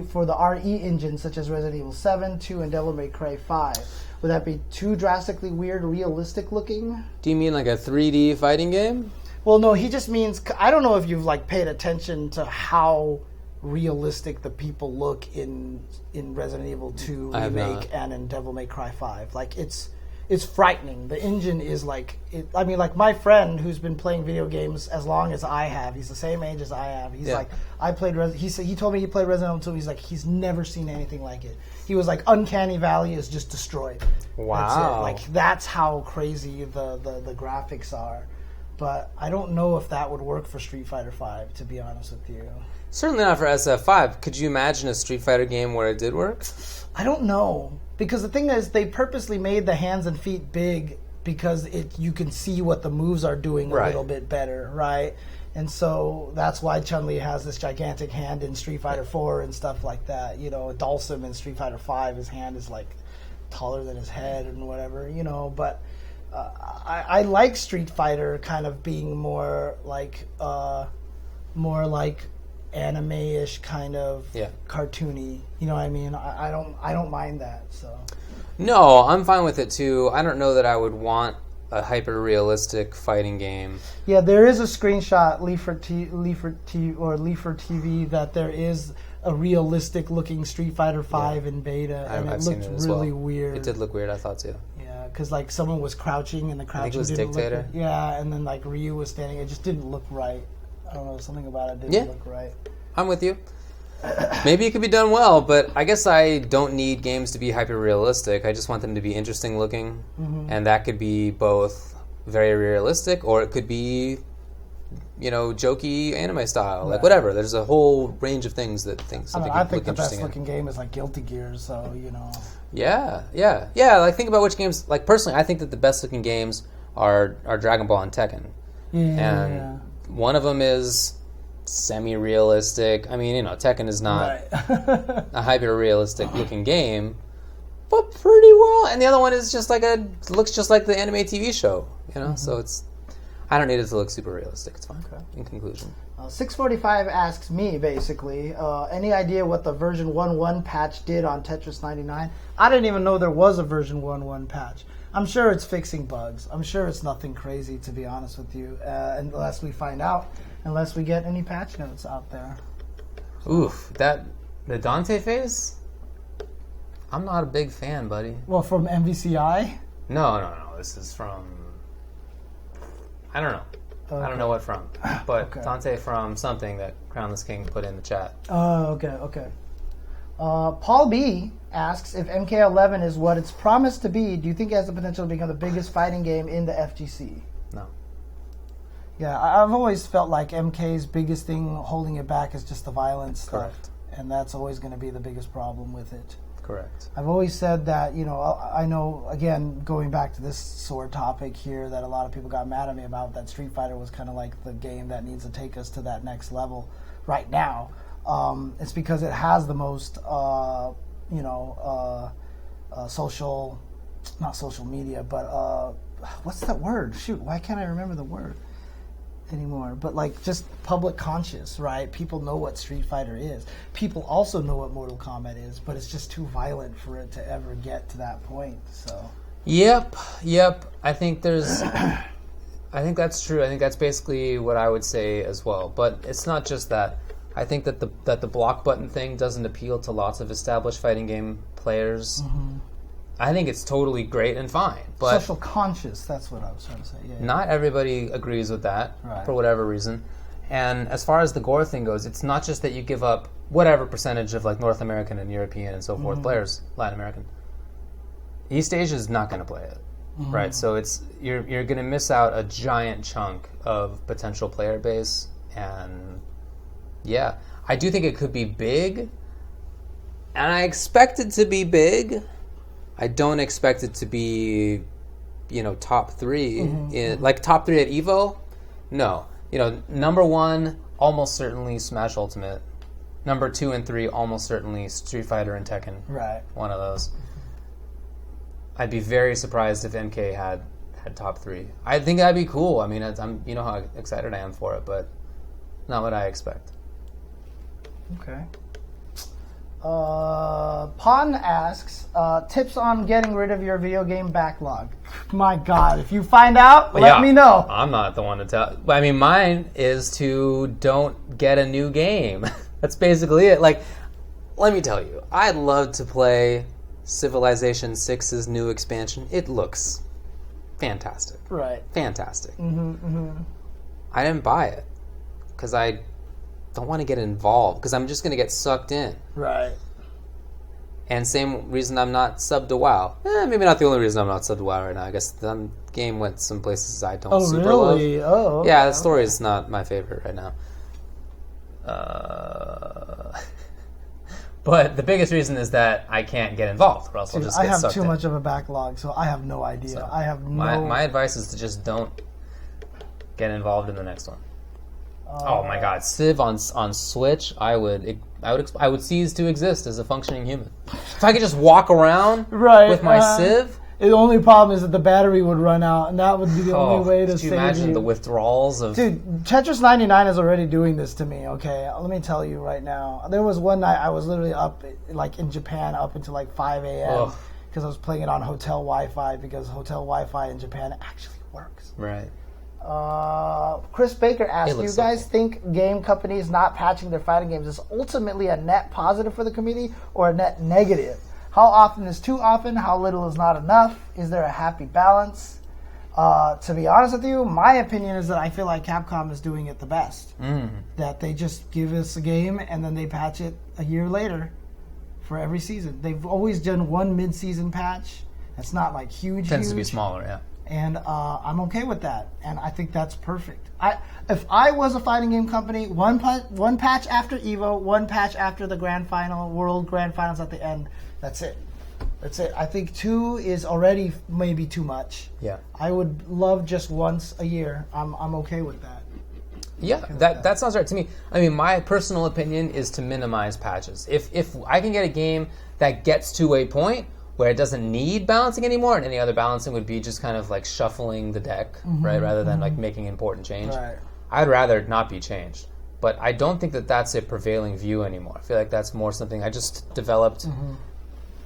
for the RE engine, such as Resident Evil 7, 2, and Devil May Cry 5? Would that be too drastically weird, realistic looking? do you mean like a 3D fighting game? Well, no, he just means, I don't know if you've like paid attention to how realistic the people look in Resident Evil 2 Remake and in Devil May Cry 5. Like, it's frightening. The engine is like, I mean, like my friend who's been playing video games as long as I have, he's the same age as I have. He's like, I played, he told me he played Resident Evil 2. He's like, he's never seen anything like it. He was like, Uncanny Valley is just destroyed. Wow. That's it. Like, that's how crazy the graphics are. But I don't know if that would work for Street Fighter 5, to be honest with you. Certainly not for SF5. Could you imagine a Street Fighter game where it did work? I don't know. Because the thing is, they purposely made the hands and feet big because you can see what the moves are doing a little bit better, right? And so that's why Chun-Li has this gigantic hand in Street Fighter 4 and stuff like that. You know, Dhalsim in Street Fighter 5, his hand is like taller than his head and whatever, you know. But I like Street Fighter kind of being more like anime-ish kind of cartoony. You know what I mean? I don't mind that. So no, I'm fine with it too. I don't know that I would want a hyper-realistic fighting game. Yeah, there is a screenshot Leaford TV that there is a realistic-looking Street Fighter 5 in beta, and it looked really weird. It did look weird, I thought too. Yeah, because like someone was crouching and the crouching didn't Dictator. look. Yeah, and then like Ryu was standing. It just didn't look right. I don't know, something about it didn't look right. I'm with you. Maybe it could be done well, but I guess I don't need games to be hyper-realistic. I just want them to be interesting looking, and that could be both very realistic, or it could be, you know, jokey anime style, like whatever. There's a whole range of things that I think the best looking game is like Guilty Gear, so you know. Yeah. Like think about which games. Like personally, I think that the best looking games are Dragon Ball and Tekken, and one of them is semi-realistic. I mean, you know, Tekken is not a hyper-realistic looking game, but pretty well. And the other one is just like looks just like the anime TV show, you know. So I don't need it to look super realistic. It's fine. Okay. In conclusion, 645 asks me basically, any idea what the version 1.1 patch did on Tetris 99? I didn't even know there was a version 1.1 patch. I'm sure it's fixing bugs. I'm sure it's nothing crazy, to be honest with you, unless we find out. Unless we get any patch notes out there. Oof, the Dante phase? I'm not a big fan, buddy. Well, from MVCI? No. This is from... I don't know. Okay. I don't know what from. But Dante from something that Crownless King put in the chat. Oh, okay. Paul B asks, if MK11 is what it's promised to be, do you think it has the potential to become the biggest fighting game in the FGC? No. Yeah, I've always felt like MK's biggest thing holding it back is just the violence stuff. Correct. And that's always going to be the biggest problem with it. Correct. I've always said that, I know, again, going back to this sore topic here that a lot of people got mad at me about, that Street Fighter was kind of like the game that needs to take us to that next level right now. It's because it has the most, not social media, but what's that word? Shoot, why can't I remember the word anymore? But like just public conscious, right? People know what Street Fighter is. People also know what Mortal Kombat is, but it's just too violent for it to ever get to that point. So. Yep. I think there's. I think that's true. I think that's basically what I would say as well. But it's not just that. I think that the block button thing doesn't appeal to lots of established fighting game players. Mm-hmm. I think it's totally great and fine. But social conscious, that's what I was trying to say. Yeah. Not everybody agrees with that for whatever reason. And as far as the gore thing goes, it's not just that you give up whatever percentage of like North American and European and so forth players, Latin American. East Asia is not going to play it, right? So it's you're going to miss out a giant chunk of potential player base. And yeah, I do think it could be big, and I expect it to be big. I don't expect it to be, top three. Like top three at EVO? No. Number one, almost certainly Smash Ultimate. Number 2 and 3, almost certainly Street Fighter and Tekken. Right. One of those. I'd be very surprised if MK had top 3. I think that'd be cool. I mean, I'm how excited I am for it, but not what I expect. Okay. Pon asks, tips on getting rid of your video game backlog. My God, if you find out, let me know. I'm not the one to tell. I mean, mine is to don't get a new game. That's basically it. Like, let me tell you, I'd love to play Civilization 6's new expansion. It looks fantastic. Right. Fantastic. I didn't buy it because I don't want to get involved because I'm just going to get sucked in. Right. And same reason I'm not subbed to WoW. Maybe not the only reason I'm not subbed to WoW right now. I guess the game went some places I don't super really? love. Oh, okay. Yeah, the story is not my favorite right now. But the biggest reason is that I can't get involved, or else I'll just get sucked in. I have too much of a backlog, so I have no idea. So I have no... My advice is to just don't get involved in the next one. Oh my God, Civ on Switch, I would cease to exist as a functioning human. If I could just walk around with my Civ. The only problem is that the battery would run out, and that would be the only way to save you. Could you imagine the withdrawals of... Dude, Tetris 99 is already doing this to me, okay? Let me tell you right now. There was one night I was literally up, like in Japan, up until like 5 a.m. because I was playing it on hotel Wi-Fi, because hotel Wi-Fi in Japan actually works. Right. Chris Baker asked, do you guys think game companies not patching their fighting games is ultimately a net positive for the community or a net negative? How often is too often? How little is not enough? Is there a happy balance? To be honest with you, my opinion is that I feel like Capcom is doing it the best. That they just give us a game and then they patch it a year later for every season. They've always done one mid-season patch. It's not like huge. Tends to be smaller, yeah. And I'm okay with that, and I think that's perfect. If I was a fighting game company, one patch after EVO, one patch after the Grand Final, World Grand Finals at the end, that's it. That's it. I think 2 is already maybe too much. Yeah. I would love just once a year. I'm okay with that. Yeah, that sounds right to me. I mean, my personal opinion is to minimize patches. If I can get a game that gets to a point where it doesn't need balancing anymore, and any other balancing would be just kind of like shuffling the deck, right, rather than like making important change. Right. I'd rather it not be changed. But I don't think that that's a prevailing view anymore. I feel like that's more something I just developed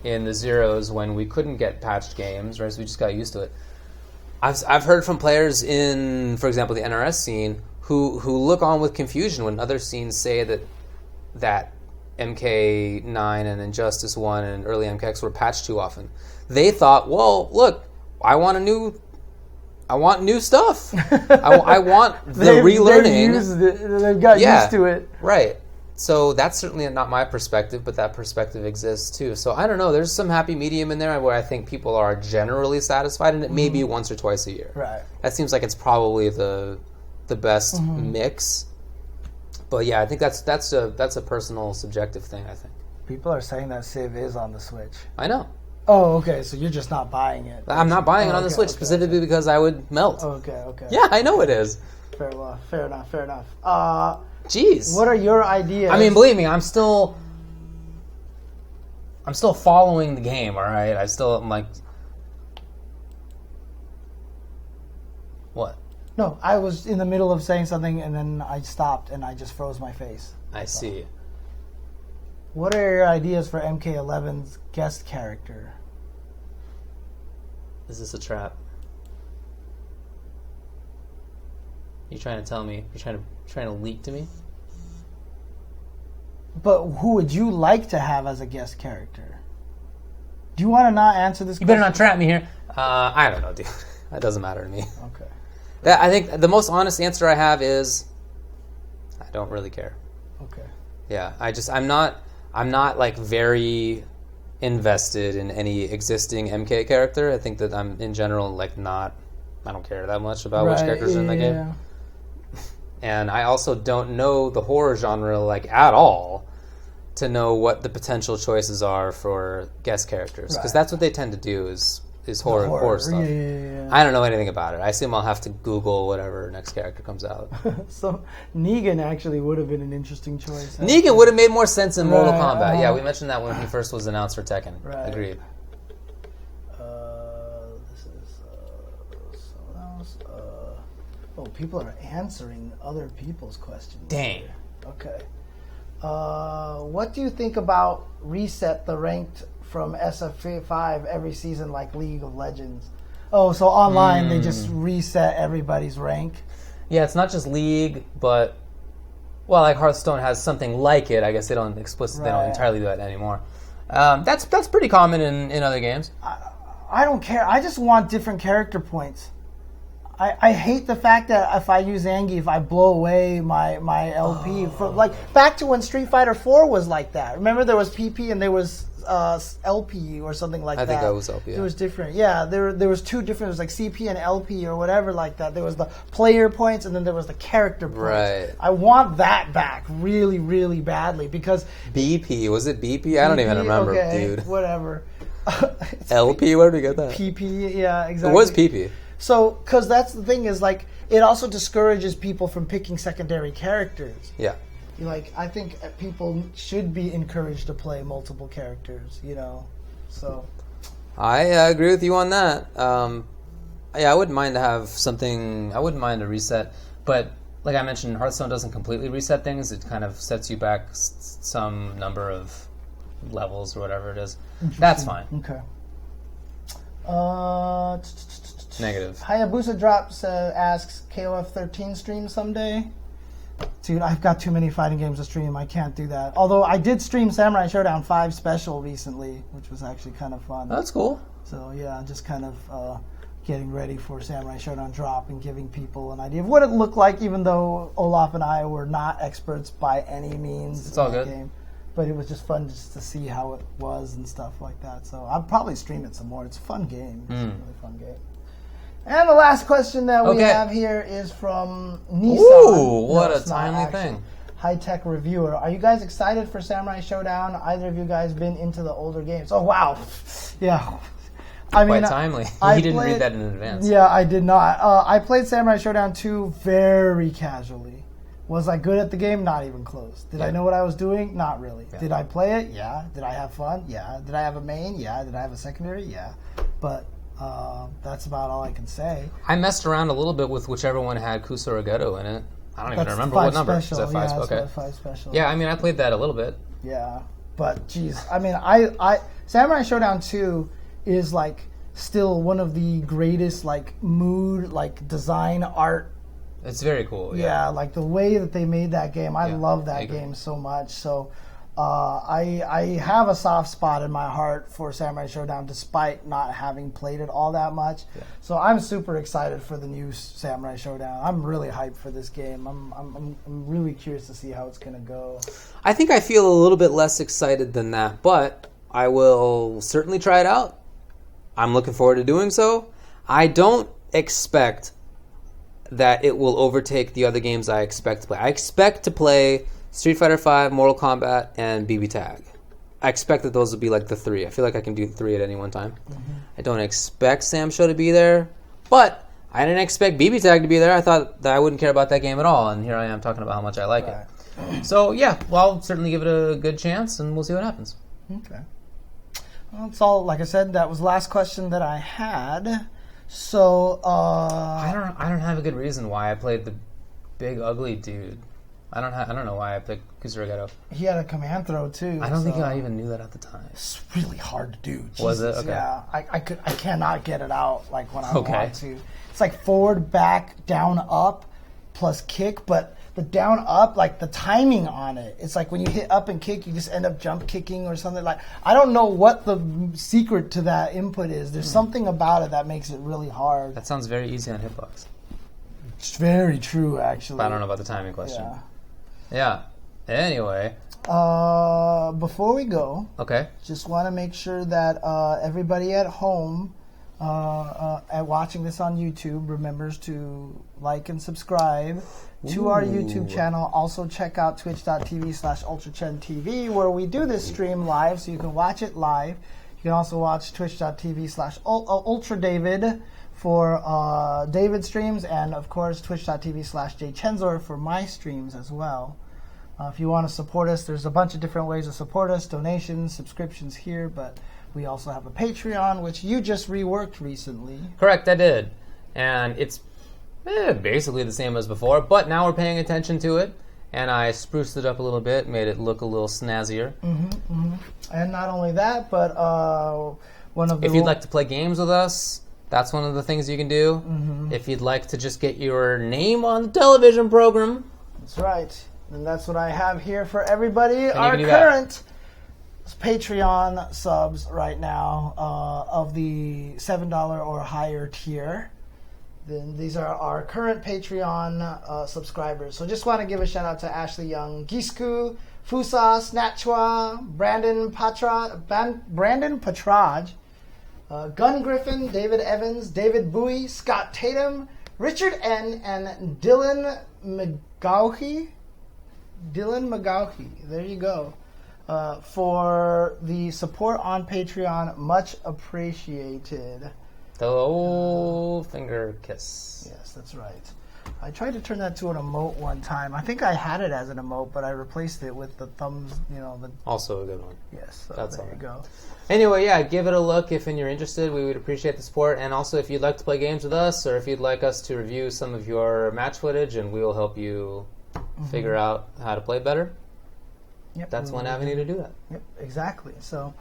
in the zeros when we couldn't get patched games, right? So we just got used to it. I've heard from players in, for example, the NRS scene who look on with confusion when other scenes say that MK9 and Injustice 1 and early MKX were patched too often. They thought, well, look, I want new stuff. I want the relearning. They've got used to it. Right. So that's certainly not my perspective, but that perspective exists too. So I don't know. There's some happy medium in there where I think people are generally satisfied, and it may be once or twice a year. Right. That seems like it's probably the best mix. But yeah, I think that's a personal, subjective thing, I think. People are saying that Civ is on the Switch. I know. Oh, okay. So you're just not buying it. I'm not buying it on the okay, Switch okay, specifically because I would melt. Okay. Yeah, I know it is. Fair enough. Jeez. What are your ideas? I mean, believe me, I'm still following the game. All right, I'm like, what? No, I was in the middle of saying something and then I stopped and I just froze my face. I see. What are your ideas for MK11's guest character? Is this a trap? You trying to tell me? You're trying to leak to me? But who would you like to have as a guest character? Do you want to not answer this You question? better not trap me here. I don't know, dude. That doesn't matter to me. Okay. I think the most honest answer I have is I don't really care. Okay. Yeah, I'm not like very invested in any existing MK character. I think that I'm in general like I don't care that much about which characters are in the game. And I also don't know the horror genre like at all to know what the potential choices are for guest characters, because that's what they tend to do is horror stuff. Yeah. I don't know anything about it. I assume I'll have to Google whatever next character comes out. So Negan actually would have been an interesting choice. Negan would have made more sense in Mortal Right, Kombat. Yeah, we mentioned that when he first was announced for Tekken. Right. Agreed. This is someone else. Oh, people are answering other people's questions. Dang. Okay. What do you think about reset the ranked from SF5 every season like League of Legends? Oh, so online they just reset everybody's rank? Yeah, it's not just League, but like Hearthstone has something like it. I guess they don't explicitly, they don't entirely do that anymore. That's pretty common in other games. I don't care. I just want different character points. I hate the fact that if I use Angie, if I blow away my LP, from like back to when Street Fighter 4 was like that. Remember there was PP and there was LP or something like that. I think that was LP. Yeah. It was different. Yeah, there was two different. It was like CP and LP or whatever like that. There was the player points and then there was the character points. Right. I want that back really, really badly because BP, was it BP? I don't even remember, okay, dude. Whatever. LP, where did we get that? PP, yeah, exactly. It was PP. So, because that's the thing is like it also discourages people from picking secondary characters. Yeah. I think people should be encouraged to play multiple characters, so. I agree with you on that. Yeah, I wouldn't mind to have something. I wouldn't mind a reset, but like I mentioned, Hearthstone doesn't completely reset things. It kind of sets you back some number of levels or whatever it is. That's fine. Okay. Negative. Hayabusa Drops asks, KOF 13 stream someday? Dude, I've got too many fighting games to stream. I can't do that. Although I did stream Samurai Showdown 5 Special recently, which was actually kind of fun. That's cool. So yeah, just kind of getting ready for Samurai Showdown drop and giving people an idea of what it looked like, even though Olaf and I were not experts by any means. It's all good. Game. But it was just fun just to see how it was and stuff like that. So I'll probably stream it some more. It's a fun game. It's a really fun game. And the last question that we have here is from Nissan. Ooh, what a timely thing. High-tech reviewer. Are you guys excited for Samurai Showdown? Either of you guys been into the older games? Oh, wow. Yeah. Quite timely. You didn't read that in advance. Yeah, I did not. I played Samurai Showdown 2 very casually. Was I good at the game? Not even close. Did I know what I was doing? Not really. Yeah. Did I play it? Yeah. Did I have fun? Yeah. Did I have a main? Yeah. Did I have a secondary? Yeah. But that's about all I can say. I messed around a little bit with whichever one had Kusurageto in it. I don't even remember what number. Special. Is that 5? Yeah, okay. 5 special. Yeah, I mean, I played that a little bit. Yeah. But, geez. I mean, I Samurai Showdown 2 is, like, still one of the greatest, like, mood, like, design art. It's very cool. Yeah, like the way that they made that game. I love that game so much. So I have a soft spot in my heart for Samurai Showdown despite not having played it all that much. Yeah. So I'm super excited for the new Samurai Showdown. I'm really hyped for this game. I'm really curious to see how it's going to go. I think I feel a little bit less excited than that, but I will certainly try it out. I'm looking forward to doing so. I don't expect that it will overtake the other games I expect to play. I expect to play Street Fighter V, Mortal Kombat, and BB Tag. I expect that those will be like the 3. I feel like I can do 3 at any one time. I don't expect Sam Show to be there, but I didn't expect BB Tag to be there. I thought that I wouldn't care about that game at all, and here I am talking about how much I like it. So yeah, well, I'll certainly give it a good chance, and we'll see what happens. Okay. Well, that's all. Like I said, that was the last question that I had. So I don't have a good reason why I played the big ugly dude. I don't know why I picked Kusurigeto. he had a command throw too. I don't think so I even knew that at the time. it's really hard to do. Was it? Jesus, Okay. Yeah, I cannot get it out like when I Okay. want to. It's like forward, back, down, up, plus kick, but the down up, like the timing on it, it's like when you hit up and kick, you just end up jump kicking or something. Like I don't know what the secret to that input is. There's something about it that makes it really hard. That sounds very easy on hitbox. It's very true, actually. But I don't know about the timing question. Yeah. Yeah. Anyway. Before we go, Okay. just want to make sure that everybody at home at watching this on YouTube remembers to like and subscribe to our YouTube channel. Also check out twitch.tv/UltraChenTV where we do this stream live, so you can watch it live. You can also watch twitch.tv/UltraDavid for David streams, and of course twitch.tv/jchensor for my streams as well. If you want to support us, there's a bunch of different ways to support us: donations, subscriptions here, but we also have a Patreon, which you just reworked recently. Correct, I did. And it's basically the same as before, but now we're paying attention to it, and I spruced it up a little bit, made it look a little snazzier. And not only that, but one of the If you'd like to play games with us, that's one of the things you can do. If you'd like to just get your name on the television program, that's right, and that's what I have here for everybody. you Our can do that. current Patreon subs right now of the $7 or higher tier. Then these are our current Patreon subscribers. So just want to give a shout out to Ashley Young, Gisku, Fusa, Snatchwa, Brandon Patraj, Gun Griffin, David Evans, David Bowie, Scott Tatum, Richard N, and Dylan McGaughey. There you go. For the support on Patreon, much appreciated. the old finger kiss. Yes, that's right. I tried to turn that to an emote one time. I think I had it as an emote, but I replaced it with the thumbs, Also a good one. yes, so That's there all you right. go. Anyway, yeah, give it a look if you're interested. We would appreciate the support. And also, if you'd like to play games with us, or if you'd like us to review some of your match footage, and we will help you figure out how to play better, Yep, that's we one will avenue do. to do that. Yep, exactly. So,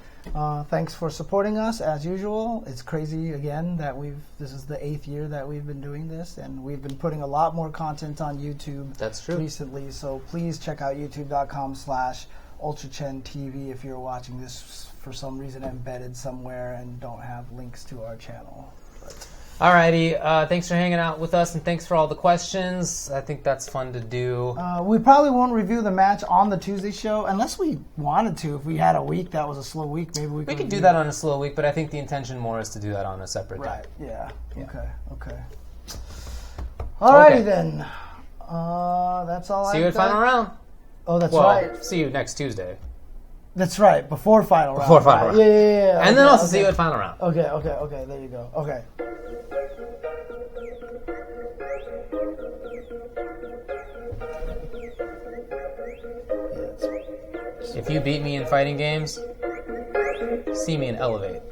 thanks for supporting us as usual. It's crazy again that this is the 8th year that we've been doing this, and we've been putting a lot more content on YouTube. That's true. Recently, so please check out youtube.com/UltraChenTV if you're watching this for some reason embedded somewhere and don't have links to our channel. But Alrighty, thanks for hanging out with us, and thanks for all the questions. I think that's fun to do. we probably won't review the match on the Tuesday show unless we wanted to. If we had a week that was a slow week, maybe we We could review do that on a slow week, but I think the intention more is to do that on a separate Right. day. Yeah. Yeah. Okay. Alrighty Okay. then. That's all. See you at final round. Oh, that's Well, right. see you next Tuesday. That's right. Before final round. Before final Right. round. Yeah. And then Okay, also okay. see you at final round. Okay. There you go. Okay. If you beat me in fighting games, see me in Elevate.